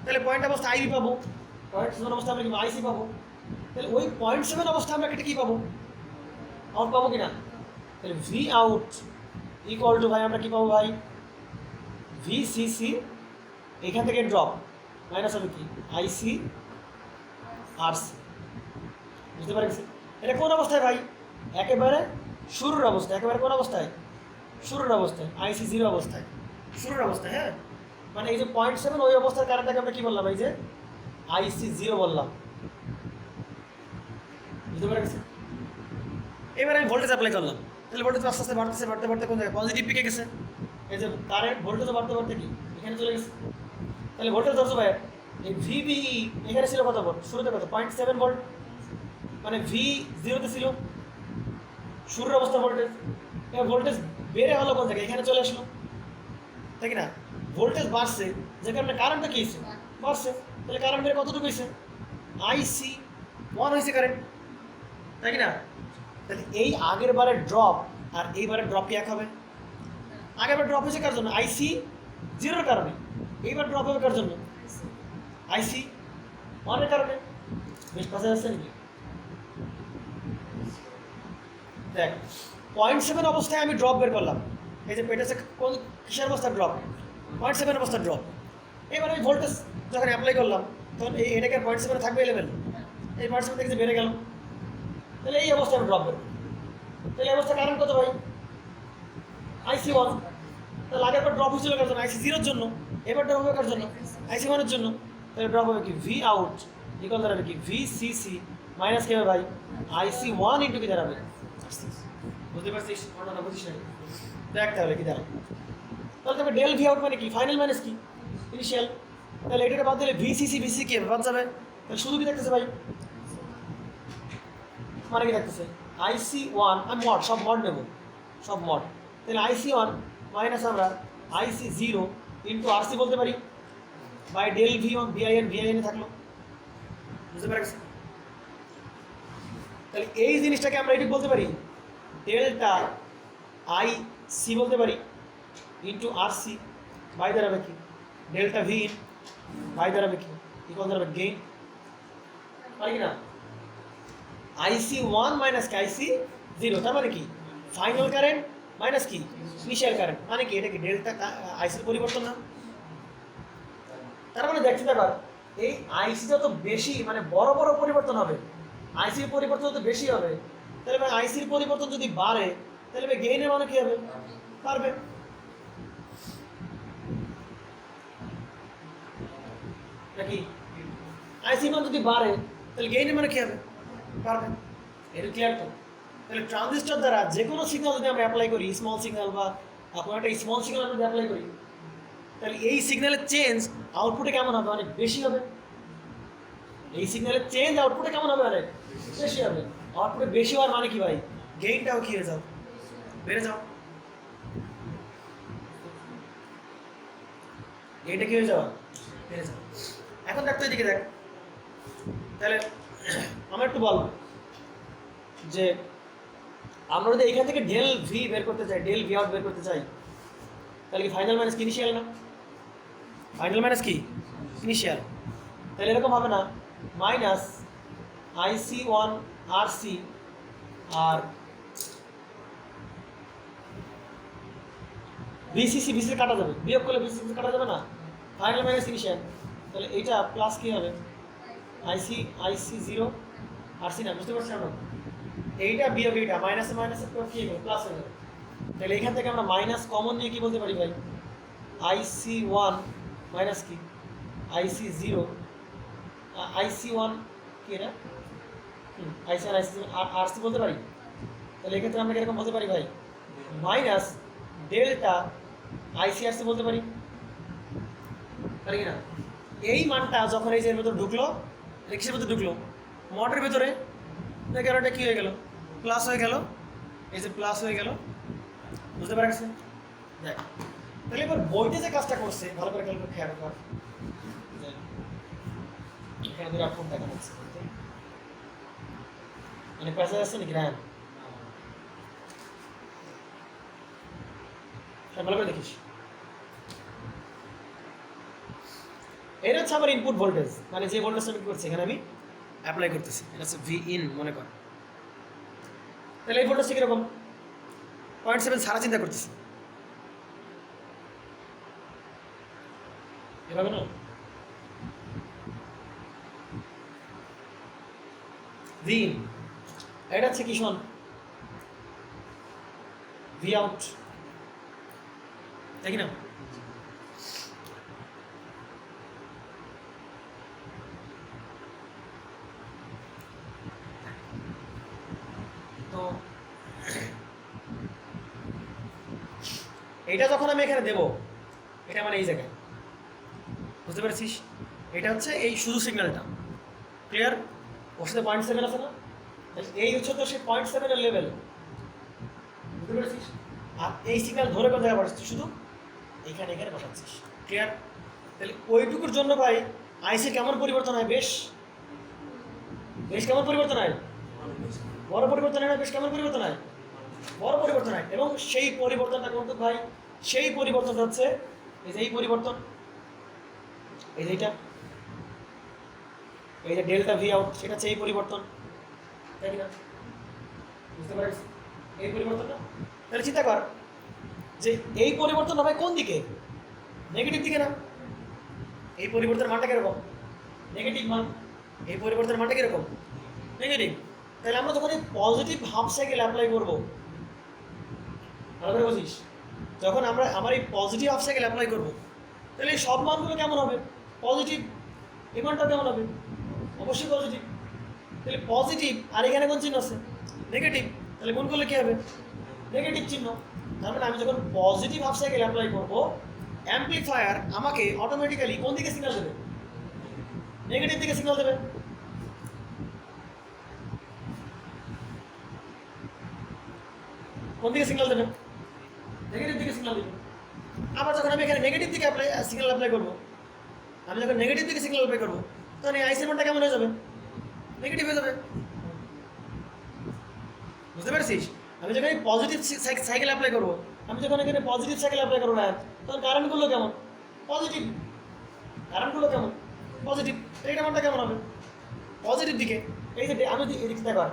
তাহলে পয়েন্ট অবস্থা আইবি পাবো, 0.7 অবস্থা আমরা কি আইসি পাবো। তাহলে ওই 0.7 অবস্থা আমরা কেটে কী পাবো, আউট পাবো কিনা। তাহলে ভি আউট ইকুয়াল টু ভাই আমরা কী পাবো ভাই, ভি সিসি, এখান থেকে ড্রপ মাইনাস হবে কি আইসি আর সি। বুঝতে পারছি। এটা কোন অবস্থায় ভাই, একেবারে শুরুর অবস্থায়, একেবারে কোন অবস্থায়, শুরুর অবস্থায়, আইসি 0 অবস্থায়, শুরুর অবস্থায়। হ্যাঁ মানে এই যে 0.7 ওই অবস্থার কারেন্টটাকে আমরা কী বললাম, এই যে আইসি 0 বললাম। বুঝতে পারছি। এবার আমি ভোল্টেজ অ্যাপ্লাই করলাম, তাহলে ভোল্টেজ আস্তে আস্তে বাড়তেছে, বাড়তে বাড়তে কোন জায়গায় পজিটিভ পিকে গেছে। এই যে কারেন্ট ভোল্টেজও বাড়তে বাড়তে কি এখানে চলে গেছে। তাহলে ভোল্টেজ ধরছো ভাই, এই ভিবিই এখানে ছিল কত ভোল্ট, শুরুতে কত 0.7 ভোল্ট, মানে ভি 0-তে ছিল শুরুর অবস্থা ভোল্টেজ। এবার ভোল্টেজ বেড়ে হলো কোন জায়গায়, এখানে চলে আসলো, তাই কি না। ভোল্টেজ বাড়ছে যে কারণে কারেন্টটা কী হয়েছে, বাড়ছে। তাহলে কারেন্ট বেড়ে কতটুকু হয়েছে, আইসি 1 হয়েছে কারেন্ট, তাই কি না। তাহলে এই আগের বারের ড্রপ আর এইবারের ড্রপ কি এক হবে, আগের বার ড্রপ হয়েছে কার জন্য, আইসি 0-এর কারণে। এইবার ড্রপ হবে কার জন্য, আইসি 1-এর কারণে। বেশ কথা যাচ্ছে নাকি। দেখ 0.7 অবস্থায় আমি ড্রপ বের করলাম, এই যে পেটেছে কোন কিসের অবস্থা, ড্রপ 0.7 অবস্থা ড্রপ। এবার আমি ভোল্টেজ যখন অ্যাপ্লাই করলাম তখন এটাকে 0.7 থাকবে লেভেল, এই 0.7 থেকে যে বেড়ে গেল, তাহলে এই অবস্থায় আমি ড্রপ বের। তাহলে এই অবস্থা কারেন্ট কত ভাই, আইসি 1। তাহলে আগের বার ড্রপ হয়েছিল কার জন্য, আইসি 0-এর জন্য। এবার ড্রপ হবে কার জন্য, আইসি 1-এর জন্য। তাহলে ড্রপ হবে কি ভি আউট ইকুয়াল দাঁড়াবে কি ভি সিসি মাইনাস কি হবে ভাই, আইসি 1 ইন্টু কি দাঁড়াবে। বুঝতে পারছিস, ঘটনা বুঝিস না, দেখ তাহলে কি দাঁড়াবে। তাহলে তবে ডেল ভি আউট মানে কি, ফাইনাল মাইনাস কি ইনিশিয়াল। তাহলে এটাকে বাদ দিলে ভিসিসি ভিসি কি বাদ যাবে, তাহলে শুধু কি দেখতেছে ভাই, মানে কি থাকতেছে আইসি ওয়ান, আমি মড সব মড নেব, সব মড, তাহলে আইসি ওয়ান মাইনাস আমরা আইসি জিরো ইন্টু আরসি বলতে পারি, বাই ডেল ভি ওয়ান ভিআইএন থাকলো, বুঝতে পারছি? তাহলে এই জিনিসটাকে আমরা এটি বলতে পারি ডেল্টা আই সি বলতে পারি ইন্টু আর সি বাই দাঁড়াবে কি ডেল্টা ভি ইন বাই দাঁড়াবে কি ইকুয়াল দাঁড়াবে গেইন, পারি কি না? আইসি ওয়ান মাইনাস কি আইসি জিরো, তার মানে কি ফাইনাল কারেন্ট মাইনাস কি ইনিশিয়াল কারেন্ট, মানে কি এটা কি ডেল্টা আইসির পরিবর্তন না? তার মানে দেখতে ব্যাপার এই আইসি যত বেশি মানে বড় বড় পরিবর্তন হবে, আইসির পরিবর্তন যত বেশি হবে, তাহলে ভাই আইসির পরিবর্তন যদি বাড়ে তাহলে ভাই গেইনের মানে কি হবে? পারবে। নাকি আইসির মান যদি বাড়ে তাহলে গেইনের মানে কি হবে? পারবে। এটা ক্লিয়ার তো? তাহলে ট্রানজিস্টর দ্বারা যে কোনো সিগন্যাল যদি আমরা অ্যাপ্লাই করি, স্মল সিগন্যাল বা কোনো একটা স্মল সিগন্যাল আমরা যদি অ্যাপ্লাই করি, তাহলে এই সিগন্যালের চেঞ্জ আউটপুটে কেমন হবে? অনেক বেশি হবে। এই সিগন্যালের চেঞ্জ আউটপুটে কেমন হবে? অনেক বেশি হবে। আউটপুটে বেশি হওয়ার মানে কি ভাই? গেইনটাও কি হয়ে যাও, বেড়ে যাও। গেইনটা কি হয়ে যাওয়া? বেড়ে যাও। এখন দেখ তো এদিকে দেখ, তাহলে আমরা একটু বল যে আমরা যদি এখান থেকে ডেল ভি বের করতে চাই, ডেল ভি আউট বের করতে চাই, তাহলে কি ফাইনাল মাইনাস কি ইনিশিয়াল না? ফাইনাল মাইনাস কি ইনিশিয়াল। তাহলে এরকম হবে না মাইনাস আইসি ওয়ান আর সি আর বিসিসি, বিসিসি কাটা যাবে, বিয়োগ করলে বিসিসি কাটা যাবে না, ফাইনাল মাইনাস ইনিশিয়াল। তাহলে এইটা প্লাস কি হবে? আইসি জিরো আর সি না, বুঝতে পারছি আমরা? এইটা বিয়োগ এইটা মাইনাসে মাইনাসে কি হবে? প্লাস হয়ে যাবে। তাহলে এখান থেকে আমরা মাইনাস কমন নিয়ে কি বলতে পারি ভাই? আইসি ওয়ান মাইনাস কি আইসি জিরো, আইসি ওয়ান কি এটা আইসি আর আইসি আর সি বলতে পারি। তাহলে এক্ষেত্রে আমরা কিরকম বলতে পারি ভাই? মাইনাস ডেল্টা আইসি আর সি বলতে পারি, পারি কিনা? এই মানটা যখন এই যে এর ভেতরে ঢুকলো, কিসের ভেতরে ঢুকলো? মডের ভেতরে, দেখে ওটা কী হয়ে গেল? প্লাস হয়ে গেল, এই যে প্লাস হয়ে গেল, বুঝতে পারছে? দেখ তাহলে এবার বইতে যে কাজটা করছে ভালো করে খেয়াল কর, এখানে ধরে ফোন দেখা যাচ্ছে মানে প্যাসেজ আসছে নাকি? হ্যাঁ, ভালো করে দেখিস। এটা হচ্ছে আমার ইনপুট ভোল্টেজ, মানে যে ভোল্টেজটা আমি করছি এখানে আমি অ্যাপ্লাই করতেছি, এটা হচ্ছে ভি ইন মনে কর। তাহলে এই ভোল্টেজটা কীরকম? 0.7 সারা চিন্তা করতেছি এভাবে না, ভি ইন এটা হচ্ছে কি শোন, ভি আউট, দেখি না? তো এটা যখন আমি এখানে দেবো, এটা মানে এই জায়গায়, বুঝতে পেরেছিস? এটা হচ্ছে এই শুধু সিগন্যালটা, ক্লিয়ার? ওর সাথে 0.7 আছে না, এই হচ্ছে তো সেই 0.7 লেভেল, বুঝতে পেরেছিস? আর এই সিগন্যাল ধরে কোন জায়গায় বসাচ্ছিস? শুধু এখানে এখানে বসাচ্ছিস, ক্লিয়ার? তাহলে ওইটুকুর জন্য ভাই আইসি কেমন পরিবর্তন হয়? বেশ বেশ কেমন পরিবর্তন হয়? বড় পরিবর্তন হয় না? বেশ কেমন পরিবর্তন হয়? বড় পরিবর্তন হয়। এবং সেই পরিবর্তনটা কোনটা ভাই? সেই পরিবর্তনটা হচ্ছে এই যে এই পরিবর্তন, এই যে এইটা, এই যে ডেল্টা ভি আউট, সেটা হচ্ছে এই পরিবর্তন, তাই না? বুঝতে পারছিস এই পরিবর্তনটা? তাহলে চিন্তা কর যে এই পরিবর্তন হবে কোন দিকে? নেগেটিভ দিকে না? এই পরিবর্তনের মানটা কিরকম? নেগেটিভ মান। এই পরিবর্তনের মানটা কিরকম? নেগেটিভ। তাহলে আমরা যখন এই পজিটিভ হাফ সাইকেল অ্যাপ্লাই করবো, ভালো করে বুঝিস, যখন আমরা আমার এই পজিটিভ হাফ সাইকেল অ্যাপ্লাই করবো, তাহলে এই সব মানগুলো কেমন হবে? পজিটিভ। এই মানটা কেমন হবে? অবশ্যই পজিটিভ। তাহলে পজিটিভ, আর এখানে কোন চিহ্ন আছে? নেগেটিভ। তাহলে গুণ করলে কী হবে? নেগেটিভ চিহ্ন। তার মানে আমি যখন পজিটিভ হাফ সাইকেল অ্যাপ্লাই করবো, অ্যাম্পলিফায়ার আমাকে অটোমেটিক্যালি কোন দিকে সিগন্যাল দেবে? নেগেটিভ দিকে সিগন্যাল দেবে। কোন দিকে সিগন্যাল দেবে? নেগেটিভ দিকে সিগন্যাল দেবে। আবার যখন আমি এখানে নেগেটিভ দিকে সিগন্যাল অ্যাপ্লাই করবো, আমি যখন নেগেটিভ দিকে সিগন্যাল অ্যাপ্লাই করবো, তখন এই আইসির মানটা কেমন হয়ে যাবে? নেগেটিভ হয়ে যাবে। বুঝতে পারছিস? আমি যখন এই পজিটিভ সাইকেল অ্যাপ্লাই করবো, আমি যখন এখানে পজিটিভ সাইকেল অ্যাপ্লাই করবো না, তখন কারেন্টগুলো কেমন? পজিটিভ। কারেন্টগুলো কেমন? পজিটিভ। এইটা মানটা কেমন হবে? পজিটিভ দিকে। এই যে আমি এদিকে দেখো,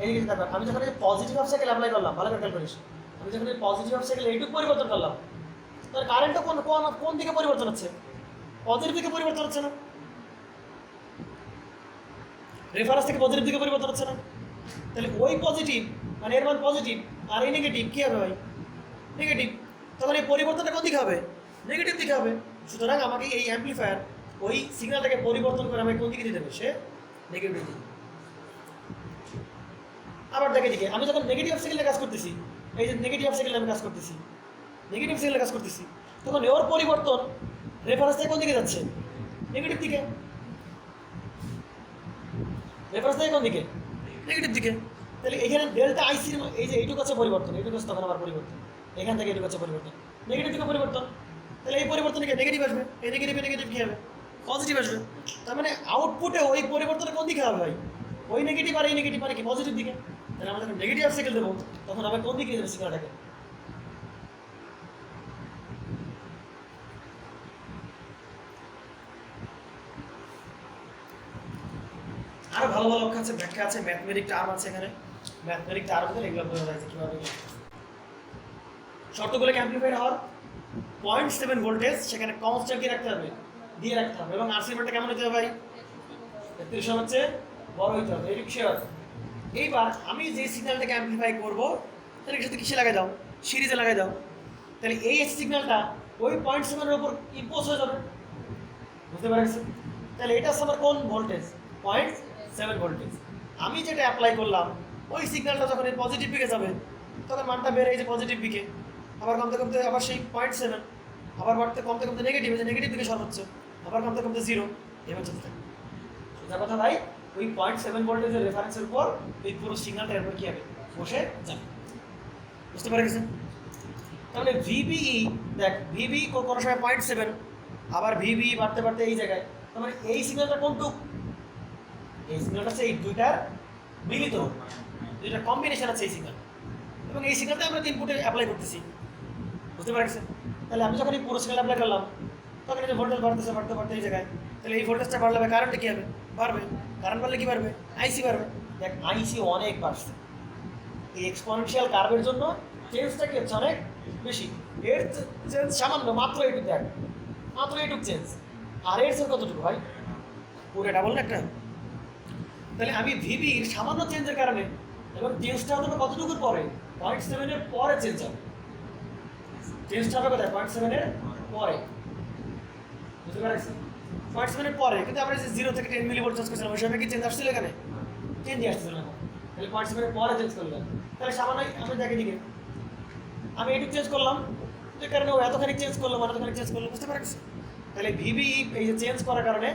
এইদিকে দেখো, আমি যখন এই পজিটিভ অফ সাইকেল অ্যাপ্লাই করলাম, ভালো করে খেয়াল করিস, আমি যখন এই পজিটিভ অফ সাইকেল এইটুকু পরিবর্তন করলাম, তার কারেন্টটা কোন কোন কোন দিকে পরিবর্তন হচ্ছে? পজিটিভ দিকে পরিবর্তন হচ্ছে না? রেফারেন্স থেকে পজিটিভ দিকে পরিবর্তন হচ্ছে না? তাহলে ওই পজিটিভ মানে এর মান পজিটিভ, আর এই নেগেটিভ কী হবে ভাই? নেগেটিভ। তখন এই পরিবর্তনটা কোন দিকে হবে? নেগেটিভ দিকে হবে। সুতরাং আমাকে এই অ্যাম্পলিফায়ার ওই সিগন্যালটাকে পরিবর্তন করে আমাকে কোন দিকে দিতে হবে? সে নেগেটিভ দিকে। আবার দেখে দিকে আমি যখন নেগেটিভ সাইকেলে কাজ করতেছি, এই যে নেগেটিভ সাইকেলে আমি কাজ করতেছি, নেগেটিভ সাইকেলে কাজ করতেছি, তখন ওর পরিবর্তন রেফারেন্স থেকে কোন দিকে যাচ্ছে? নেগেটিভ দিকে। রেফারেন্স থেকে কোন দিকে? নেগেটিভ দিকে। তাহলে এখানে ডেল্টা আইসির এই যে এইটুকু আছে পরিবর্তন, এইটুকু আছে তখন আবার পরিবর্তন, এখান থেকে এইটুকু আছে পরিবর্তন, নেগেটিভ দিকে পরিবর্তন। তাহলে এই পরিবর্তন থেকে নেগেটিভ আসবে, এই নেগেটিভে নেগেটিভ কী হবে? পজিটিভ আসবে। তার মানে আউটপুটে ওই পরিবর্তনটা কোন দিকে হবে ভাই? ওই নেগেটিভ আর এই নেগেটিভ মানে কি পজিটিভ দিকে। তাহলে আমরা যখন নেগেটিভ সাইকেল দেবো, তখন আমরা কোন দিকে দেবো সিগন্যালটাকে? আরো ভালো ভালো অঙ্ক আছে, ব্যাখ্যা আছে, ম্যাথমেটিক টার্ম আছে এখানে, ম্যাথমেটিক টার্ম দিয়ে এগুলো বোঝা যায় কীভাবে। শর্তগুলোকে অ্যাম্পলিফাইড হওয়ার 0.7 ভোল্টেজ, সেখানে কনস্ট্যান্ট কি রাখতে হবে? দিয়ে রাখতে হবে। এবং আরসি মানটা কেমন হতে হবে ভাই? 33 হচ্ছে বড় হইতে হবে, এটি শিওর। এইবার আমি যে সিগন্যালটাকে অ্যাম্পলিফাই করবো, তাহলে এর সাথে কিসে লাগাই দাও? সিরিজে লাগাই দাও। তাহলে এই সিগন্যালটা ওই 0.7 এর উপর ইম্পোজ হয়ে যাবে। বুঝতে পারছেন? তাহলে এটা হচ্ছে আমার কোন ভোল্টেজ? 0.7 ভোল্টেজ। আমি যেটা অ্যাপ্লাই করলাম, ওই সিগন্যালটা যখন এই পজিটিভ দিকে যাবে, তখন মানটা বেড়ে এই যে পজিটিভ দিকে, আবার কমতে কমতে আবার সেই 0.7, আবার বাড়তে কমতে কমতে নেগেটিভ, যে নেগেটিভ দিকে সর্বোচ্চ, আবার কমতে কমতে 0, এবার চলতে থাকে। সোজা কথা ভাই, ওই 0.7 ভোল্টেজের রেফারেন্সের উপর এই পুরো সিগন্যালটা এরপর কী হবে? বসে যাবে। বুঝতে পারে গেছেন? তাহলে ভিবিই দেখ, ভিবি কোনো সময় 0.7, আবার ভিবি বাড়তে বাড়তে এই জায়গায়, তার মানে এই সিগন্যালটা কোনটুক? এই সিগন্যালটা হচ্ছে এই দুইটার মিলিত, দুইটার কম্বিনেশন আছে এই সিগন্যাল, এবং এই সিগন্যালটা আমরা ইনপুটে অ্যাপ্লাই করতেছি। বুঝতে পারছেন? তাহলে আমি যখন এই পুরো সিগন্যাল অ্যাপ্লাই করলাম, তখন এই যে ভোল্টেজ বাড়তেছে বাড়তে বাড়তে এই জায়গায়, তাহলে এই ভোল্টেজটা বাড়লে কারেন্টটা কী হবে? বাড়বে। কারেন্ট বাড়লে কী বাড়বে? আইসি বাড়বে। দেখ আইসি অনেক বাড়ছে, এই এক্সপোনেনশিয়াল কার্ভের জন্য চেঞ্জটা কি হচ্ছে? অনেক বেশি। এর চেঞ্জ সামান্য, মাত্র এইটুকু, দেখ মাত্র এইটুকু চেঞ্জ, আর এর চেঞ্জ কতটুকু ভাই? পুরো ডাবল না একটা। তাহলে আমি ভিবির সামান্য চেঞ্জের কারণে, এবং চেঞ্জটা হবে কতটুকুর পরে? 0.7 এর পরে চেঞ্জ হবে। চেঞ্জটা হবে কোথায়? 0.7 এর পরে। বুঝতে পারছেন? 0.7 এর পরে। কিন্তু আমরা যে 0 থেকে 10 মিলিভোল্ট চেঞ্জ করছিলাম, ওই সময় কি চেঞ্জ আসছিল এখানে? চেঞ্জই আসছিল না। তাহলে 0.7 এর পরে চেঞ্জ করলাম, তাহলে সামান্য আমি দেখে দিকে আমি এইটুকু চেঞ্জ করলাম, যে কারণে ও এতখানি চেঞ্জ করলো, মানে এতখানি চেঞ্জ করলো। বুঝতে পারছেন? তাহলে ভিবি এই যে চেঞ্জ করার কারণে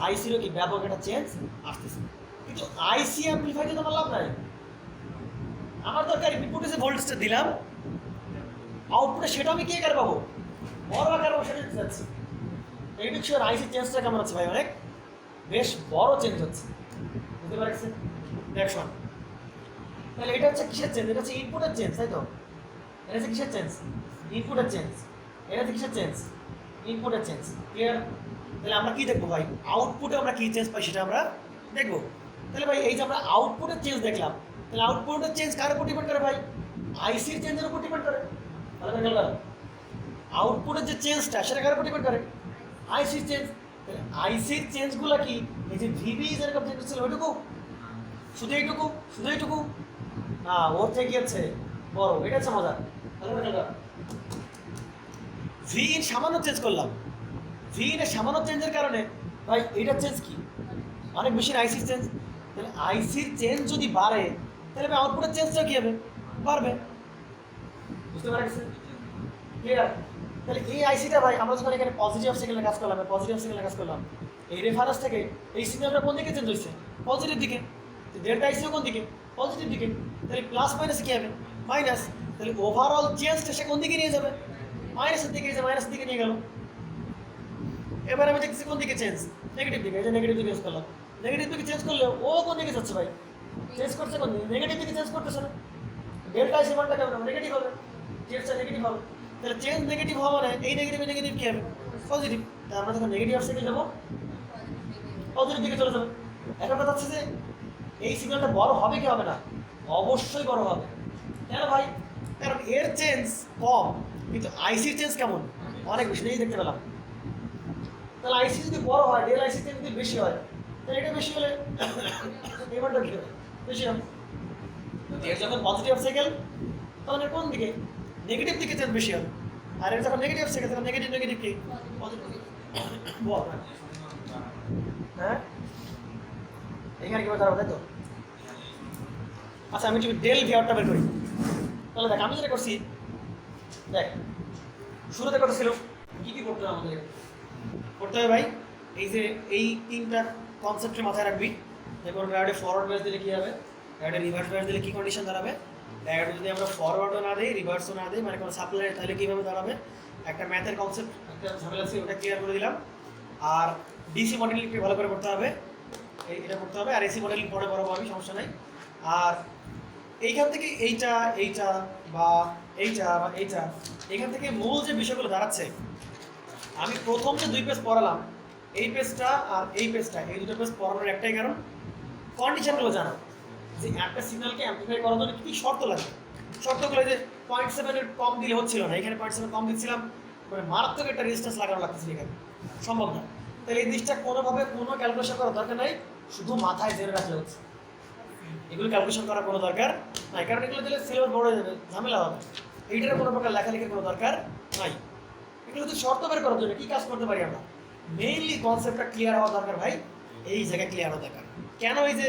আইসিরও কি ব্যাপক একটা চেঞ্জ আসতেছে। কিন্তু আইসি অ্যাম্পলিফাইতে তো আমার লাভ নাই। আমার দরকার ইনপুটে যে ভোল্টেজটা দিলাম, আউটপুটে সেটা আমি কি আকার পাবো? বড় আকার পাবো, সেটা দিতে যাচ্ছি। এইটুকু শিওর আইসি চেঞ্জটা কেমন হচ্ছে ভাই? অনেক বেশ বড় চেঞ্জ হচ্ছে। বুঝতে পারছেন? দেখুন, তাহলে এটা হচ্ছে কিসের চেঞ্জ? এটা হচ্ছে ইনপুটের চেঞ্জ, তাই তো? এটা হচ্ছে কিসের চেঞ্জ? ইনপুটের চেঞ্জ। এটা হচ্ছে কিসের চেঞ্জ? ইনপুটের চেঞ্জ। ক্লিয়ার? তাহলে আমরা কি দেখবো ভাই? আউটপুটে আমরা কি চেঞ্জ পাই সেটা আমরা দেখবো। তাহলে ভাই এই যে আমরা আউটপুটের চেঞ্জ দেখলাম, তাহলে আউটপুটের চেঞ্জ কার উপর ডিপেন্ড করে ভাই? আইসির চেঞ্জের উপর ডিপেন্ড করে। তাহলে গেল আউটপুটের যে চেঞ্জটা, সেটা কার উপর ডিপেন্ড করে? আইসির চেঞ্জ। তাহলে আইসির চেঞ্জগুলো কি? এই যে ভিবি যেরকম চেঞ্জ ছিল ওইটুকু, শুধু এইটুকু, শুধু এইটুকু না, ওর থেকে কি হচ্ছে বড়। এটা হচ্ছে মজা। তাহলে ভি ইন সামান্য চেঞ্জ করলাম, ভি ইনের সামান্য চেঞ্জের কারণে ভাই এটার চেঞ্জ কি? অনেক বেশি আইসির চেঞ্জ। তাহলে আইসির চেঞ্জ যদি বাড়ে, তাহলে ভাই আউটপুটের চেঞ্জটা কী হবে? বাড়বে। বুঝতে পারছেন? ক্লিয়ার? তাহলে এই আইসিটা ভাই আমরা যখন এখানে পজিটিভ সিগন্যালে কাজ করলাম, পজিটিভ সিগন্যালে কাজ করলাম, এই রেফারেন্স থেকে এই সিগন্যালটা কোন দিকে চেঞ্জ হয়েছে? পজিটিভ দিকে। ডেল্টা আইসিও কোন দিকে? পজিটিভ দিকে। তাহলে প্লাস মাইনাস কী হবে? মাইনাস, তাহলে ওভারঅল চেঞ্জটা সে কোন দিকে নিয়ে যাবে? মাইনাসের দিকে, এই যে মাইনাসের দিকে নিয়ে গেল। এবার আমি দেখছি কোন দিকে চেঞ্জ, নেগেটিভ দিকে, এই যে নেগেটিভ দিকে চেঞ্জ করলাম। নেগেটিভ দিকে চেঞ্জ করলে ও কোন দিকে যাচ্ছে ভাই? চেঞ্জ করছে কোন দিকে? নেগেটিভ দিকে চেঞ্জ করতেছে না। ডেল্টা এসে মানটা কেমন হবে? নেগেটিভ হবে, চেঞ্জটা নেগেটিভ হবে। তাহলে চেঞ্জ নেগেটিভ হওয়া মানে এই নেগেটিভে নেগেটিভ কি হবে? পজিটিভ। তাই আমরা যখন নেগেটিভ অবস্থায় যাবো পজিটিভ দিকে চলে যাবে। একটা কথা হচ্ছে যে এই সিগন্যালটা বড় হবে কি হবে না? অবশ্যই বড় হবে। কেন ভাই? কারণ এর চেঞ্জ কম, কিন্তু আইসির চেঞ্জ কেমন? অনেক বেশি। এই দেখতে পেলাম। তাহলে আইসি যদি বড় হয়, ডেল আইসি চেঞ্জ যদি বেশি হয়, তাহলে এটা বেশি হলে এবারটা কি হবে? বেশি হবে। এর যখন পজিটিভ সাইকেল তখন এর কোন দিকে? নেগেটিভ দিকে চেঞ্জ বেশি হবে। আর এর যখন নেগেটিভ সাইকেল তখন নেগেটিভ নেগেটিভ কি? পজিটিভ। বল হ্যাঁ, এখানে কি দাঁড়াবো, তাই তো? আচ্ছা, আমি একটু ডেল ভিআরটা বের করি। তাহলে দেখ, আমি যেটা করছি, দেখ শুরুতে কথা ছিল কি কি করতে হবে আমাদের? করতে হবে ভাই, এই যে এই তিনটা কনসেপ্টের মাথায় রাখবি। দেখুন ডায়োডে ফরওয়ার্ড ব্যাস দিলে কী হবে, ডায়োডে রিভার্স ব্যাস দিলে কী কন্ডিশন দাঁড়াবে, ডায়োডে যদি আমরা ফরওয়ার্ডও না দিই রিভার্সও না দিই, মানে কোনো সাপ্লাই, তাহলে কীভাবে দাঁড়াবে। একটা ম্যাথের কনসেপ্ট, একটা ঝামেলা আছে, ওটা ক্লিয়ার করে দিলাম। আর ডিসি মডেলিংকে ভালো করে করতে হবে, এটা করতে হবে। আর এসি মডেলিং পরে বড় আমি, সমস্যা নাই। আর এইখান থেকে এইটা এইটা বা এইটা বা এইটা, এখান থেকে মূল যে বিষয়গুলো দাঁড়াচ্ছে, আমি প্রথম যে দুই পেজ পড়ালাম, এই পেজটা আর এই পেজটা, এই দুটো পেজ পড়ানোর একটাই কারণ, কন্ডিশনগুলো জানা, যে একটা সিগন্যালকে অ্যাম্পলিফাই করার জন্য কী শর্ত লাগে। শর্তগুলো যে 0.7 কম দিলে হচ্ছিল না, এখানে 0.7 কম দিচ্ছিলাম, মানে মারাত্মক একটা রেজিস্ট্যান্স লাগানো লাগতেছিল, এখানে সম্ভব না। তাহলে এই জিনিসটা কোনোভাবে কোনো ক্যালকুলেশন করার দরকার নাই, শুধু মাথায় জেনে রাখলে হচ্ছে। এগুলো ক্যালকুলেশন করার কোনো দরকার নাই, কারণ এগুলো দিলে সিলেবাস বড় হয়ে যাবে, ঝামেলা হবে। এইটার কোনো প্রকার লেখালেখির কোনো দরকার নাই। এগুলো তো শর্ত বের করার জন্য কী কাজ করতে পারি আমরা, মেইনলি কনসেপ্টটা ক্লিয়ার হওয়া দরকার ভাই, এই জায়গায় ক্লিয়ার হওয়া দরকার। কেন এই যে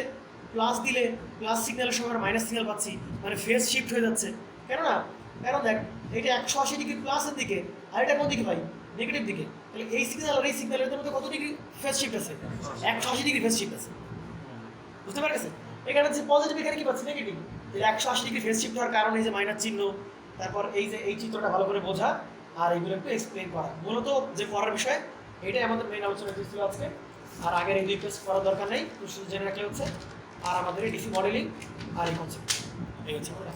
প্লাস দিলে প্লাস সিগন্যালের সময় মাইনাস সিগন্যাল পাচ্ছি, মানে ফেজ শিফট হয়ে যাচ্ছে, কেন না? কারণ দেখ, এটা 180 ডিগ্রি প্লাসের দিকে, আর এটা কোন দিকে ভাই? নেগেটিভ দিকে। তাহলে এই সিগন্যাল আর এই সিগন্যালের মধ্যে কত ডিগ্রি ফেজ শিফট আছে? 180 ডিগ্রি ফেজ শিফট আছে, বুঝতে পারছেন? এখানে হচ্ছে পজিটিভ, এখানে কি পাচ্ছি? নেগেটিভ। 180 ডিগ্রি ফেজ শিফট হওয়ার কারণে এই যে মাইনাস চিহ্ন, তারপর এই যে এই চিত্রটা ভালো করে বোঝা আর এইগুলো একটু এক্সপ্লেন করা, মূলত যে পড়ার বিষয় এটাই আমাদের মেইন আলোচনা ছিল আজকে। আর আগের এই দুই পেজ করার দরকার নেই, শুধু জেনে রাখলে হচ্ছে। আর আমাদের এই ডিসি মডেলিং আর এই কনসেপ্ট, এই হচ্ছে আমাদের।